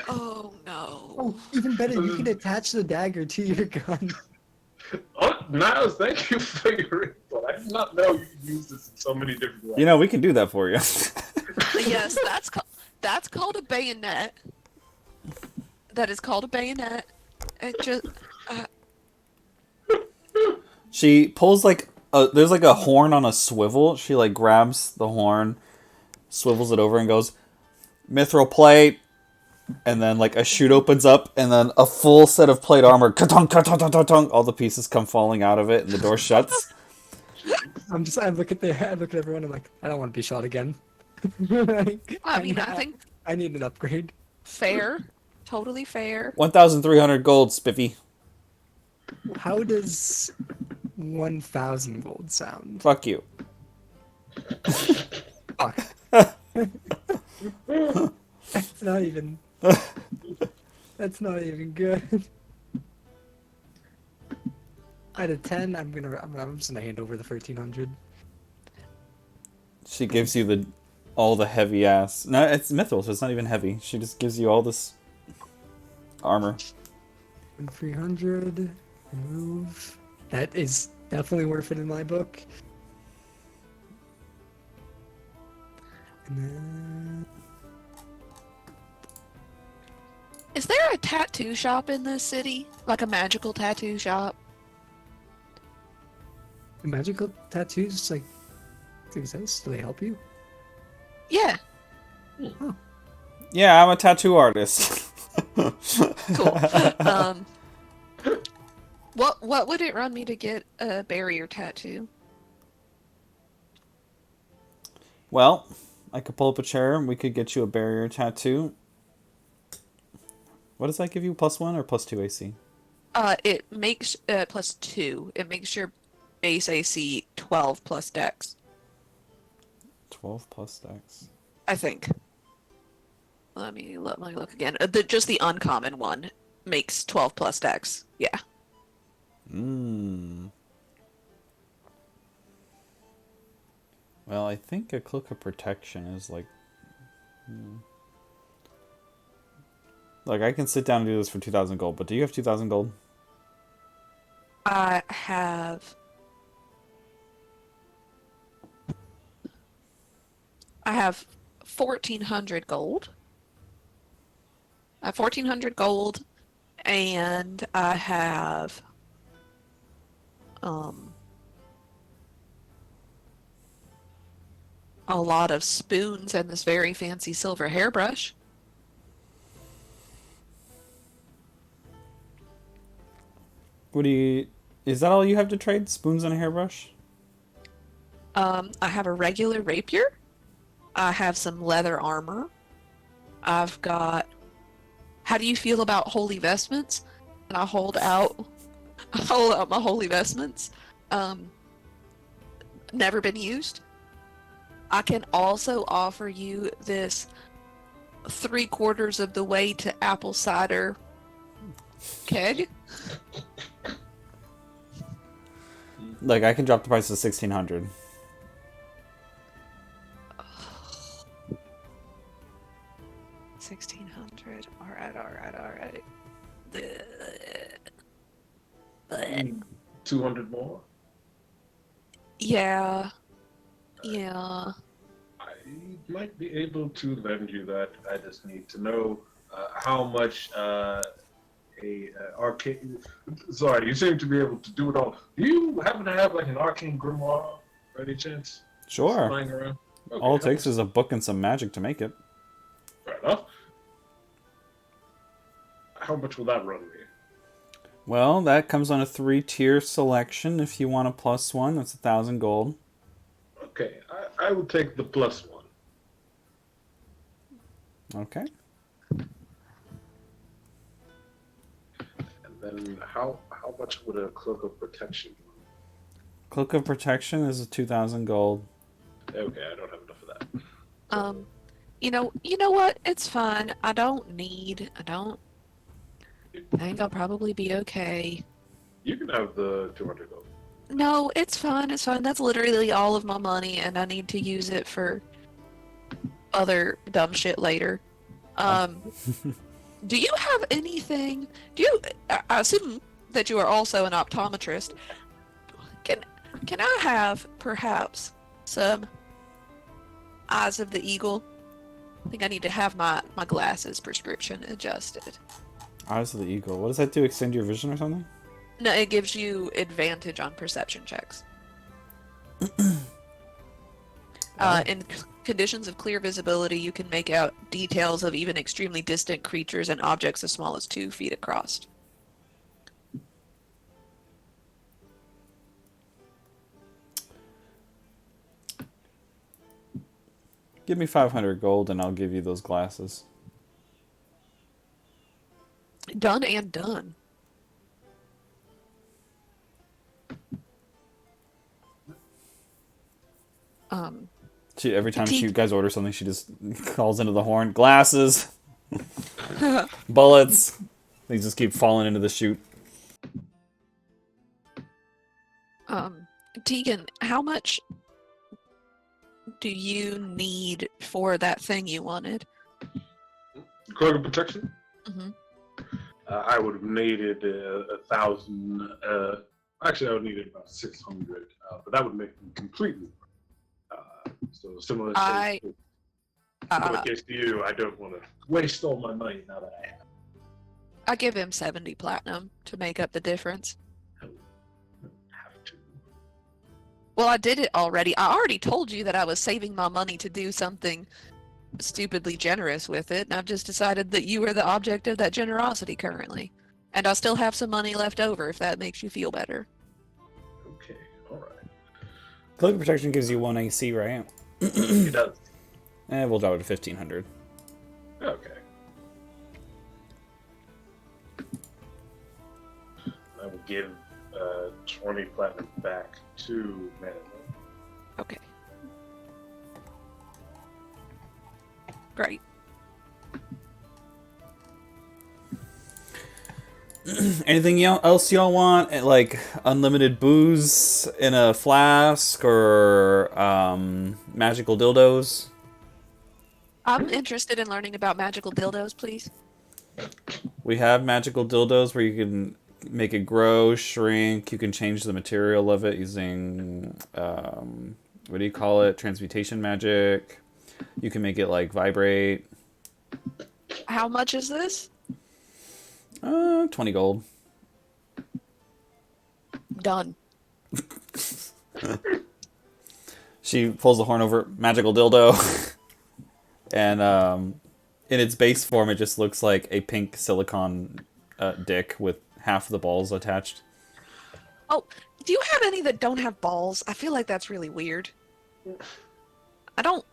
Oh no. Oh, even better, you can attach the dagger to your gun. Oh, Niles, thank you for your input. I did not know you could use this in so many different ways. You know, we can do that for you. Yes, that's called a bayonet. That is called a bayonet. It just She pulls like there's like a horn on a swivel. She like grabs the horn, swivels it over, and goes, "Mithril plate." And then like a chute opens up, and then a full set of plate armor. Ka-tung, ka-tung, ka-tung, ka-tung, all the pieces come falling out of it, and the door shuts. I look at everyone. I'm like, I don't want to be shot again. Like, I mean, I think I need an upgrade. fair. Totally fair. 1,300 gold, Spiffy. How does 1,000 gold sound? Fuck you. Fuck. That's not even. That's not even good. Out of 10, I'm just gonna hand over the 1,300. She gives you all the heavy ass. No, it's mithril, so it's not even heavy. She just gives you all this armor. 300. Move. That is definitely worth it in my book. And then. Is there a tattoo shop in this city? Like a magical tattoo shop? Magical tattoos, like, exist? Do they help you? Yeah. Yeah, I'm a tattoo artist. Cool. What would it run me to get a barrier tattoo? Well, I could pull up a chair and we could get you a barrier tattoo. What does that give you? +1 or +2 AC? It makes +2. It makes your base AC 12 plus Dex. 12 plus Dex. I think. Let me look again. Just the uncommon one makes 12 plus Dex. Yeah. Well, I think a cloak of protection is like... Like, I can sit down and do this for 2,000 gold, but do you have 2,000 gold? I have 1,400 gold. I have 1,400 gold, and I have a lot of spoons and this very fancy silver hairbrush. Is that all you have to trade? Spoons and a hairbrush? I have a regular rapier. I have some leather armor. I've got... How do you feel about holy vestments? And I hold out my holy vestments. Never been used. I can also offer you this 3/4 of the way to apple cider keg. Like, I can drop the price to 1,600. $1,600. All right. 200 more. Yeah. I might be able to lend you that. I just need to know how much a arcane. Sorry, you seem to be able to do it all. Do you happen to have like an arcane grimoire, by any chance? Sure. Lying around? Okay, All it takes is a book and some magic to make it. Fair enough. How much will that run me? Well, that comes on a 3-tier selection. If you want a +1, that's 1,000 gold. Okay, I will take the +1. Okay. And then how much would a cloak of protection run? Cloak of protection is a 2,000 gold. Okay, I don't have enough of that. You know what? It's fine. I think I'll probably be okay. You can have the 200 gold. No, it's fine. It's fine. That's literally all of my money, and I need to use it for other dumb shit later. Do you have anything? Do you? I assume that you are also an optometrist. Can can I have perhaps some eyes of the eagle? I think I need to have my glasses prescription adjusted. Eyes of the eagle. What does that do? Extend your vision or something? No, it gives you advantage on perception checks. In conditions of clear visibility, you can make out details of even extremely distant creatures and objects as small as 2 feet across. Give me 500 gold and I'll give you those glasses. Done and done. Every time Teak. you guys order something, she just calls into the horn. Glasses, bullets. They just keep falling into the chute. Tegan, how much do you need for that thing you wanted? Cloak of protection. Mm-hmm. I would have needed 1,000. Actually, I would need about 600, but that would make them completely. So similar I- to in case to you, I don't want to waste all my money now that I have. I give him 70 platinum to make up the difference. I don't have to. Well, I did it already. I already told you that I was saving my money to do something stupidly generous with it, and I've just decided that you are the object of that generosity currently. And I still have some money left over if that makes you feel better. Okay, all right. Cloak of protection gives you 1 AC, right? It does. We'll drop it to 1500. Okay. I will give 20 platinum back to Madeline. Okay. Great. Anything else y'all want? Like unlimited booze in a flask or magical dildos? I'm interested in learning about magical dildos, please. We have magical dildos where you can make it grow, shrink. You can change the material of it using what do you call it? Transmutation magic. You can make it like vibrate. How much is this? 20 gold. Done. She pulls the horn over magical dildo. And in its base form, it just looks like a pink silicone dick with half the balls attached. Oh, do you have any that don't have balls? I feel like that's really weird. I don't...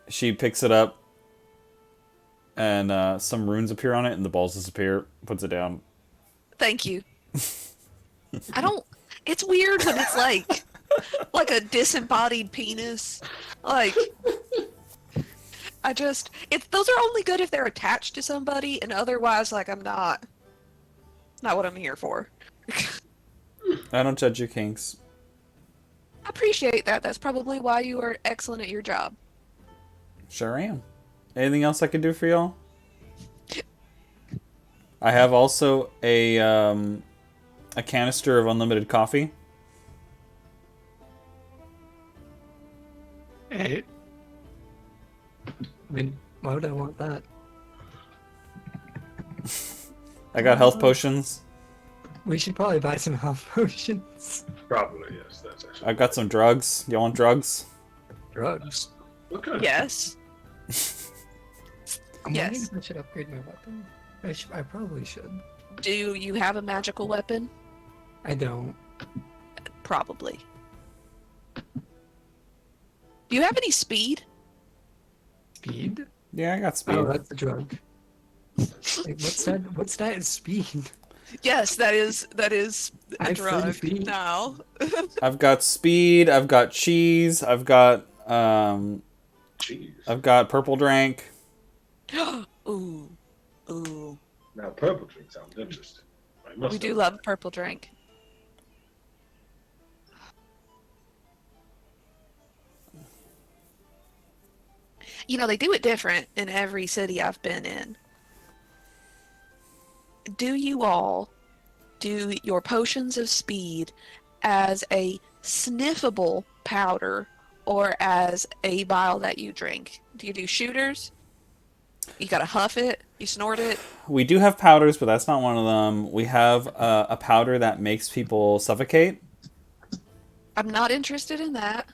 She picks it up, and some runes appear on it, and the balls disappear. Puts it down. Thank you. I don't... It's weird when it's like a disembodied penis. Like... those are only good if they're attached to somebody, and otherwise, like, I'm not what I'm here for. I don't judge your kinks. I appreciate that. That's probably why you are excellent at your job. Sure am. Anything else I can do for y'all? I have also a canister of unlimited coffee. Hey. I mean, why would I want that? I got health potions. We should probably buy some health potions. Probably, yes. That's actually. I've got some drugs. Y'all want drugs? Drugs. What kind of- Yes. I'm Yes. wondering if I should upgrade my weapon. I probably should. Do you have a magical weapon? I don't. Probably. Do you have any speed? Speed? Yeah, I got speed. Oh, that's a drug. Like, what's that? What's that in speed? Yes, that is I a have 30 drug feet. now. I've got speed. I've got cheese. I've got Jeez. I've got purple drink. Ooh. Ooh. Now, purple drink sounds interesting. I must We do have- love purple drink. You know, they do it different in every city I've been in. Do you all do your potions of speed as a sniffable powder or as a vial that you drink? Do you do shooters? You gotta huff it, you snort it. We do have powders, but that's not one of them. We have a powder that makes people suffocate. I'm not interested in that.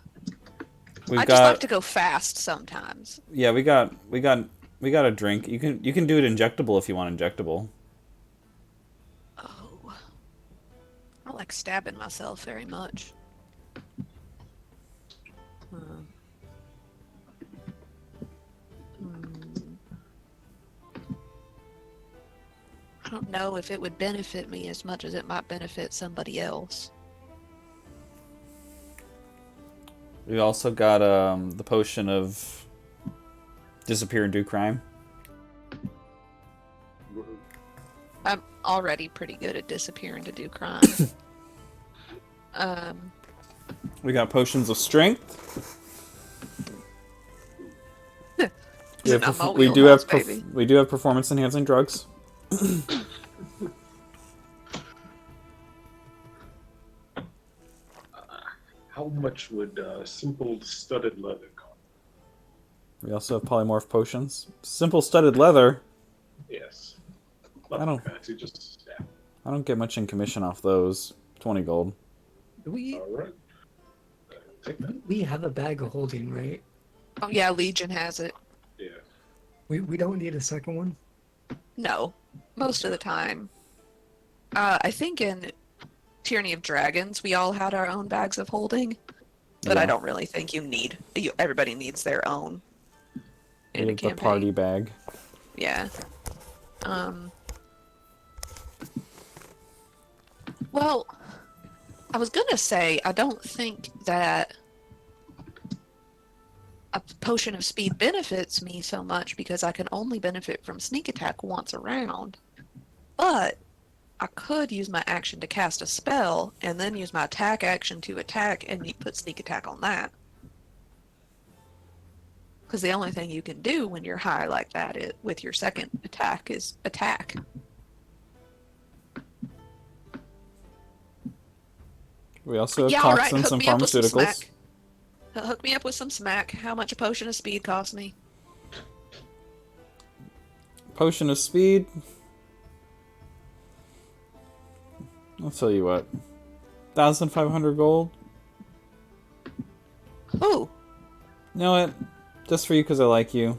We've I just like got to go fast sometimes. yeah, we got a drink. You can do it injectable if you want injectable. Oh, I don't like stabbing myself very much. Hmm. Hmm. I don't know if it would benefit me as much as it might benefit somebody else. We also got the potion of disappear and do crime. I'm already pretty good at disappearing to do crime. um, We got potions of strength. It's not my we do wheelhouse, have baby. we do have performance enhancing drugs. How much would simple studded leather cost? We also have polymorph potions. Simple studded leather. Yes. I Nothing don't- fancy, just yeah. I don't get much in commission off those. 20 gold. We All right. Take that. we have a bag of holding, right? Oh yeah, Legion has it. Yeah. We don't need a second one. No, most of the time. I think in Tyranny of Dragons, we all had our own bags of holding, but I Yeah. don't really think everybody needs their own in a The campaign. party bag. Yeah. Well, I was gonna say I don't think that a potion of speed benefits me so much because I can only benefit from sneak attack once around. But I could use my action to cast a spell and then use my attack action to attack and put sneak attack on that. Because the only thing you can do when you're high like that with your second attack is attack. We also have Yeah, all right. toxins Hook and me up with some pharmaceuticals. smack. Hook me up with some smack. How much a potion of speed cost me? Potion of speed. I'll tell you what. 1,500 gold. Ooh, You know what? Just for you because I like you.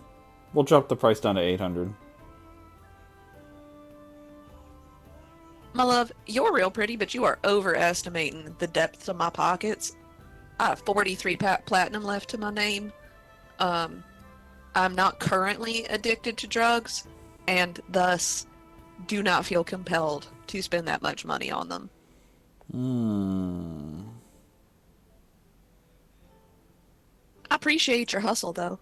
We'll drop the price down to 800. my love, you're real pretty, but you are overestimating the depths of my pockets. I have 43 platinum left to my name. I'm not currently addicted to drugs, and thus do not feel compelled to spend that much money on them. I appreciate your hustle, though.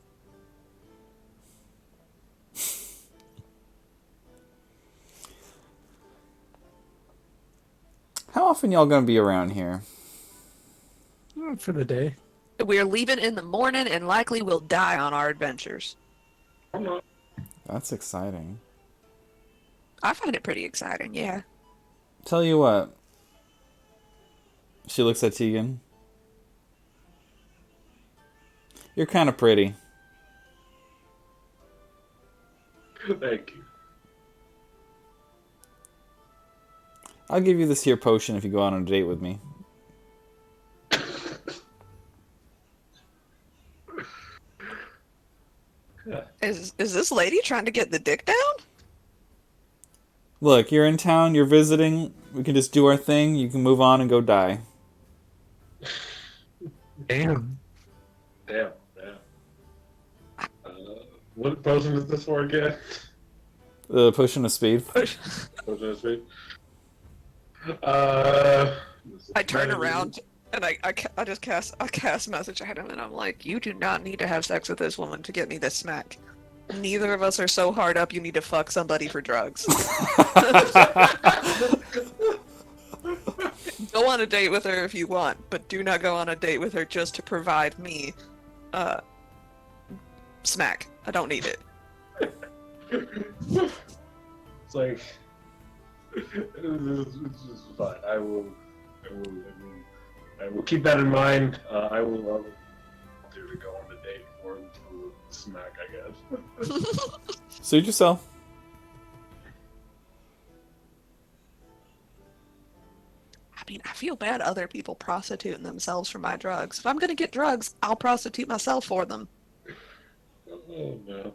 How often y'all gonna be around here? For the day. We're leaving in the morning and likely will die on our adventures. Come on. That's exciting. I find it pretty exciting, yeah. Tell you what. She looks at Tegan. You're kind of pretty. Thank you. I'll give you this here potion if you go on a date with me. Is this lady trying to get the dick down? Look, you're in town, you're visiting, we can just do our thing, you can move on and go die. Damn. Damn. What potion is this for again? The potion of speed. Potion of speed. I turn around and I just cast message at him and I'm like, you do not need to have sex with this woman to get me this smack. Neither of us are so hard up you need to fuck somebody for drugs. Go on a date with her if you want, but do not go on a date with her just to provide me Smack. I don't need it. It's like it's just fine. I will keep that in mind. I will do to go on the date for smack, I guess. Suit yourself. I mean, I feel bad other people prostituting themselves for my drugs. If I'm gonna get drugs, I'll prostitute myself for them. Oh no.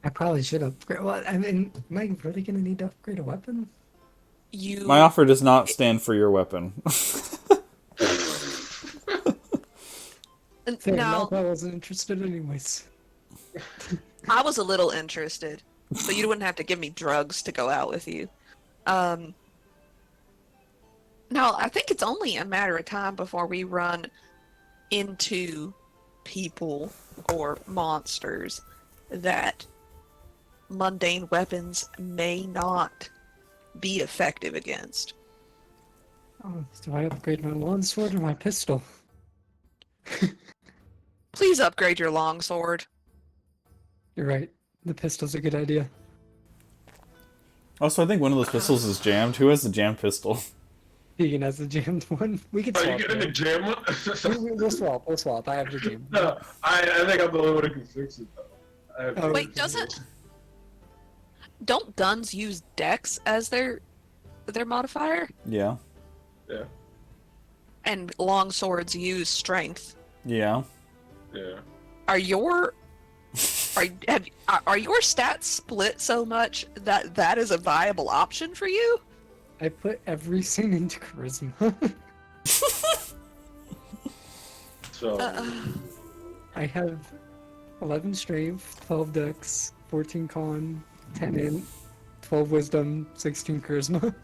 I probably should upgrade. Well, I mean, am I really gonna need to upgrade a weapon? My offer does not stand for your weapon. Fair Now, enough, I wasn't interested anyways. I was a little interested, so you wouldn't have to give me drugs to go out with you. Now, I think it's only a matter of time before we run into people or monsters that mundane weapons may not be effective against. Oh, do I upgrade my longsword or my pistol? Please upgrade your longsword. You're right. The pistol's a good idea. Also, I think one of those pistols is jammed. Who has the jammed pistol? Keegan has the jammed one. We can Are swap. you getting the though. jam one? We'll swap. We'll swap. I have the jammed one. No, I think I'm the only one who can fix it though. I have Oh, Wait, don't guns use dex as their modifier? Yeah. Yeah. And long swords use strength. Yeah. Yeah. Are your are your stats split so much that that is a viable option for you? I put everything into charisma. So I have 11 strength, 12 dex, 14 con, 10 int, 12 wisdom, 16 charisma.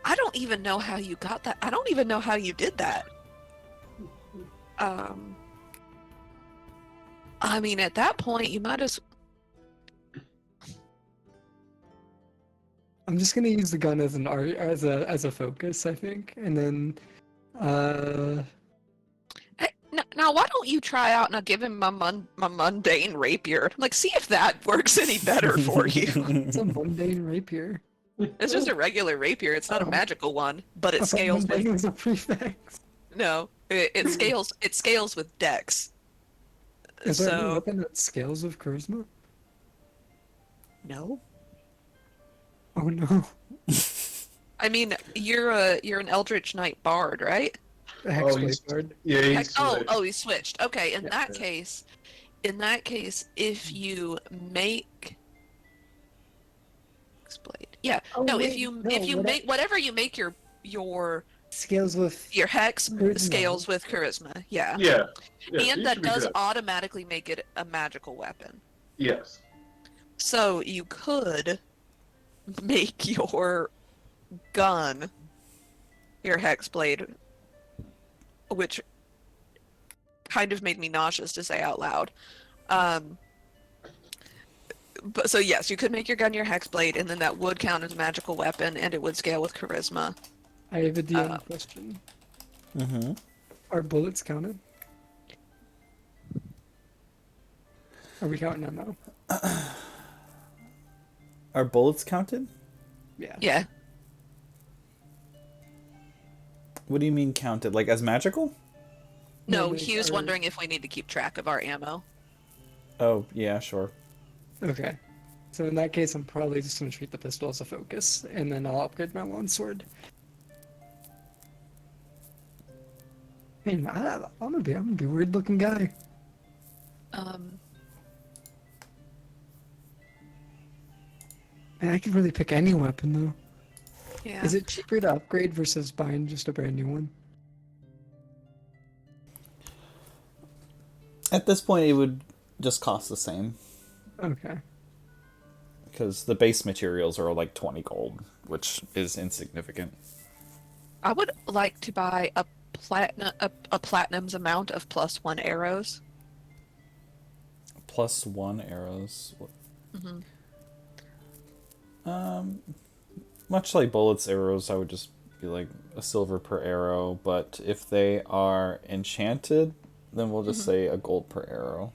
I don't even know how you got that. I don't even know how you did that. I mean, at that point, you might as I'm just gonna use the gun as an as a focus, I think, and then Hey, now, why don't you try out and I'll give him my mundane rapier? Like, see if that works any better for you. it's a mundane rapier. It's just a regular rapier. It's not a Oh. magical one, but I it thought scales mundane with was a prefix. no. It scales. It scales with dex. Is there any So weapon that scales with charisma? no. Oh no. I mean, you're an Eldritch Knight bard, right? The he's- hexblade guard. yeah, Heck, he's he switched. Okay, in Yeah. that case, if you make Hexblade, yeah, Oh, no, wait, if you no, make whatever you make your Scales with hex Charisma. scales with charisma, yeah, yeah. Yeah, and he that should be does good. automatically make it a magical weapon. Yes. So you could make your gun your hexblade, which kind of made me nauseous to say out loud. But so yes, you could make your gun your hexblade, and then that would count as a magical weapon, and it would scale with charisma. I have a DM question. Mm-hmm. Are bullets counted? Are we counting them now? Are bullets counted? Yeah. Yeah. What do you mean counted? Like as magical? No, No, he was are- wondering if we need to keep track of our ammo. Oh, yeah, sure. Okay. So in that case, I'm probably just gonna treat the pistol as a focus, and then I'll upgrade my longsword. Man, I'm gonna be a weird looking guy. Man, I could really pick any weapon though. Yeah. Is it cheaper to upgrade versus buying just a brand new one? At this point, it would just cost the same. Okay. Because the base materials are like 20 gold, which is insignificant. I would like to buy a platinum's amount of +1 arrows. +1 arrows. Mm-hmm. Much like bullets, arrows, I would just be like a silver per arrow. But if they are enchanted, then we'll just say a gold per arrow.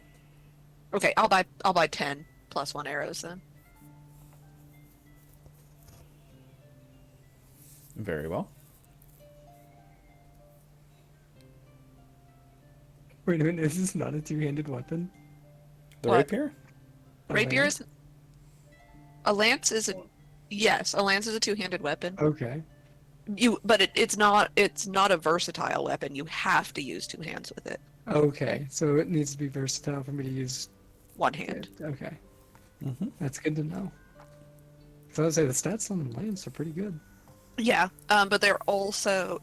Okay, I'll buy 10 plus 1 arrows then. Very well. Wait a minute, is this not a two-handed weapon? The What? rapier? Rapier lance? is a lance is a yes, a lance is a two-handed weapon. Okay. But it's not a versatile weapon. You have to use 2 hands with it. Okay, so it needs to be versatile for me to use. 1 hand. Okay. Mm-hmm. That's good to know. So I would say the stats on the lance are pretty good. Yeah, but they're also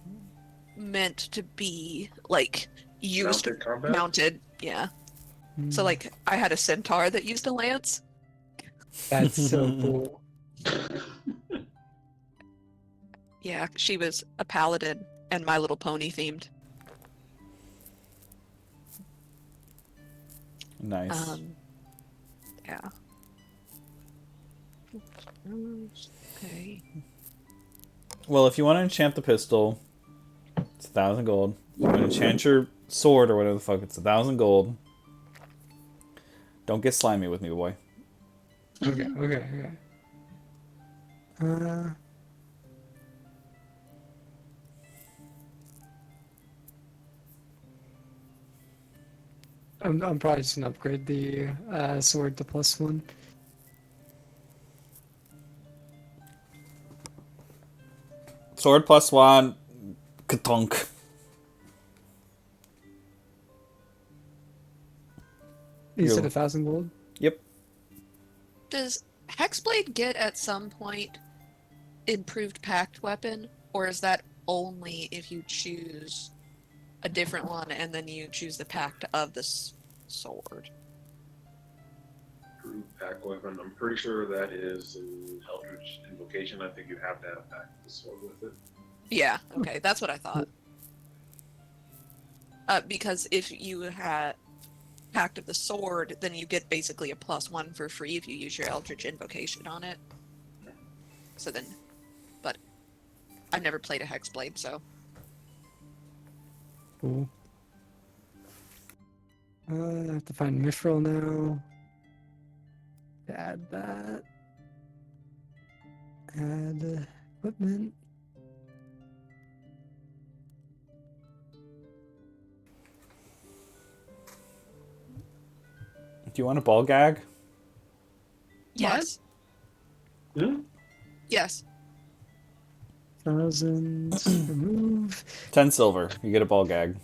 meant to be like used Mounted combat? mounted. Yeah. So like I had a centaur that used a lance. That's so cool. Yeah, she was a paladin and My Little Pony themed. Nice. Yeah. Okay. Well, if you want to enchant the pistol, it's 1,000 gold. If you want to enchant your sword or whatever the fuck, it's 1,000 gold. Don't get slimy with me, boy. Okay. I'm probably just gonna upgrade the sword to +1. Sword +1. Katunk. You said Yo. 1,000 gold? Yep. Does Hexblade get at some point improved pact weapon, or is that only if you choose a different one and then you choose the pact of the sword? Pack weapon. I'm pretty sure that is an Eldritch Invocation. I think you have to have pack the sword with it. Yeah, okay, that's what I thought. Because if you had Pact of the Sword, then you get basically a +1 for free if you use your Eldritch Invocation on it. So then, but I've never played a Hexblade, so. Cool. I have to find Mithril now. Add that. Add equipment. Do you want a ball gag? Yes. Yeah. Yes. 1,000. Remove. 10 silver. You get a ball gag.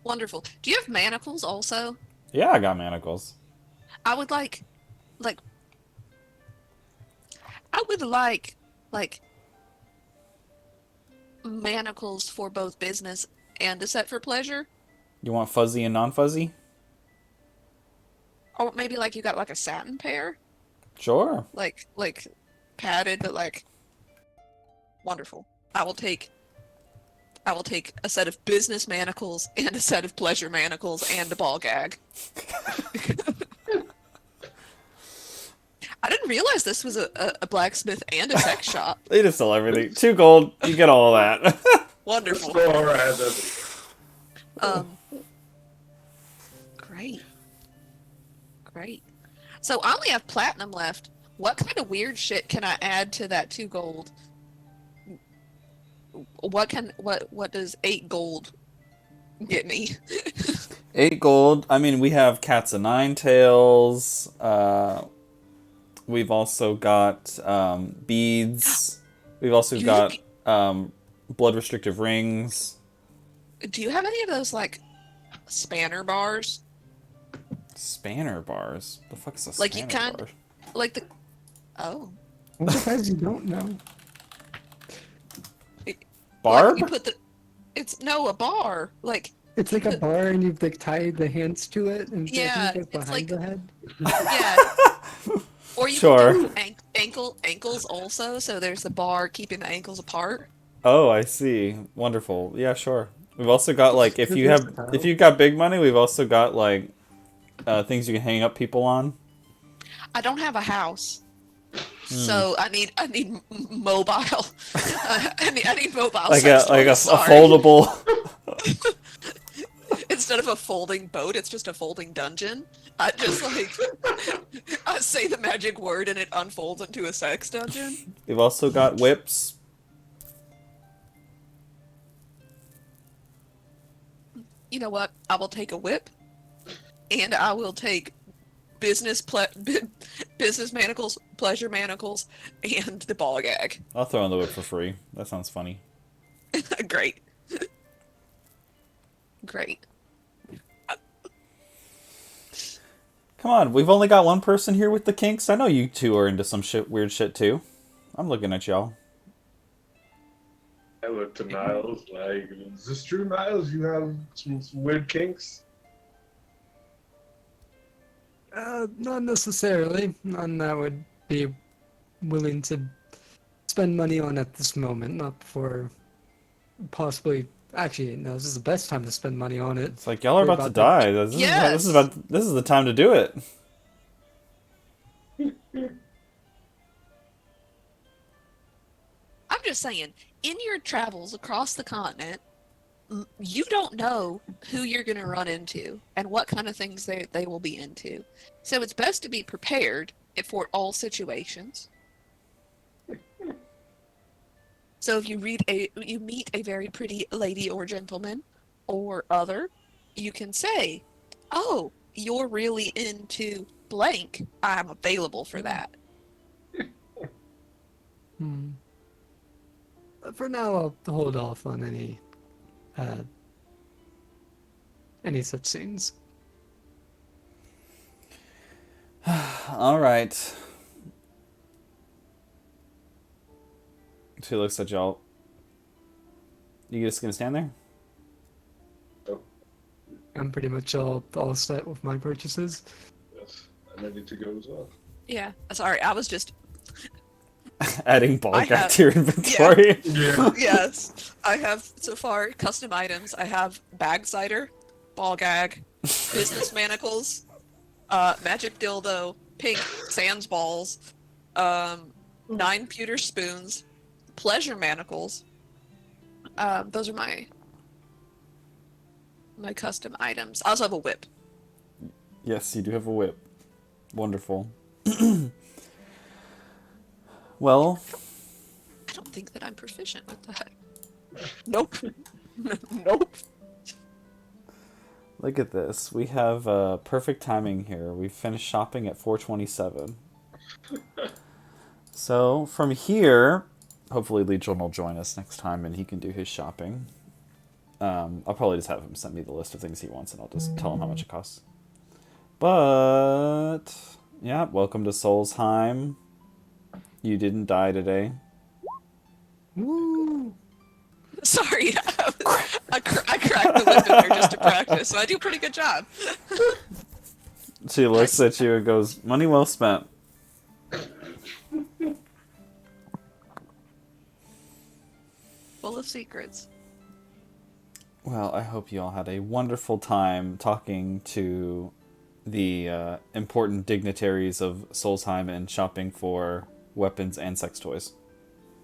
Wonderful. Do you have manacles also? Yeah, I got manacles. I would like I would like manacles for both business and a set for pleasure. You want fuzzy and non-fuzzy? Or maybe like you got like a satin pair, Sure. like padded, but like wonderful. I will take a set of business manacles and a set of pleasure manacles and a ball gag. I didn't realize this was a blacksmith and a sex shop. They just sell everything. 2 gold, you get all of that. Wonderful. Store has everything. Great. So I only have platinum left. What kind of weird shit can I add to that 2 gold? What does 8 gold get me? 8 gold. I mean, we have Cats of Nine Tails. We've also got beads. We've also You got have- blood restrictive rings. Do you have any of those like spanner bars? Spanner bars. The fuck is a Like, spanner you can't- bar? Like the Oh. I'm surprised you don't know. Barb? Like you put the it's no a bar. Like It's like a bar and you've like tied the hands to it and Yeah, I think it's behind like- the head. yeah. Or you Sure. can do ankles also, so there's the bar keeping the ankles apart. Oh, I see. Wonderful. Yeah, sure. We've also got like if Good you have versatile. if you've got big money, we've also got like things you can hang up people on. I don't have a house, so I need mobile. I need mobile. Like sex a toys, a sorry. foldable. It's instead of a folding boat, it's just a folding dungeon. I just like I say the magic word and it unfolds into a sex dungeon. We've also got whips. You know what? I will take a whip, and I will take business manacles, pleasure manacles, and the ball gag. I'll throw in the whip for free. That sounds funny. Great. Great. Come on, we've only got one person here with the kinks. I know you two are into some weird shit too. I'm looking at y'all. I look to Niles like, is this true, Niles? You have some weird kinks? Not necessarily. None I would be willing to spend money on at this moment. Not for possibly. Actually, no. This is the best time to spend money on it. It's like y'all are We're about to about die. This Yes! is the time to do it. I'm just saying, in your travels across the continent, you don't know who you're going to run into and what kind of things they will be into. So it's best to be prepared for all situations. So if you meet a very pretty lady or gentleman or other, you can say, "Oh, you're really into blank. I'm available for that." Hmm. For now, I'll hold off on any such scenes. All right. She looks at y'all. You just gonna stand there? I'm pretty much all set with my purchases. Yes, I'm ready to go as well. Yeah. Sorry, I was just Adding ball I gag have- to your inventory. Yeah. yes. I have so far custom items. I have bag cider, ball gag, business manacles, magic dildo, pink sans balls, 9 pewter spoons, pleasure manacles. Those are my custom items. I also have a whip. Yes, you do have a whip. Wonderful. Well, I don't think that I'm proficient with that. Nope. Nope. look at this. We have perfect timing here. We finished shopping at 4:27. So from here, hopefully Legion will join us next time and he can do his shopping. I'll probably just have him send me the list of things he wants and I'll just tell him how much it costs. But yeah, welcome to Solsheim. You didn't die today. Woo! Sorry, I cracked the whip in there just to practice, so I do a pretty good job. She looks at you and goes, "Money well spent." Full of secrets. Well, I hope you all had a wonderful time talking to the important dignitaries of Solsheim and shopping for weapons and sex toys.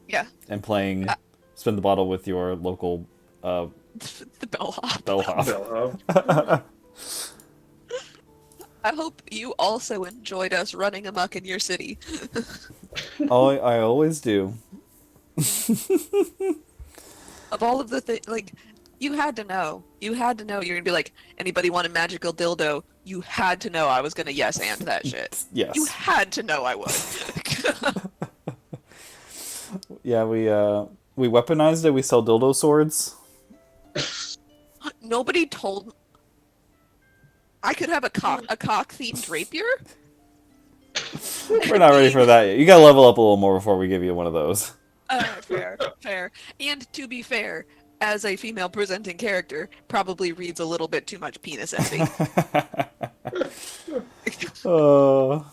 Yeah, And playing Spin the Bottle with your local the bellhop. bellhop. Bell, I hope you also enjoyed us running amok in your city. I always do. Of all of the things, like, you had to know. You had to know you're gonna be like, anybody want a magical dildo? You had to know I was gonna yes and that shit. Yes. You had to know I would. Yeah, we weaponized it. We sell dildo swords. Nobody told. I could have a cock themed rapier. We're not ready for that yet. You gotta level up a little more before we give you one of those. Fair. And to be fair, as a female presenting character, probably reads a little bit too much penis envy. Oh,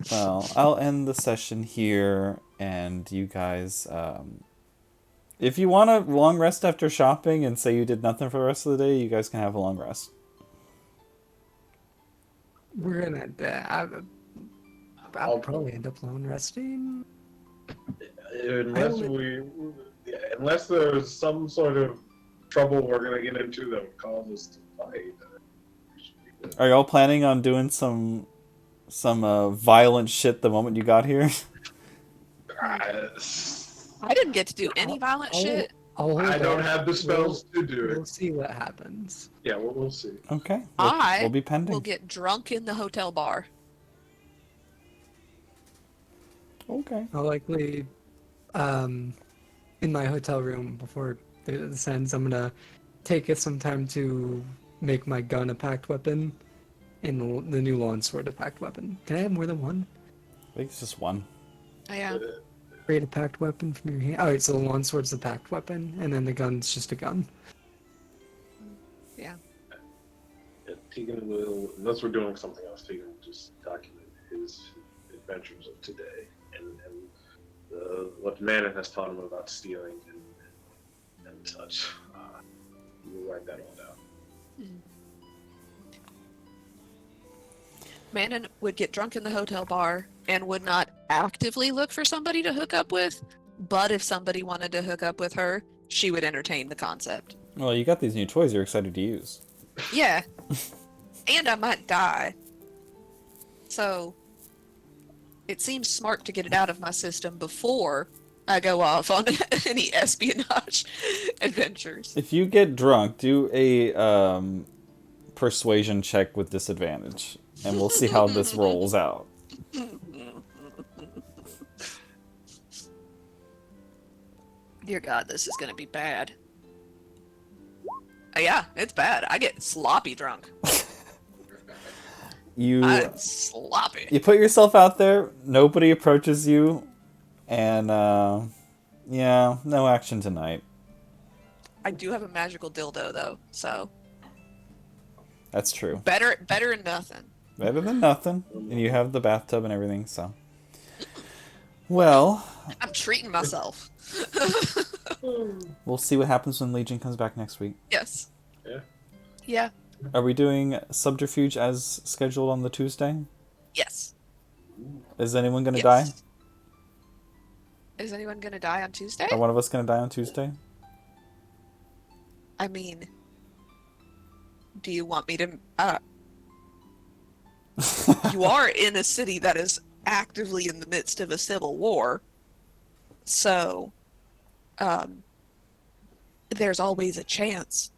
well, I'll end the session here, and you guys, if you want a long rest after shopping and say you did nothing for the rest of the day, you guys can have a long rest. We're gonna. I'll probably end up long resting. Unless there's some sort of trouble we're gonna get into that would cause us to fight. Are y'all planning on doing some violent shit the moment you got here? I, I didn't get to do any violent shit. I'll hold I don't off. have the spells to do We'll it. see what happens. Yeah, we'll see. Okay. I We'll be pending. will get drunk in the hotel bar. Okay. I'll likely, in my hotel room before this ends, I'm gonna take some time to make my gun a packed weapon and the new lawn sword a packed weapon. Can I have more than one? I think it's just one. Oh, yeah. Create a packed weapon from your hand. Alright, so the lawn sword's the packed weapon, and then the gun's just a gun. Yeah. Yeah, Tegan will, unless we're doing something else, Tegan will just document his adventures of today and what Manon has taught him about stealing and such. We'll write that all down. Manon would get drunk in the hotel bar and would not actively look for somebody to hook up with, but if somebody wanted to hook up with her, she would entertain the concept. Well, you got these new toys you're excited to use. Yeah. And I might die. So, it seems smart to get it out of my system before I go off on any espionage adventures. If you get drunk, do a persuasion check with disadvantage, and we'll see how this rolls out. Dear God, this is gonna be bad. Yeah, it's bad. I get sloppy drunk. I'm sloppy. You put yourself out there, nobody approaches you, and yeah, no action tonight. I do have a magical dildo though, so That's true. better than nothing. Better than nothing. And you have the bathtub and everything, so. Well, I'm treating myself. we'll see what happens when Legion comes back next week. Yes. Yeah. Yeah. Are we doing Subterfuge as scheduled on the Tuesday? Yes. Is anyone gonna Yes. die? Is anyone gonna die on Tuesday? Are one of us gonna die on Tuesday? I mean, do you want me to? You are in a city that is actively in the midst of a civil war, so there's always a chance.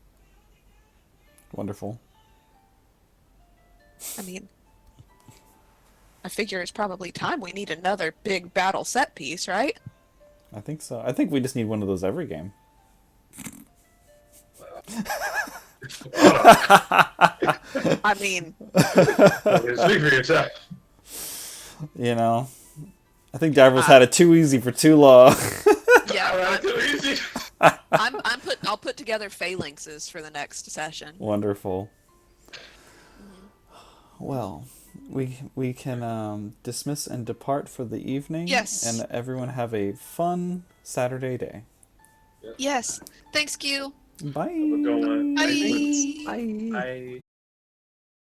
Wonderful. I mean, I figure it's probably time we need another big battle set piece, right? I think so. I think we just need one of those every game. I mean, Speak for yourself. You know, I think Davros had it too easy for too long. yeah, Too easy. I'll put together phalanxes for the next session. Wonderful. Well, we can dismiss and depart for the evening. Yes. And everyone have a fun Saturday day. Yes. Thanks, Q. Bye. Have a good one. Bye. Bye. Bye.